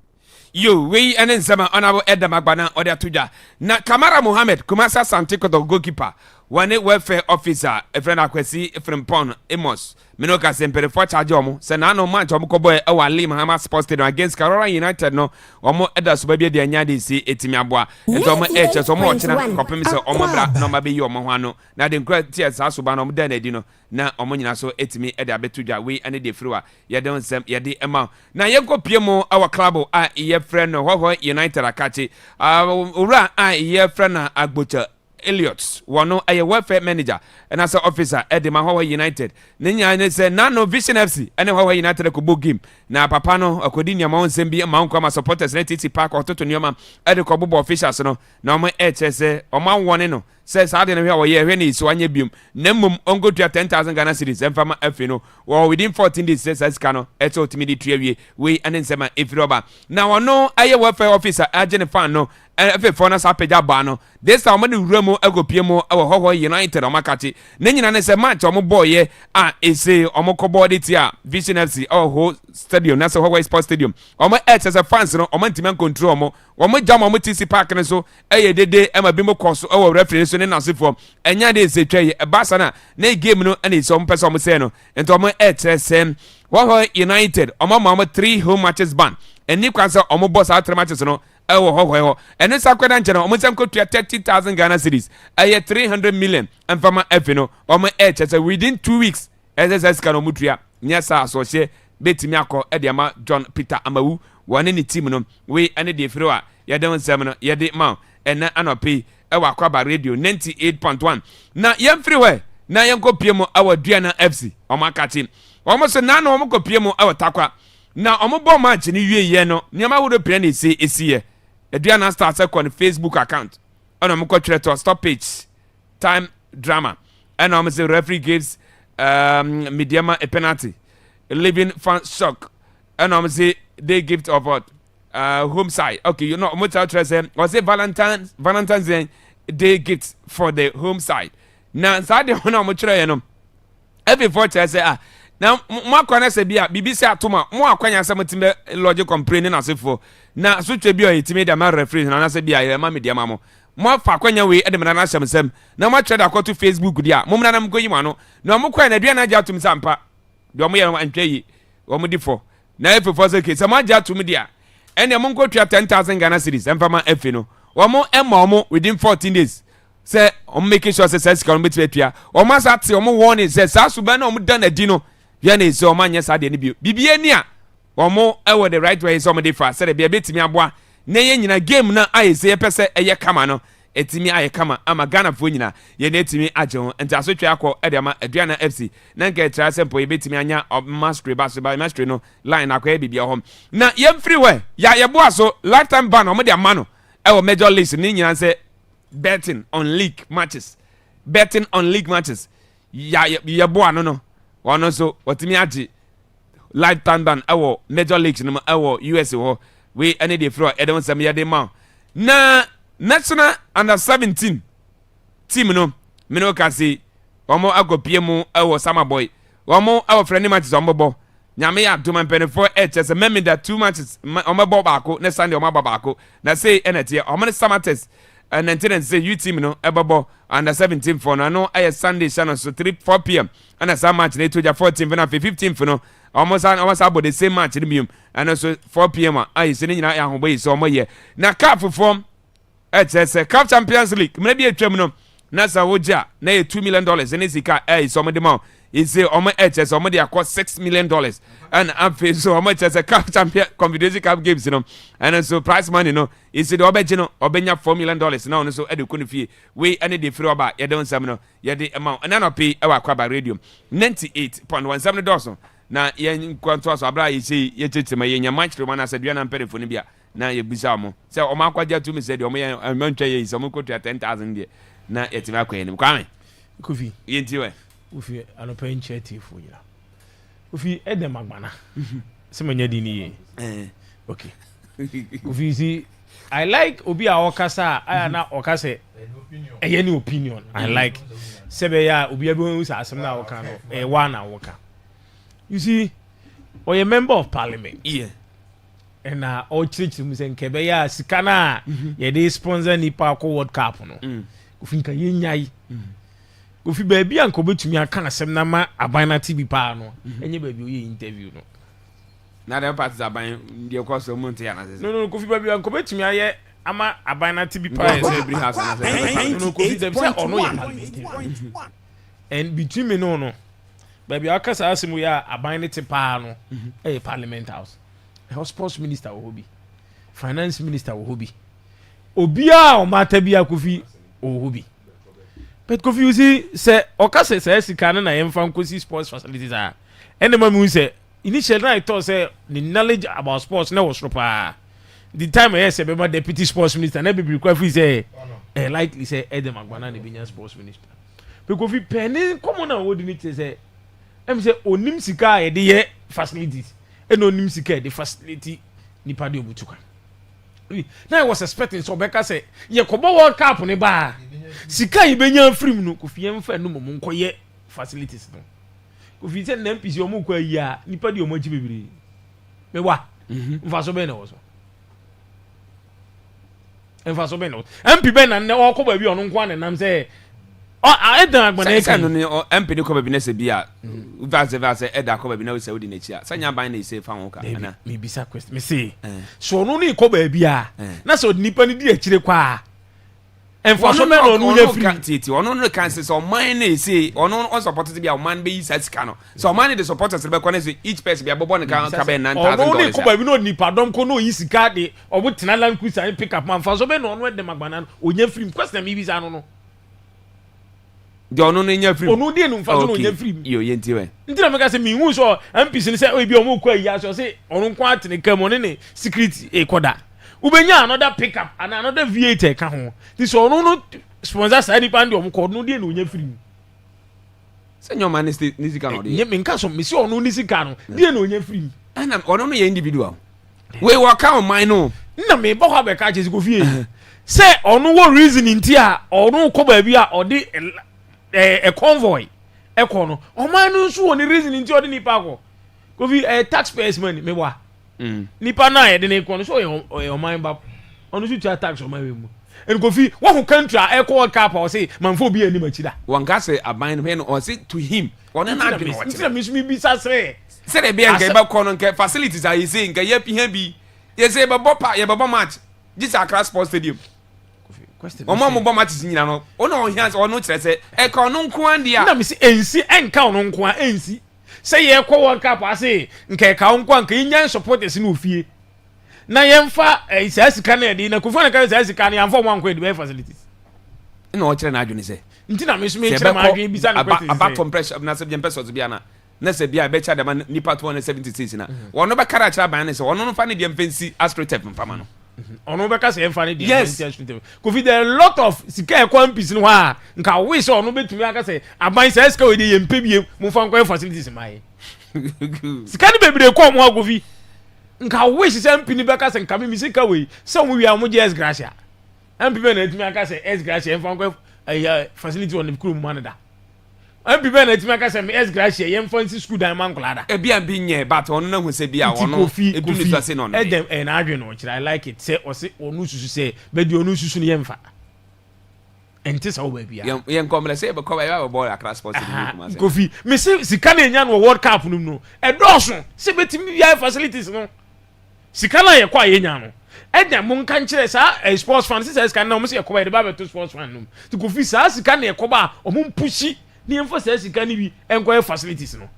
Yo, we and then some honorable Edda Magbana or their tuja. Na Kamara Mohammed, Kumasa Santiko, the goalkeeper, one welfare officer, a friend Akwesi from Pon, Amos, Minoka Sempere for Chajomo, Senano Manch, Omokoboy, our Lim Hamas posted against Carora United, no, or more Edda Subabi, the Anyadi, see Etimiabwa, and Tomo H, or more Copimisa, Omabra, no Mabi, or Mohano, now the great tears, Asubano, Denedino, na Omonina so etimi Edda Betuja, we and the Frua, Yadon Sem, Yadi Emma. Now you go Piemo, our club, ye friend, or United Akachi, Ura, ye friend, Agbucha. Elliot, one a welfare manager, and as an officer at the Mahawa United. Ninya said, Nano Vision FC, and Hawaii United could book him. Now, Papano, a Codinia Mount Sembi, Mount Coma supporters, NTT Park or Totonium, at the Cobo officials, no, no more HS, or Mount One, says, I didn't hear where any so on your beam. Nemum, on go to 10,000 Ghana cities, and Fama Fino, or within 14 days, says Cano, Eto Timidi Trevi, we and then Sema if rubber. Now, I know I welfare officer, Agent Fano. And if for us apeja bano this time when remo ego piemo our Hawaii United or makati nenya na se match omo boy ye ese omo kobodi tia Vision FC or whole stadium na so Hawaii Sports Stadium omo as a fans no omo ntiman control omo jam omo TC Park ne so eye dede ema bimo course o referee so ne na se form enya de se twa ye basa na game no na so omo pese omo se no ento omo HSM Hawaii United omo 3 home matches ban eni kwansa omo boss out 3 matches no and it's a question almost 30,000 Ghana cities. I had 300 million and from my FNO or my H as within 2 weeks. SSS Kanomutria, Nyasa, so she Betimiako, Ediama, John Peter Amawu, one in the team. We and the Froa, Yadon Seminar, Yadi Mount, and Anopi, our Akwaaba Radio 98.1. Now, young freeway, now young Piemo, our Diana FC, or Makati. Almost a nano Piemo, our Takwa. Now, I'm a bomb match in the year, no, Niama would appear and say, it's here. Adriana starts on the Facebook account. And I'm going to stoppage time drama. And I'm the referee gives Mediama a penalty. Living fan shock. And I'm say they gift of what home side. Okay, you know much outside was a Valentine's Day gift for the home side. Now, Saturday when I'm trying every 4 I say now mo akwana se bia BBC atoma mo akwanya se motime logic complaining asefo na so twa bia yitime da ma referee na se bia ya ma media ma mo afa akwanya we edem na na hyemsem na mo trade akoto Facebook dia mo mna na mo koyi ma no na mo kwa na dua na ja atum sampa de mo ye antwe yi wo mo difo na efefo se ke se mo ja atum dia ene mo nkotwa 10,000 Ghana cedis emfa ma efe no wo mo emma mo within 14 days say I'm making sure say says can be twa wo ma sa te wo mo warning say sa suba na wo dan adi no Yana so manya sade ni bibie ni a omo ewo the right way so mo dey fa say be betimi aboa na ye nyina game na ayese ye pese eye kama no etimi aye kama ama Ghana fo nyina ye na etimi age ho enta so twa akọ e de ama Aduana FC na nke tra sempo ye betimi anya mastery baso ba mastery no line akọ e bibia ho na ye free way ya ye boa so lifetime ban omo de ama no ewo major league ni nyina say betting on league matches ya boa no ono so watimi age lifetime ban ewo major leagues no ewo US ho we any dey floor edon sam ya dey ma na national under 17 team no me no ka say omo agopie mu ewo sama boy omo ewo friendly matches omo bo nyame ya do man penefo HS meme that 2 matches omo bo baako na Sunday omo baako na say enete omo samates and then say you team no ebabo under 17 for no ay Sunday channel so 4 p.m. and as match they to 14 for 15 for no almost about the same match in the and also 4 p.m. I say nyina ya ho boy so omo ye na CAF form HS CAF Champions League maybe a twem no na sa woja na $2 million in sika so omo dem is say omo HS omo dey cost $6 million and am so omo HS CAF Champions Confederation Cup games you know and so prize money no is the obeje no obenya $4 million now so e dey kunu fie we any dey free oba ye don sam no ye dey amount and na pay e wa Akwaaba radio 98.17 dollars na ye kwanto so abra ye say ye chitima ye nya match to man as dua na mpelefo ni bia na ye bisa mo say omo akwaja to me say omo ye amantwa ye so omo ko to 10,000 dey na ye tima kwa ni kwame Kofi ye ntiwe Kofi anopa nche tifo yira Kofi edem agbana se manya di ni okay Kofi see I like obi a okasa aya na okase any opinion I like sebe ya obi ebe sa asem na oka no one na oka you see or a member of parliament and all church mu se nkebe ya sika na ye dey sponsor nipa ko world cup no Kofi nka ye nyai Kofi baby anko betumi aka asem na ma abana TV pa no enye baby o ye interview no na dem parties aban dey cost so month ya na say no Kofi baby anko betumi aye ama abana TV pa say every house na say no Kofi dem say ono ya and between me no baby aka sa asem ya abana te pa no parliament house sports minister wo hobi finance minister wo hobi obia o mata bia Kofi o hobi but Kofi you see say okase say sika na yemfa nkosi sports facilities a ene ma mu say initially I thought say the knowledge about sports na was proper the time I say be my deputy sports minister na be require say likely say Edem Agbana na be sports minister but Kofi penny come na wodi ni say em say onim sika e de facilities and onim sika the facility nipa de obutuka now I was expecting so Becca say ye kobo world cup ne ba sika ibenya free no Kofi emfa no mom nkoye facilities no Kofi say na MPC omo kwa yi a nipa de omo bibiri me wa mfa so be na wo so mfa so be na MP be na o ko ba bi ono nko na nam say Edem Agbana e kan no MP de ko ba bi na se bia vase eda ko ba bi na we se odi na chi a sanya ban na se fa ho ka na me bisa question me say so no ni ko ba bi a na so nipa ni di akire kwa enfo so me no nya free titi ono no kan se so man na say ono on support bia o man be yi sika no so man the supporters be ko na say each person bia bobo ne kan ka be $9,000 ono ni ko ba bi no nipa dom ko no yi sika de obo tena lan kusa pick up man fa so be no ono Edem Agbana no onya free question me bisa no de ono no nya free ono de no mfa so no nya free yo ye ntiwe ntira me ka se mi hu so MPC ni say o bi o mo kwa yi so say ono nko atene kam ono ne secret koda ubenya another pickup and another V8 ka ho this ono no sponsor sa ni pande o mo ko no de no nya free senyo man ni sika no de nye me nka so me si ono ni sika no de no nya free ana ono no ye individual we work out mine no na me bo ha be ka je Kofi say ono wo reason nti a ono ko ba bi a odi a convoy no o man no so oni reason nti odi nipa ko Kofi taxpayers money me wa nipa na ye de ne ko no so o man ba ono so tia tax o man we mu en Kofi wo ho country a World Cup o say manfo bi ani machida wan ga say aban no or say to him one na adwene o ntira me so mi bi sa say de bia nka ba ko no nka facilities are you say nka ye pia bi ye say be bopa ye be match this Accra Sports Stadium Omo mo matches nyina no ono hians ono kire se e ka ono nko andia na me si ensi enka ono nko ensi se ye ko World Cup ase nka ka nko nka nyan supporters na ofie na yemfa sika na edi na Kofi na ka sika na yamfa mo anko edi be facilities na o kire na adwene se ntina me so me kire ma adwene bisa na question about compression na se bien pesos bia na se bia be cha de man nipa 276 na wono be kara kira ban ne se wono no fa ne de mfensi astrotep mfama no ono be ka say emfa ne de kofi there a lot of sika e kwa mpisi no ha nka we say ono betumi aka say aban say sika we de yempe biem mo fa nkwa facilities mai sika ne bebre kwa mo agofi nka we say mpini be ka say nka me sika we say mo wi amu je gracia mp be na etumi aka say gracia emfa nkwa facility on the crew manada mp be na etumi aka say gracia yemfa nsi school dan man kola da e bia bi nye but ono na hu say bia ono edunu so say no edem e na adwe no kira I like it say o say onu susu say be di onu susu ne yemfa enti sa wo ba bia yen komle say be ko ba ball across sports kuma say kofi me say sika na enya no world cup no e doso say betimi ya facilities no sika na ye kwa ye nya no edem mun kan kire sa sports fan say sika na mo say ko ba de ba beto sports fan no ti kofi sa sika na ye ko ba o mun pushi ni enfo say sika ni bi enko facilities no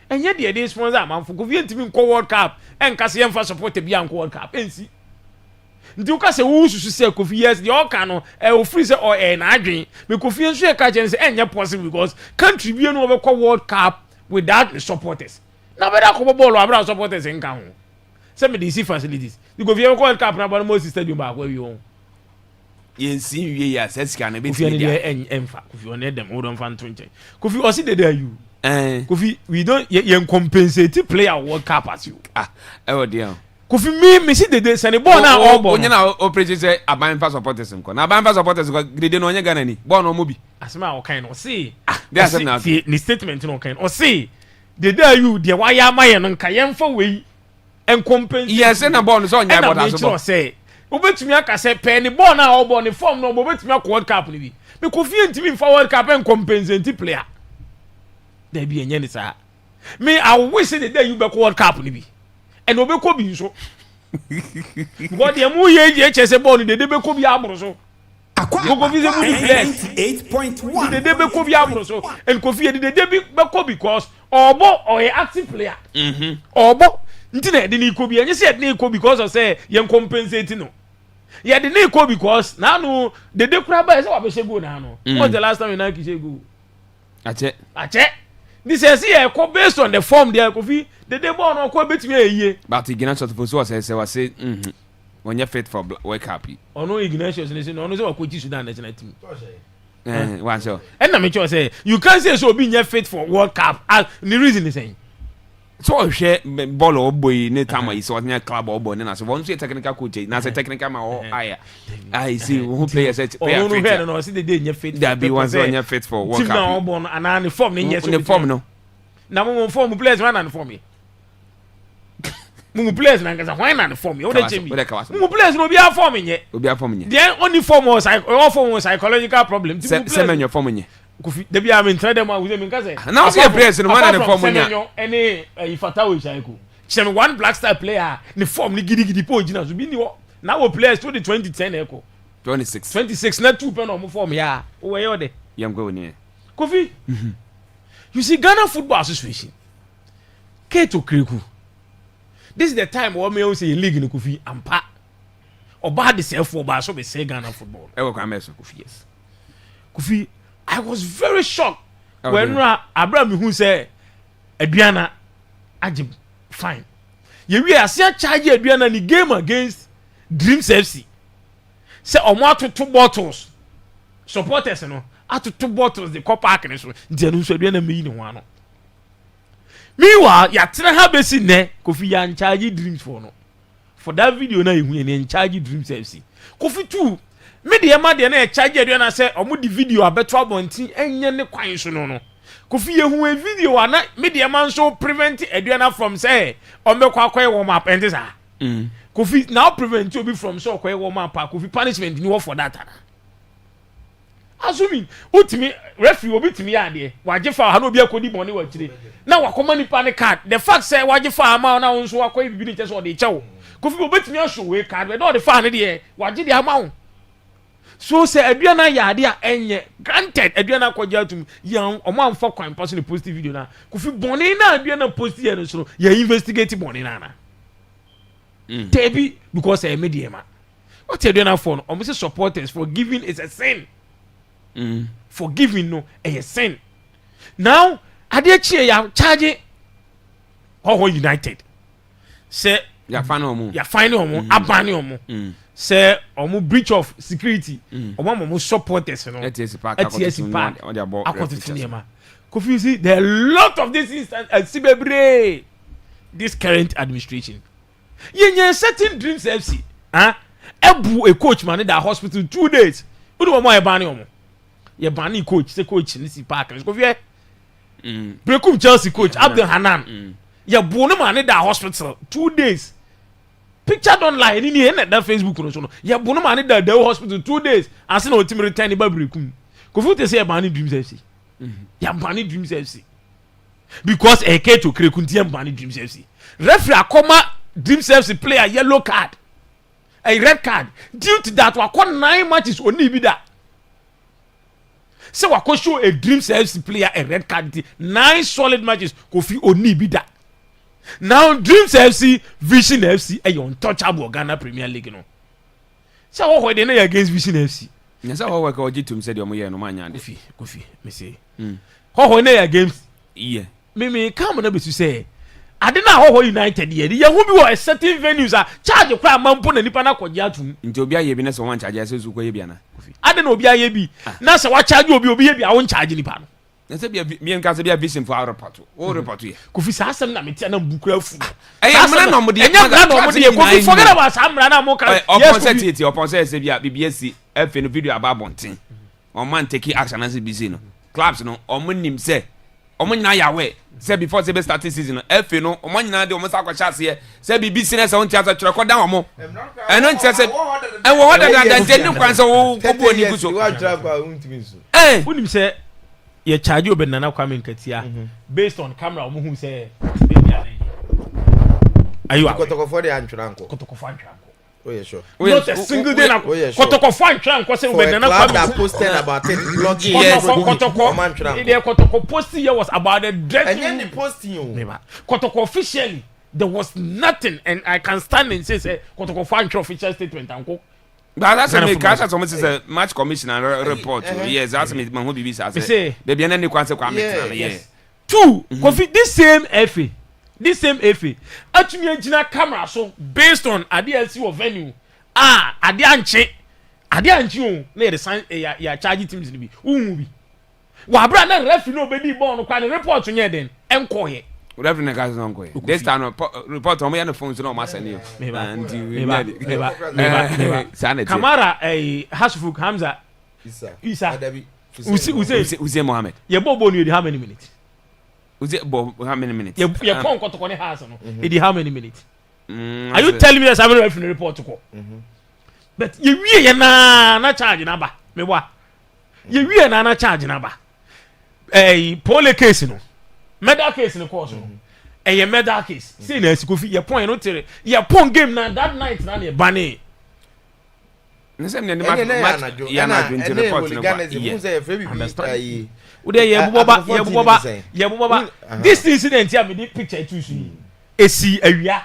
enye de dey sponsor amanfo kofi ntimi nko world cup enka se yemfa support bi anko world cup ensi ndi uka se wo susu se kofi yes the all can no o free say or na adwen me kofi enso e ka chen say enye possible because country bi no be call world cup without supporters na be da ko ball abra supporters enka ho say me dey see facilities the kofi e world cup na ba mo stadium ba kwa wi ho yensi wie ya sesika na be kofi ne dey enfa kofi on dem hold on fan tonche kofi o si dey there you kofi we don't yen compensate player world cup as you oh dear kofi me see the send ball na all ball onye na operate say aban fa supporters nko na aban fa supporters nko grade no onye Ghana ni ball no mo bi asema o kan no see there say na ni statement no kan o see the day you the why amaye no nka yen fa we en compensate yes na ball no so onye ball aso ball say obetumi aka say pe ni ball na all ball ni form no obetumi aka world cup ni bi me kofi ntimi fa world cup en compensate player there be enye ni sa me I wish the day you be world cup ni bi and obe ko bi so god ye mu ye chese ball ni de be ko bi abro so Akwaaba 98.1 de be ko bi abro so and kofi de be ko because obo or a active player obo nti na de ni ko bi enye se de ni ko because of say ye compensate no ye de ni ko because na no de kura ba say wa be shego na no what's the last time you na ki shego ache this is here based on the form there kofi the ball no ko betimi eyie but Ignatius for so say when you fit for world cup ono Ignatius ne say no say wa ko Sudan national team one so and na me say you can say so be fit for world cup as the reason is saying so share ball or boy ne time is so near club or boy na so one say technical coach na say technical ma o aya I see who players say player fit no see the day fit that be one so fit for world cup team na born and an form ne yes the form no na mo form players man and form mu players na ngasa why na form you dey chemi mu players no be a form nye then only form was psychological problem say men your form nye kofi de bia me trade dem a we say me nkase na say players no man na form nye any ifatawo isaiko chemi one black star player ni form ni gidi po gina so bi ni wo na wo players to the 2010 eko 26 na two pen on form ya o we yo de yam go ni kofi you see Ghana Football Association Keto Kriku this is the time what me say league in kofi ampa oba de self for ba so be say Ghana football e wo kwa meso kofi yes kofi I was very shocked when Abraham who say aduana age fine ye wi asia charge aduana ni game against Dreams FC say omo atoto bottles supporters no atoto bottles the copper park ni so ntia no so aduana meyi ni ho ano meanwhile ya tena ha besi ne kofi ya charge Dreams for no for that video na ehu en charge Dreams FC kofi too media ma de na charge aduana say omo di video abeto abontin enye ne kwan so no kofi ye hu a video ana media man so prevent aduana from say omekwa kwai warm up and this kofi now prevent you be from so kwai warm up kofi punishment ni for that assuming utimi referee obi timi ya de waje fa ha no obi akodi bone wa kire na wakoma ni panic card the fact say waje fa ama na won so akwai bibi ni chese o de chewo kofi obi timi aso we card we do the fa ne de waje de ama wo so say aduana ya de a enye granted aduana kwaje atum yan omo amfa kwan pass ni post video na kofi bone na aduana post here no so ya investigate bone na na tebi because e media ma what aduana for no omo say supporters for giving is a sin. Forgiving no a sin. Now adechie ya charge United say ya final omo abani omo say omo breach of security omo supporters no ATS Park akototunema Kofi see there are a lot of these instances at Sibebre this current administration yenye certain dreams FC ebu a coach man in the hospital 2 days udu omo e bani omo ye bani coach say coach ni si park Kofi Brekum Chelsea coach Abdul Hanan ye bu no man in the hospital 2 days picture don't lie ni na that Facebook no so no ye bu no man in the hospital 2 days and say no team return ba Brekum Kofi te say e bani dreams FC ya bani dreams FC because e ke to krekunti e bani dreams FC referee akoma dreams FC player yellow card a red card due to that we call 9 matches only be that so we call show a dreams FC player a red card 9 solid matches Kofi only be that now dreams FC Vision FC a untouchable Ghana Premier League no so what they know against Vision FC yes how work ojitum said your moye no manya Kofi me say how they against yeah me come na be to say adena ho United ye ye hu bi wo a certain venues a charge kwa mampo na nipa na kwaje atum nti obi aye bi na so wan charge asesu kwa ye bi ana adena obi aye bi na se wa charge obi ye bi a won charge nipa no na se bia mi enka se bia vision for our report o report ye Kofi sa asem na metia na mbukura fu amra na omde Kofi forget about samra na mo ka yes upon say bia BBS efe no video ababonten o man take action as BC no clubs no o nim say omo nyina yawe say before say be start season efe no omo nyina de omo sa kwa chase say BBC na say on theater twerɛ kɔ dan omo eno ntia say e wo hoda dan nti kwan say wo kobo ni guso unim say ye charge obenana Kwame Nkatia based on camera omo hu say ayo kotokofo de antwera nko kotokofo antwera nko oh yeah sure not a single day na kotokofo antwera nko say obenana Kwame posted about it blogging kotokofo the kotokofo posting here was about the dreadful and then the posting you kotokofo officially there was nothing and I can stand and say kotokofo antwera official statement anko but that's a cash so much is a match commissioner report yes that's me man who BBC say baby na ni kwan say Kwame yes two Kofi this same FA atumi agina camera so based on ADLC or venue ade anche o na the sign ya charge teams ni bi umu bi wa bra na referee no be di ball no kwa ne report nye den enko ye referee na guys no enko ye this time report on me na phone no ma send you and you Kamara Hashfuk Hamza Isa Uzi Mohammed ye bobo ni how many minutes how many minutes ye pon kotoko ne house no e di how many minutes are you telling me that I'm referee report ko but ye wie ye na charge na ba me wa ye wie na charge na ba pole case no medal case no course no ye medal case say na Kofi ye pon no tere ye pon game na that night na ye bane nsem ne match ya na adwin report no yes ude ye buboba this incident here me the picture too so esi awia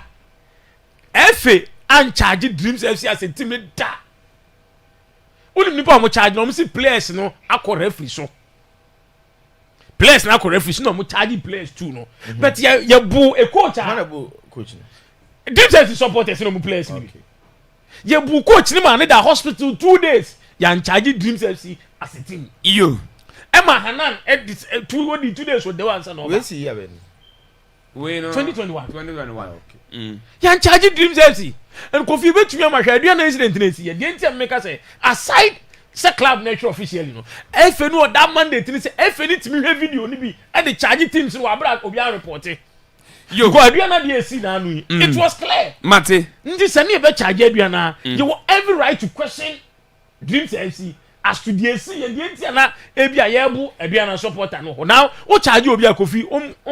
efe an charge dreams FC as a team da unim nipa mo charge no mo si players no akọ referee so players na akọ referee so no mo charge players too no but ye bu a coach dreams FC supporters no mo players ni ye bu coach ni man da hospital 2 days ya charge dreams FC as a team iyo Emma Hanan edit 2 days with the ones and all. We see ya ben. We no 2021 okay. Ya charge dreams FC and Kofi betumi ma hwa na incident na si ya dey ntia make say aside say club nature officially no FA no that mandate ni say FA ni timi hwe video ni bi e dey charge teams no abra obi an report yo go aduana dey see na anu it was clear mate ndi say na e be charge aduana you have every right to question dreams FC as to the see and the entia na ebia yebu aduana supporter no now o charge obi Kofi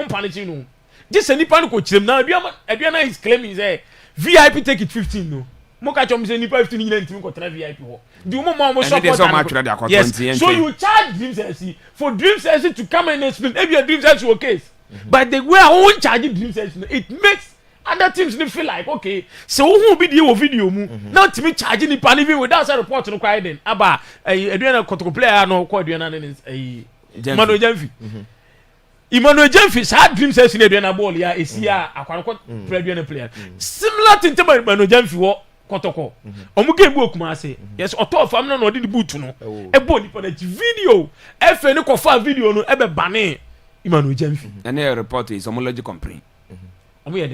punish no just any panic ko chirem na aduana is claiming say VIP take it 15 no mo ka chom say nipa 15 nyina ntimi ko tra VIP ho di mo supporter yes so you charge Dreams FC for Dreams FC to come and explain ebia Dreams FC o case but the way I won't charge Dreams FC it makes other teams they feel like okay so who be the video mu now to me charging the pan even without a report no cry then aba aduana kotoko player no ko aduana Emmanuel Jamfi sa Dreams FC na aduana ball ya esia akwanko aduana player similar thing to Emmanuel Jamfi wo kotoko omu game bu Kumasi yes oto fam no odi boot no ebo nipa na video efe ni kofa video no ebe bane Emmanuel Jamfi and the report is homology complaint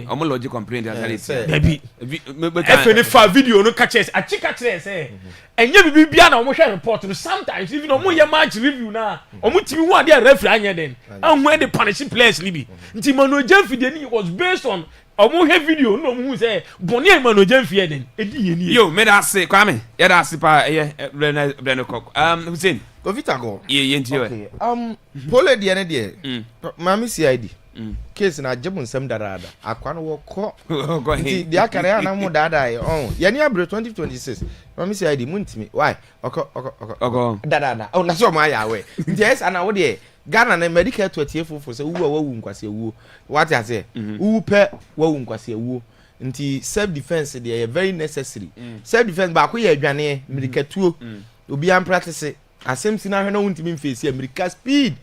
homology complaint that baby efe ni fa video no catches a chika say enye bibia na omo hwe report no sometimes even omo ye match review na omo timi hu ade referee anya den anhu dey punish players ni bi nti Emmanuel Jamfi dey ni was based on omo hwe video no omo hu say boni Emmanuel Jamfi den edi ye ni yo me da say kwame ye da say pa Breno Kok Hussein Govita go ye nti we pole de ne de mami CID case na jebun sam darada akwa no wo ko nti dia kare ana mu dada ye ye ni abre 2026 mami CID muntimi why oko dada na so ma ya we nti yes ana wo de Ghana na medical to atiefo se wu wawu nkwase wu what I say wu pe wawu nkwase wu nti self defense dey very necessary self defense ba ko ye adwane medicatuo obi am practice asem si na hwe na wuntimi mfesi America speed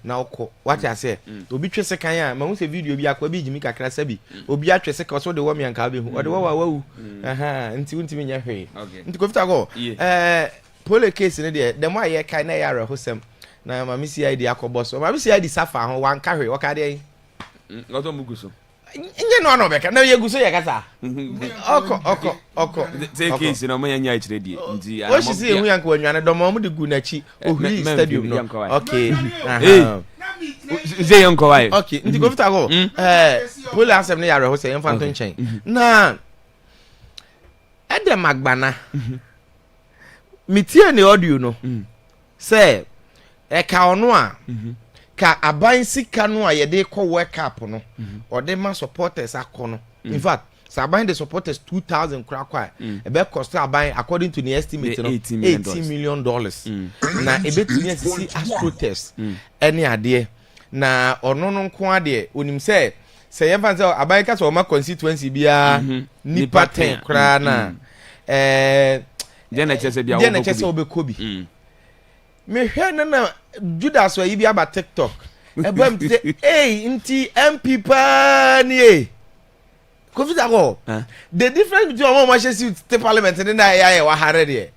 na okọ what I say obi twese kan ya ma hu se video bi akwa bi jimi kakra sabi obi atwese ka so de wo mian ka be hu ode wo wawu nti wuntimi nya hwe nti ko fita go pole case ne de dem aye kai na ya rehosem na mami CID akoboso mami CID safa ho wan ka hwe waka de ngoto muguso nye no no beka na ye guso ye kasa oko take case na mo nya achire die nti o shi se hu yanka wanwane do mo de gu na chi ohuri stadium no okay ze yanko wai okay nti go fita go pole asem ne ya reho se yemfa nton chen na ede magbana mitie ne audio no say ka ono a ka aban sika no a yede ko world cup no ode ma supporters akono in fact saban the supporters 2000 kwa e be cost aban according to the estimate no $80 million na e betumi asisi astrotest any ade na ono no nko ade onim se ye fan se aban ka so ma constituency bia nipa 10 kra na dena chese bia obekobi me hwe na Judas wa yi bia ba TikTok ebam te nti MP pa ni Kofita go the difference between omo machine to parliament and na ya wa hare de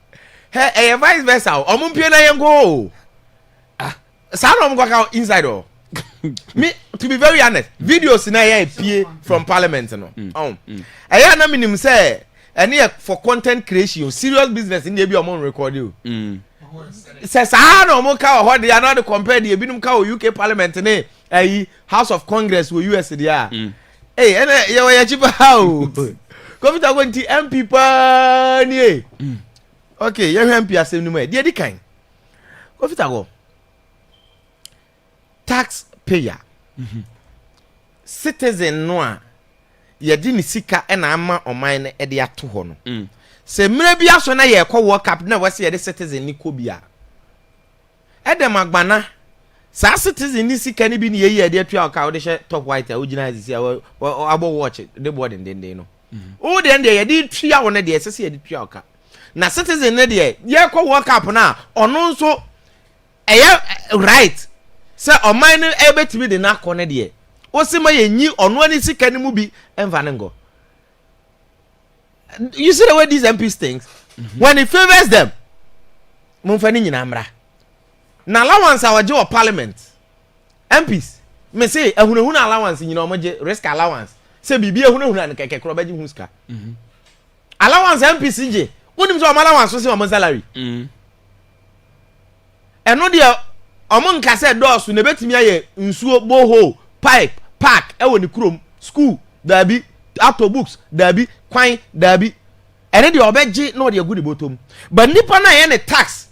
he vice versa omo mpie na ye go sa no go ka inside o me to be very honest videos na ya pie from parliament no aya na minim say ene for content creation serious business in dey be omo record you say sa no mo ka ho dey na dey compare dey binum ka UK parliament ne House of Congress wo US dia ene ye chipa how Kofita go nti MP pa ni okay ye MP asem ni mo dey di kan Kofita go tax payer citizen no a ye di ni sika na ama oman ne de ato ho no se mre bia so na ye kwa world cup na wase ye de citizen ni ko bia edem agbana sa citizen ni sika ni bi ni ye de atua ka wo de top white a ogina azisi abo watch de board den no o de ye de tua wo ne de sese ye de tua ka na citizen ne de ye kwa world cup na ono nso right se o man e betimi de na ko ne de o se ma ye nyi ono ani sika ni mu bi enva ne ngo. You see the way these MPs things when it favors them mumfani nyina mra na allowance awaje o parliament MPs me say ehunahuna allowance nyina omoje risk allowance say bibi ehunahuna ne keke kro baji huska allowance MPs nje wonim so allowance so say o salary eno de omo nka say doosu ne betimi aye nsuo boho pipe park e woni krom school dabi autobooks dabi kwan dabi ene de obeje na de agudi botom but nipa na ye ne tax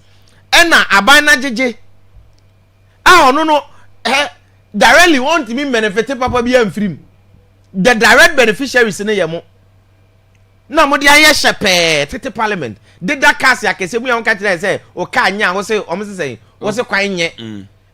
ena aban na jeje ono no directly want me benefit papa bi amfrim the direct beneficiaries ne yemo na mo de aye shepe tete parliament de da case akese mu ya nka tire say o ka anya wo say o mo say wo say kwan nye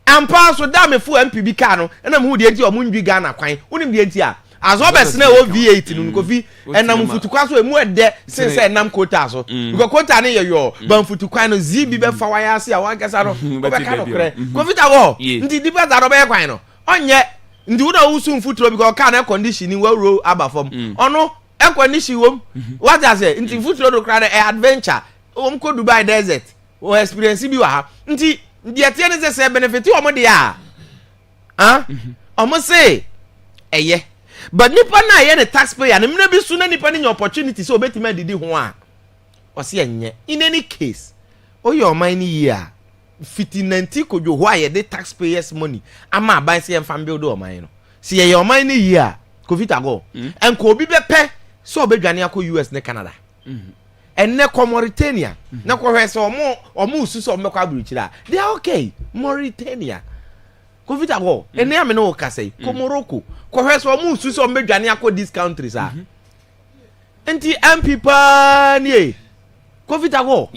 ampa so da me fu MPB ka no na mo hu de enti o mo ndwi Ghana kwan unim de enti a azobes na o V8 no kofi enam futukwa so emu ede since enam quota so because quota ne yo ban futukwa no zibi be fa waya ase a wankasa no be ka no kre kofi ta go ndi di be za ro be kwan no onye ndi wo na wusu mfuturo because ka na condition ni wa ro aba fam ono ekwa ni shi wom what I say nti football do kra na adventure wom ko Dubai desert o experience bi wa ha nti de tie ne se benefit o mo de a omo say eye but nipa na ye ne taxpayer ne mna bi su na nipa ni opportunity so obetima didi ho a o se enye in any case o your money here fitinanti kojo ho aye the taxpayers money ama aban se enfam build o man no se ye your money here covid ago enko obi bepe so obedwane akọ US ne Canada enne ko Mauritania na ko hwese omo ususo omekọ aburuchira they are okay Mauritania covid ago enne ame no ka say ko Morocco ko hwese omo ususo omedwane akọ these countries ah enti MP pa nie covid ago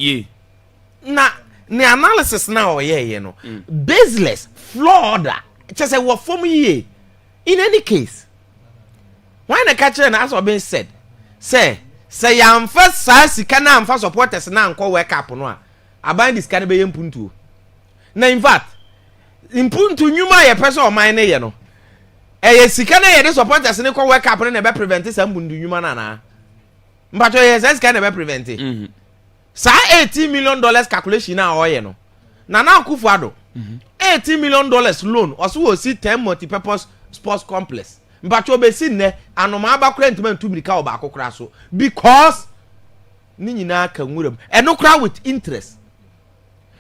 na ne analysis na oyeye no baseless flawed just say what from here in any case why na catch na as been said say yam first sika na amfa supporters na anko wake up no a aban this can be impuntu na in fact impuntu nyuma ye person o man na ye no sika na ye the supporters ne ko wake up na be prevent some bundu nyuma na mbacho ye sika na be prevent sa $18 million calculation na oye no na Akufo-Addo $18 million loan also will see 10 multi-purpose sports complex mbacho be si ne anoma abakura ntuma ntubirika oba akokora so because ni nyina ka nwuram eno kra with interest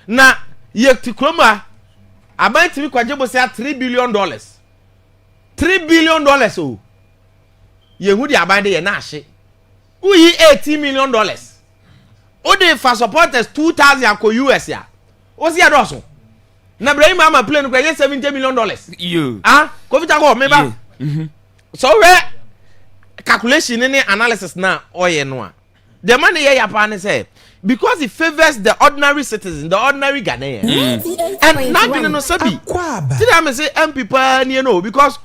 na yektikroma abantimi kwaje bo say $3 billion $3 billion oh yehu di abande ye na ahye uyi $18 million ode for supporters 2000 ko US ya osi adoso na Ibrahim ama play no kwa $70 million you covid ago meba so we calculation and analysis na oye no a the money here yapan say because it favors the ordinary citizen, the ordinary Ghanaian. And not in no sabi. Did I say MP pa ni no because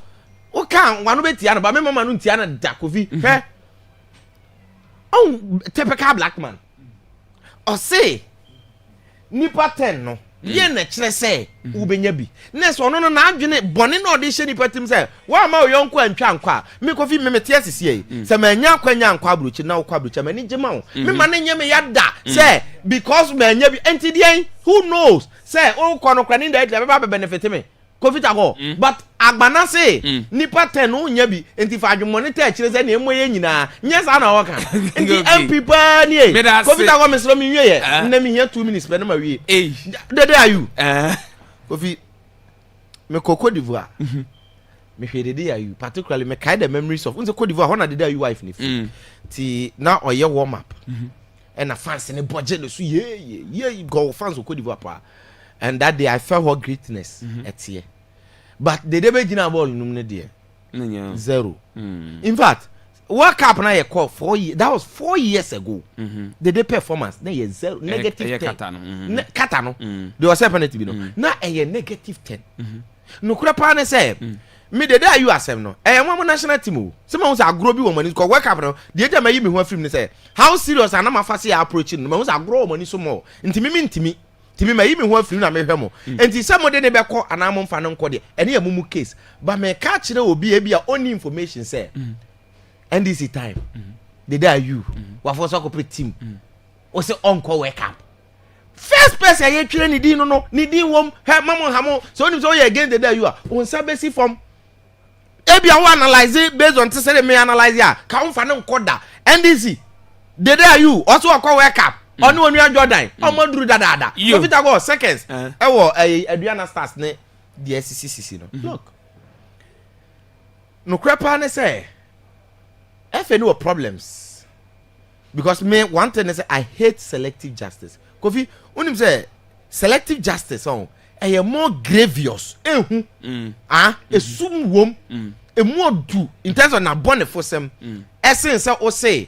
o kan wanu betiana ba me mama no ntiana dakovi. He. Oh, typical black man. O say nipa 10 no ye na kire say ubenya bi next ono no na adwene bone na ode hye nipa tim say wa ma oyonko antwa ankwa me kofi me mete asisi se manya kwanya ankwa abrochi na okwa abrochi mani gema wo me ma na nye me yada say because manya bi entidien who knows say o ko no kwani nda be ba benefit me covid ago but agbana say nipa 10 no nya bi enti fa adwumone ta kire say na emoye nyina nya sa na woka enti MP pa ni covid ago me sro me wie ye na me hia 2 minutes be na ma wie dede are you covid me Cote d'Ivoire me hwe dede are you particularly me kind the memories of unse Cote d'Ivoire hona dede are you wife ni ti na oye warm up and a fans ne budget no so ye go fans of Cote d'Ivoire pa and that day I felt her greatness etie but the debe gina ball num ne de zero in fact World Cup na ye call 4 years that was 4 years ago the day performance na ye zero negative 10 kata no they was penalty bi no na ye negative 10 no kura pa na say me the day you asem no one national team o se ma say agro bi wo mani ko World Cup no the day me yi me ho afrim ne say how serious ana ma fa say approach no ma say agro wo mani so mo ntimi timi ma yi me ho afiri na me hwemo enti se mo de ne be ko ana mo mfa no nko de ene ya mumu case but me ka kire obi e bia only information say NDC time the day you wa for so corporate team o say onko World Cup first person ye twire ni din no ni din wom he mamo hamo so onim so ye again the day you are on sabesi from e bia wo analyze based on say me analyze ya ka mfa no nko da NDC the day you also onko World Cup onu onu Jordan omoduru dadada so fit go seconds e wo Adriana Stars ne the SCCC no look no crepa ne say if any problems because me one thing is I hate selective justice Kofi unim say selective justice on e more grievous esum wom e more do in terms of na born for sem essence say o say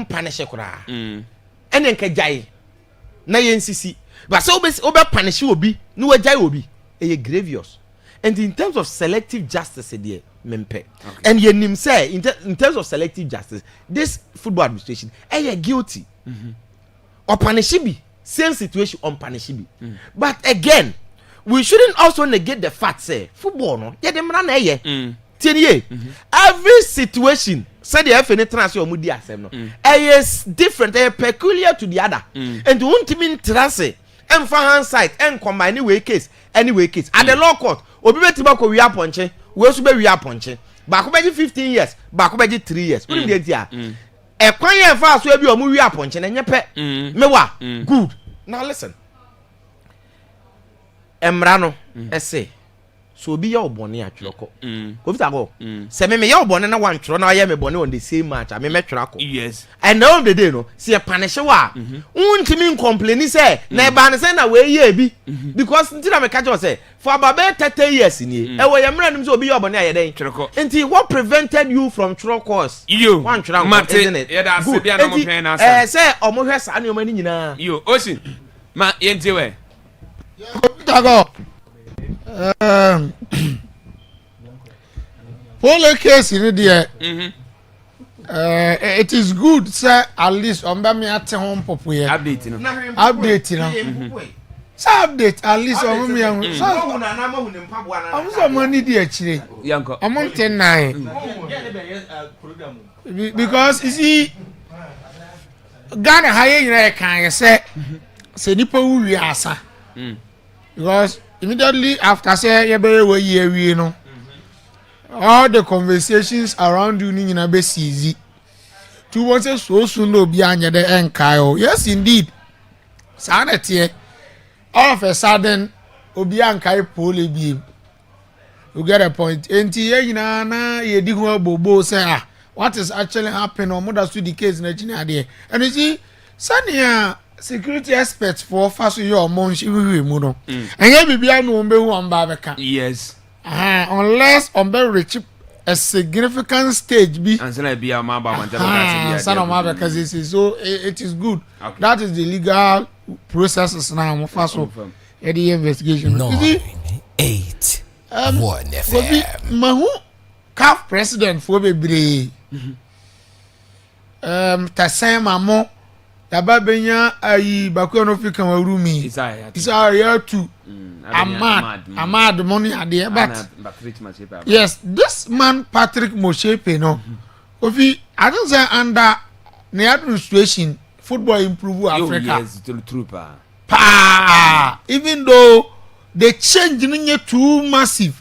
punish kura ene nka jai na yensisi but so obe punish obi no we jai obi e grievous and in terms of selective justice there mempe and yenim say in terms of selective justice this football administration guilty or punish be same situation on punish be but again we shouldn't also negate the fact say football no ye dem na tienie every situation said the FA trans or mudi asem no is different peculiar to the other and won't mean trase and for hindsight and combine anyway case at the law court obi betiba ko wi aponche we so be wi aponche ba ko beji 15 years ba ko beji 3 years we dey dia e kwan ye fa so bi o mu wi aponche na nyepe mewa good now listen emra no ese so obi ya obone atwereko ko vita go se me ya obone na wantwero na ya me bone on the same match me metwerako yes and now the day no see e punish wa untimi complain say na e ba ne say na we ye bi because ntira me catch say for about 30 years ni e wo ye mra nim say obi ya obone ayeden twereko enti what prevented you from twereko you wantwero isn't it yeah that say bia no mo pen na say omo hwe sa ne o mani nyina you osin ma yenti we Tago. Pole case in there. It is good, sir. At least on me at home popular. Update, you know. Update, you know. So update at least on me. I'm so money dear chile. I'm on 10-9. Because you see, Ghana higher you can say nipa we asa. Because immediately after say you know, all the conversations around you in a bit easy. 2 months so soon no be anya the enkai. Yes indeed. Sanity all of a sudden obi ankai pole bi. You get a point. Enti ye na ye di ho bobo say what is actually happening or mother to the case in Nigeria. And you see Sanya security experts for faso your monshi we mu no enye bibia no mbe hu amba beka yes unless ombe reach a significant stage bi and say bia ma ba man tell so it is good okay. That is the legal processes now mo faso the investigation 8 1 FM mahu CAF president for bebre tasema mo Yaba benya ayi baku no fi kan warumi Isaiah 2 Ahmad money ade but yes this man Patrick Moshepe no ofi I don't say under the administration football improve Africa yes trooper even though the change is too massive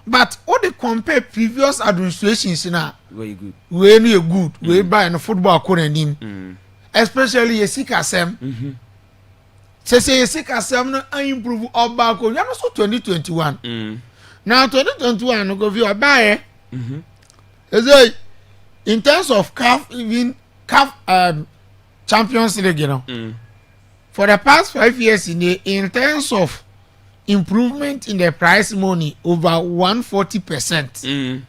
but all the compare previous administrations now very good we good we buy no football akonanim especially Yesika Sem. Say Yesika Sem no improve oba ko. You know so 2021. Now 2021 no go view buy. In terms of CAF Champions League, you know. For the past 5 years in terms of improvement in the prize money over 140%.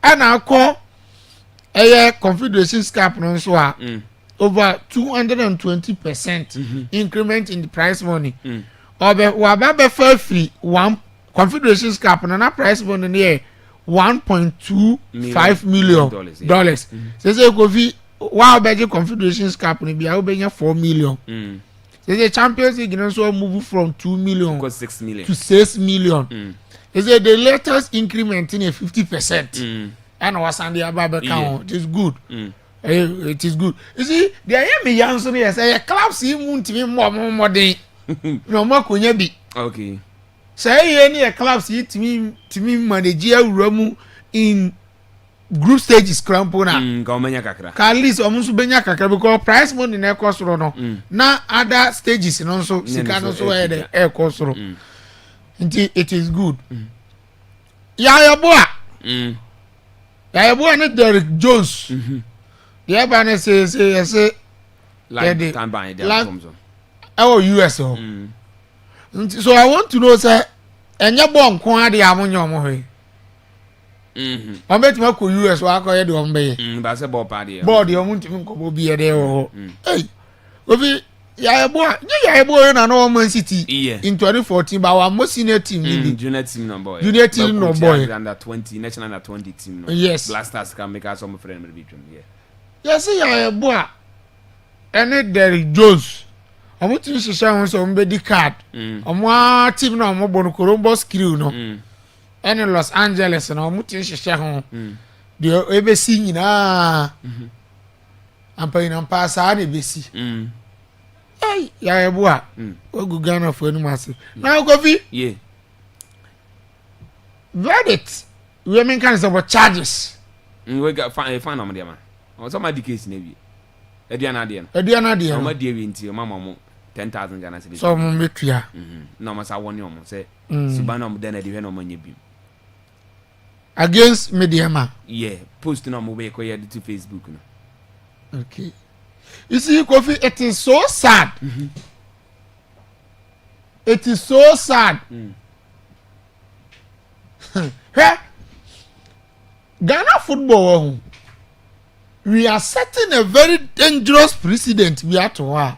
And I call a Confederation Cup no so over 220% increment in the prize money. Or for free one Confederation Cup and prize money near $1.25 million. Say go fi wow beje Confederation Cup ni bia obenya 4 million. Say the Champions League also move from 2 million to 6 million. Say the latest increment in a 50%. And was on the ababa count. It is good. It is good. You see, there are me answer here say club see moon to me more than no more kunya bi. Okay. Say any club see to me managerial room in group stages crampo na. Ka omenya kakra. Ka at least omunso benya kakra because price money na cost no. Na other stages no so sika no so e cost ro. It is good. Ya boy. Ya boy na Derek Jones. The Ebane say like time by there comes on. US so I want to know say enya bon ko ade amonye omo he. O betima ko US wa ko ye de ombe ye. Ba say ball party. Board ye omo ntimi ko bo bi ye de wo. Hey. Obi ya ebo na no Man City in 2014 ba wa mo senior team ni junior team no boy. Junior team no boy. Under 20 national under 20 team no. Yes. Blasters can make us some friend be between yeah. Yes, ya ebo ene Derrick Jones. Omo tin shisha won so mbe di card. Omo team na omo bonu Colombo skill no. ɛne Los Angeles na ɔmo ti hyehyɛ ho deɛ ebesi nyinaa ampa ina mpa saa na ebesi ya ebu a ogu Ghana for anim ase na Kofi verdict we mean kan say what charges we got fine am dey ma o so ma di case na bi aduana de no o ma die wi nti o ma mo 10,000 Ghana cedis so mo metua na ma sa woni o mo say subana mo den na de hwe na mo nya bi against Mediama post na mo be ko ye to Facebook no okay you see Kofi it is so sad it is so sad Ghana football we are setting a very dangerous precedent we are to her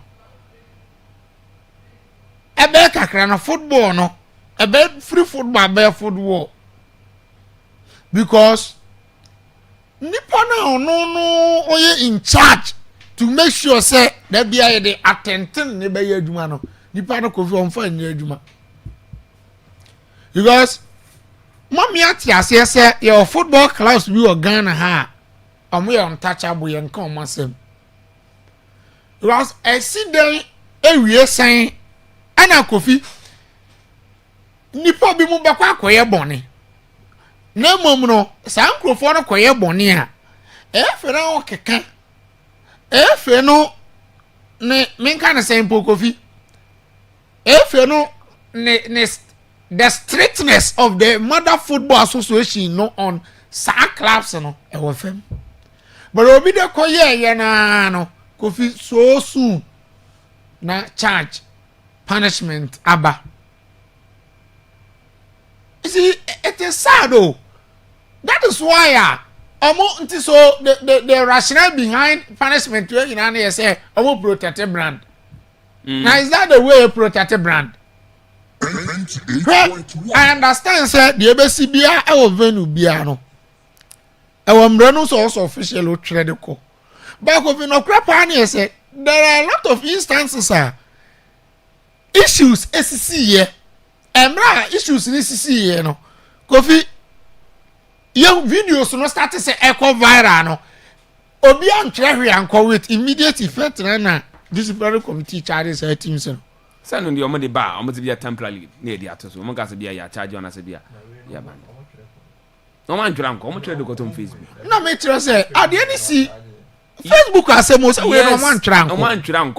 ebe kakra na football no ebe free football be football because nipa na no oye in charge to make sure say that be the attention ne be adwuma no nipa no Kofi on fa ni adwuma because mommy atiase say your football clubs we or Ghana ha omo ye untouchable ye nka omo asem because accident ewie san ana Kofi nipa bi mu be kwa akoye bone na mom no sa nkrofo no koye bone a efe na o keka efe no ne menka na say mpo Kofi efe no ne the strictness of the Mother Football Association no on sa clubs no e wo fam but obi de koye ye na no Kofi so soon na charge punishment aba. You see it is sad though. That is why so the rationale behind punishment you know say protect a brand. Now is that the way you protect a brand? I understand say the ABC bia e wo venue bia no. E wo mra no so also official trade ko. But Kofi no crapa na say there are a lot of instances issues SCC here. Emra issues in SCC here no. Kofi your videos no start to say echo viral no. Obi antwe anko with immediate effect na disciplinary committee charges her teams no. Sanu ndi omo de ba omo ti bia temporarily na di atoso omo gas bia ya charge on as bia ya ban. No man drank omo trade go to Facebook. Na me tell say ade ni si Facebook asemo say we no man drank. No man drank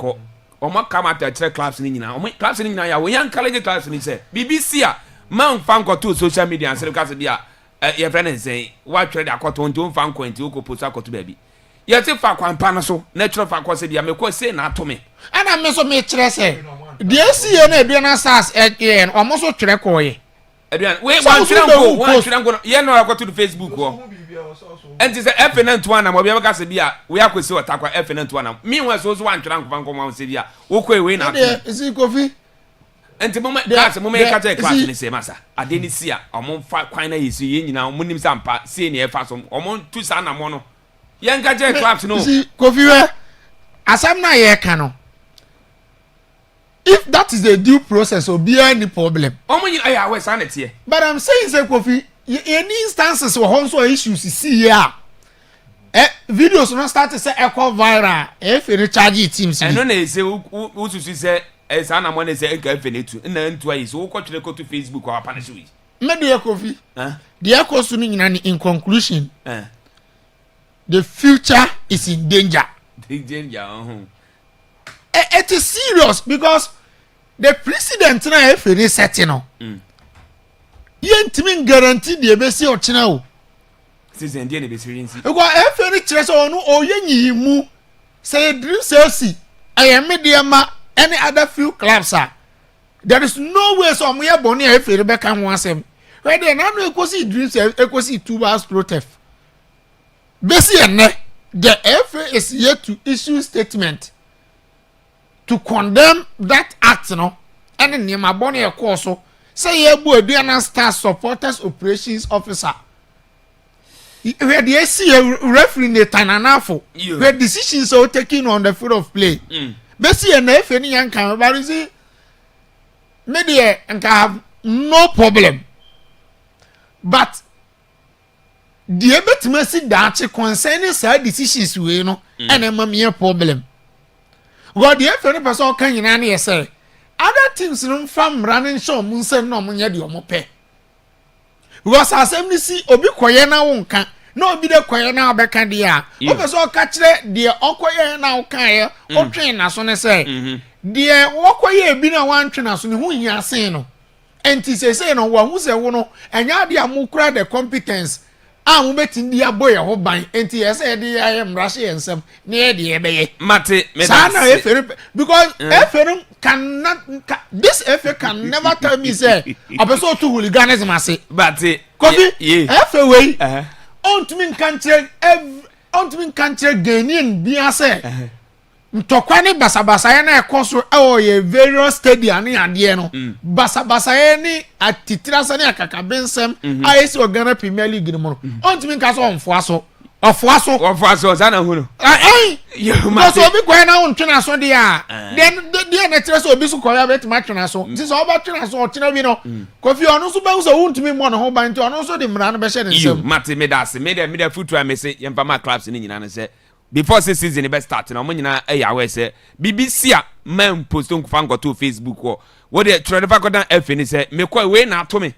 omo come at the clubs ni nyina omo clubs ni nyina ya we yan college clubs ni say BBC a man fan ko to social media and say gas bia your friend say what trade akoto nti o fan ko nti o ko post akoto ba bi. Ye ti fa kwampa no so natural fa ko say bia me ko say na to me. Ana me so me tell say the SCA na Eduana SARS again almost so tire ko ye Eduana we one tire go ye no akoto to Facebook wo enti say FN21 na mo bia ka se bia we akwesi otakwa FN21 na me we so one tire ko fan ko mo se bia wo ko we na isi Kofi enti mo class mo me ka tell class ni say masa ade ni si a omo fa kwan na yesu ye nyina mo nim sampa se ne e fa so omo tu sa na mo no ye nka tell class no isi Kofi we asam na ye ka no. If that is the due process, or be any problem. But I'm saying, say, Kofi, any instances or also issues you see here, videos not start to say echo viral. If you recharge it, teams. And when they say, who say, as Anna Money say, and then twice, who go to Facebook or punish you. Maybe a Kofi. The echo soon in conclusion, the future is in danger. It is serious because the president na if any setting no yentimi guarantee the ebesi ochina o season dey na be experience because if any chese onu oyenyi mu say dream Chelsea ayemediama any other few clubs there is no way so moye boni if any be kan ho asem where dey na no ekosi dream ekosi 2 bars protest besi enne the FA is yet to issue statement to condemn that act no and in my body a course so say ye bu Eduana Star supporters operations officer where the AC referee the tananafo where decisions are taken on the field of play besi and if any young can but see media and have no problem but the betmasi dachi concerning side decisions we no and a mammy problem. God, the FA person can you any say other teams no from running show Munsen no munya di omope. Because as see obi koye na wonka na obi de koye na obeka dia. O person ka kire de okoye na wokan ye o twen na so ne say. De wokoye bi na wan twen na so ne hu hia sen no. Enti say no wa hu se wo no enya de amukura the competence. Mo betin dia boy ho ban enti say de ayem rash yensem na ye de ebeye. Mate me because FA cannot this FA can never tell me say a person to hooliganism ase. But Kofi FA way ontmin country Ghanaian bia say ntokwa ne basabasa ye na ekoso ye various stadium ne ade no basabasa ye ni atitira sa ne akakabensem ayesi Ghana Premier League no mo ontmin ka so onfoaso zana hu no yo ma so obi kwa na ontwena so de a de na tire so obi so kwa bet ma twena so ti so oba twena so otena bi no Kofi onu so ba so wontumi mo no ho ban ti onu so de mra no be hye ne nsem mate me da se me da futu amese yempa ma clubs ni nyina ne se before this season be start na mo nyina yawe se BBC a man post on kufa ngoto Facebook wo de Trevor Gordon F ni se me kwa we na ato me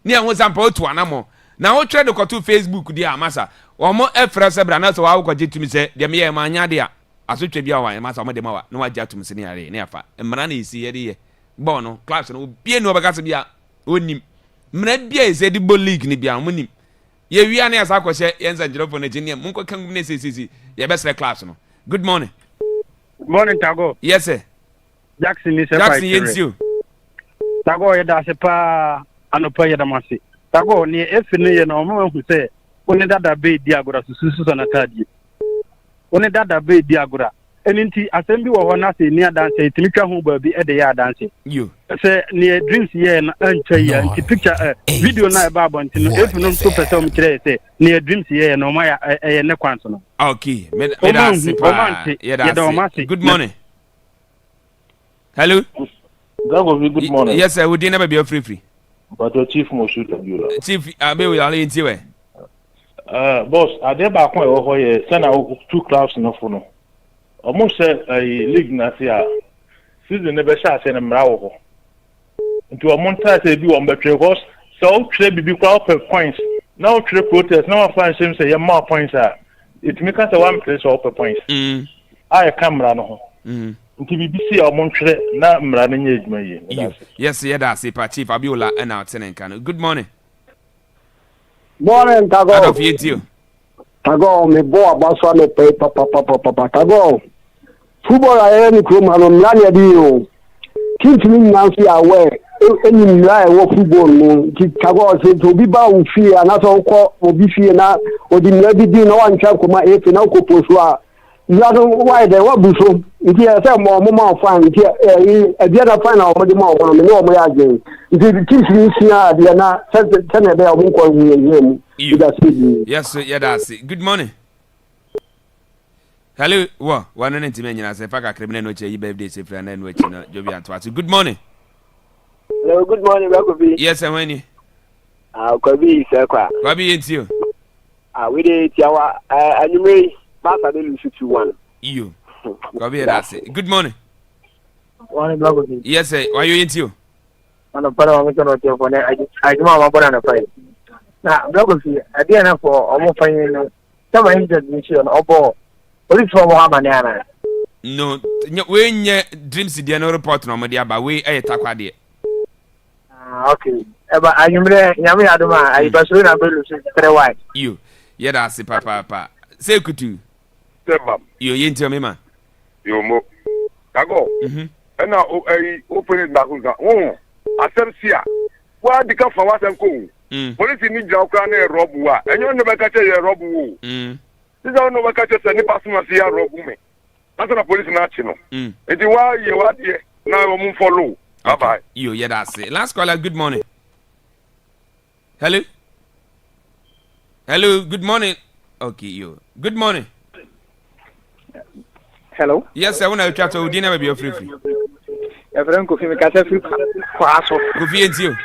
ni an sampa otu anamo na wo twa de koto Facebook dia amasa omo efra se bra na so wa ko gitumi se de me ye ma anya de a asotwa bia wa amasa omo de ma wa na wa giatum se ne yare ne afa mra na isi ye de ye bo no class no bie no beka se bia onim mra bia ese di bo league ni bia onim ye wi ana asa ko hye yenza njirofo na genium munko kan gumne sisi ye best class no. Good morning. Good morning, Tago. Yes sir. Jackson is Jackson yensu Tago ye da se pa anopa ye da mase Tago ni efini ye no mo hu se oni dada be di agora susu so na tadie oni dada be di agora eninti asem bi wo ho na se ni adanse itimi twa ho ba bi e de ya adanse you se ni dreams ye na ancha ye anti picture video na ba bonti no efinu so pese o mi kire se ni dreams ye no ma ya ne kwanso no. Okay me da se pa ye da se. Good morning. Hello. Good morning. Yes sir, we dey never be free. But your chief Moshood Abiola. Chief abe we all into we. Boss, ade ba kon e ho ye send two clubs no for no. Almost say league na sia. Season ne be sha se ne mra wo ho. Nti o monta say bi wo mbetwe because so tire bibi kwa per points. Now tire protest now fan shame say ye more points are. It make us one place per points. I camera no ho. Nti BBC o montwe na mra na nya ejuma yi. Yes, yeah, that's it. Chief Abiola and our tenant can. Good morning. Morning, Tago. Out of you. Tago, me bo abaswa no pay papa. Tago. Football I any crew man on Lania Dio. Keep me Nancy aware. Any lie wo football no. Tago say to be ba u fear and that's all obi fear na o di nebi di no one chap kuma e na ko poswa. You don't why they what buso. If you say more fine, if you a the other fine or more no more again. If you teach me here, they are not send a bear won't call me. Yes, sir, yeah, that's it. Good morning. Hello, what? One and intimate as a fact, criminal noche, you birthday, safe friend, and which Jovian Twats. Good morning. Hello, good morning, Rakobi. Yes, and when you Kobi, sir, what be it you? We did our anime. Papa, they lose 2-1. You. That's it. Good morning. Morning, Blackwood. Yes, sir. Why are you into? On the part of my phone, I do my brother fight. Now, Blackwood, I didn't for almost finding some intermission or ball. What is from Mohammed? No, when your dreams, the no report no media, but we a taquadi. Okay. But I am there, Yami Adama, I was really able to say 3 You. Yeah, that's it, Papa. Say good to you into me, man. You mo. Tago. And now, open it back. Oh, I said, see, why the come for what I'm going? Police need your crown and rob wa. And you never catch a rob woo. This don't know catch any person see a rob me. That's a police national. And the why you are here now, move follow. Bye bye. You, yeah, that's it. Last caller, good morning. Hello. Good morning. Okay, you. Good morning. Hello. Yes, I want to chat to dinner. Be free. Everyone, Kofi, me catch free. Kofi and you.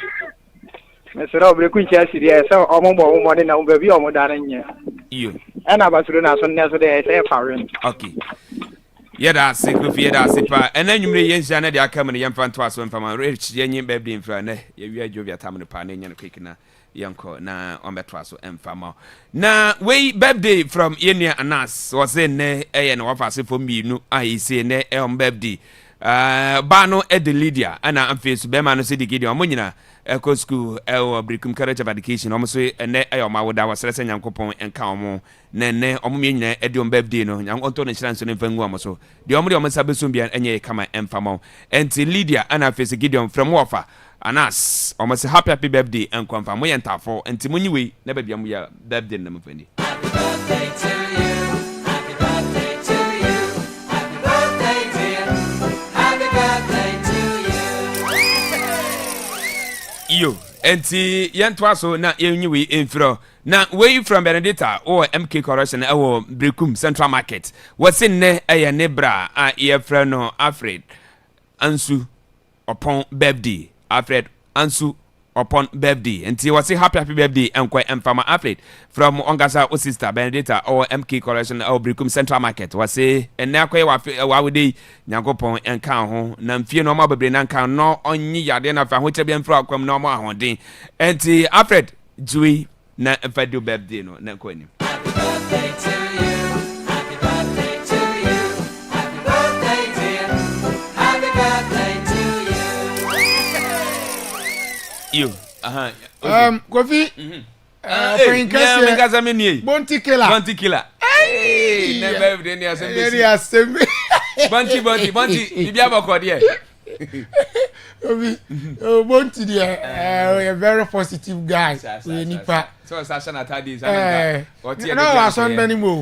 Mesero breku Chelsea there so omo money na baby omo dare nye. Iyo. Na basuro na so ne so there say fawren. Okay. Yeda se Kofi yeda se pa. Ena nwumre yenhia na de aka me yemfa nto aso mfa ma rich yenyin birthday mfra na ye wi adwo bia tam ne pa na nya no quick na yanko na ombeto aso mfa ma. Na we birthday from Yenia Anas was ne eye na wafa se fo mienu ayi se ne birthday. Ba no e de Lydia ana amfesu be ma no se de Gideon mo nyina Eco School Brikum College of Education almost ne ayoma woda wasrese nyankopon enka omo ne omo nyina ediom birthday no nyankonto ne chiran so ne fangu amoso de omo de omo sabeso bia enye kama emfamo enti Lydia ana face Gideon from Wofa Anas almost happy birthday enkwamfa mo yentafo enti munyiwe na ba bia mo ya birthday na mfani. Happy birthday to you. Happy birthday to you. Happy birthday dear. Happy birthday to you. Yo, enti yentwa so na yenyiwe enfro na we from Benedicta or MK correction or Brekum Central Market what's in ne eye nebra a ye no Alfred Ansu upon birthday Alfred Ansu upon birthday enti what's happy birthday enko emfama Alfred from Ongasa o sister Benedicta or MK correction or Brekum Central Market what's say and na kwa wa we Nyankopon enka ho na mfie no ma bebre na nka no onyi yade na fa ho chebe mfro akwam no ma ahoden enti Alfred Jui na fadu birthday no na ko anim. Happy birthday to you. Happy birthday to you. Happy birthday dear. Happy birthday to you. Kofi Bonti killer. Hey, never birthday ni asem. Bonti bibia bako there. Bonti there, a very positive guy. So Sasha Natadi is no, I saw anymore.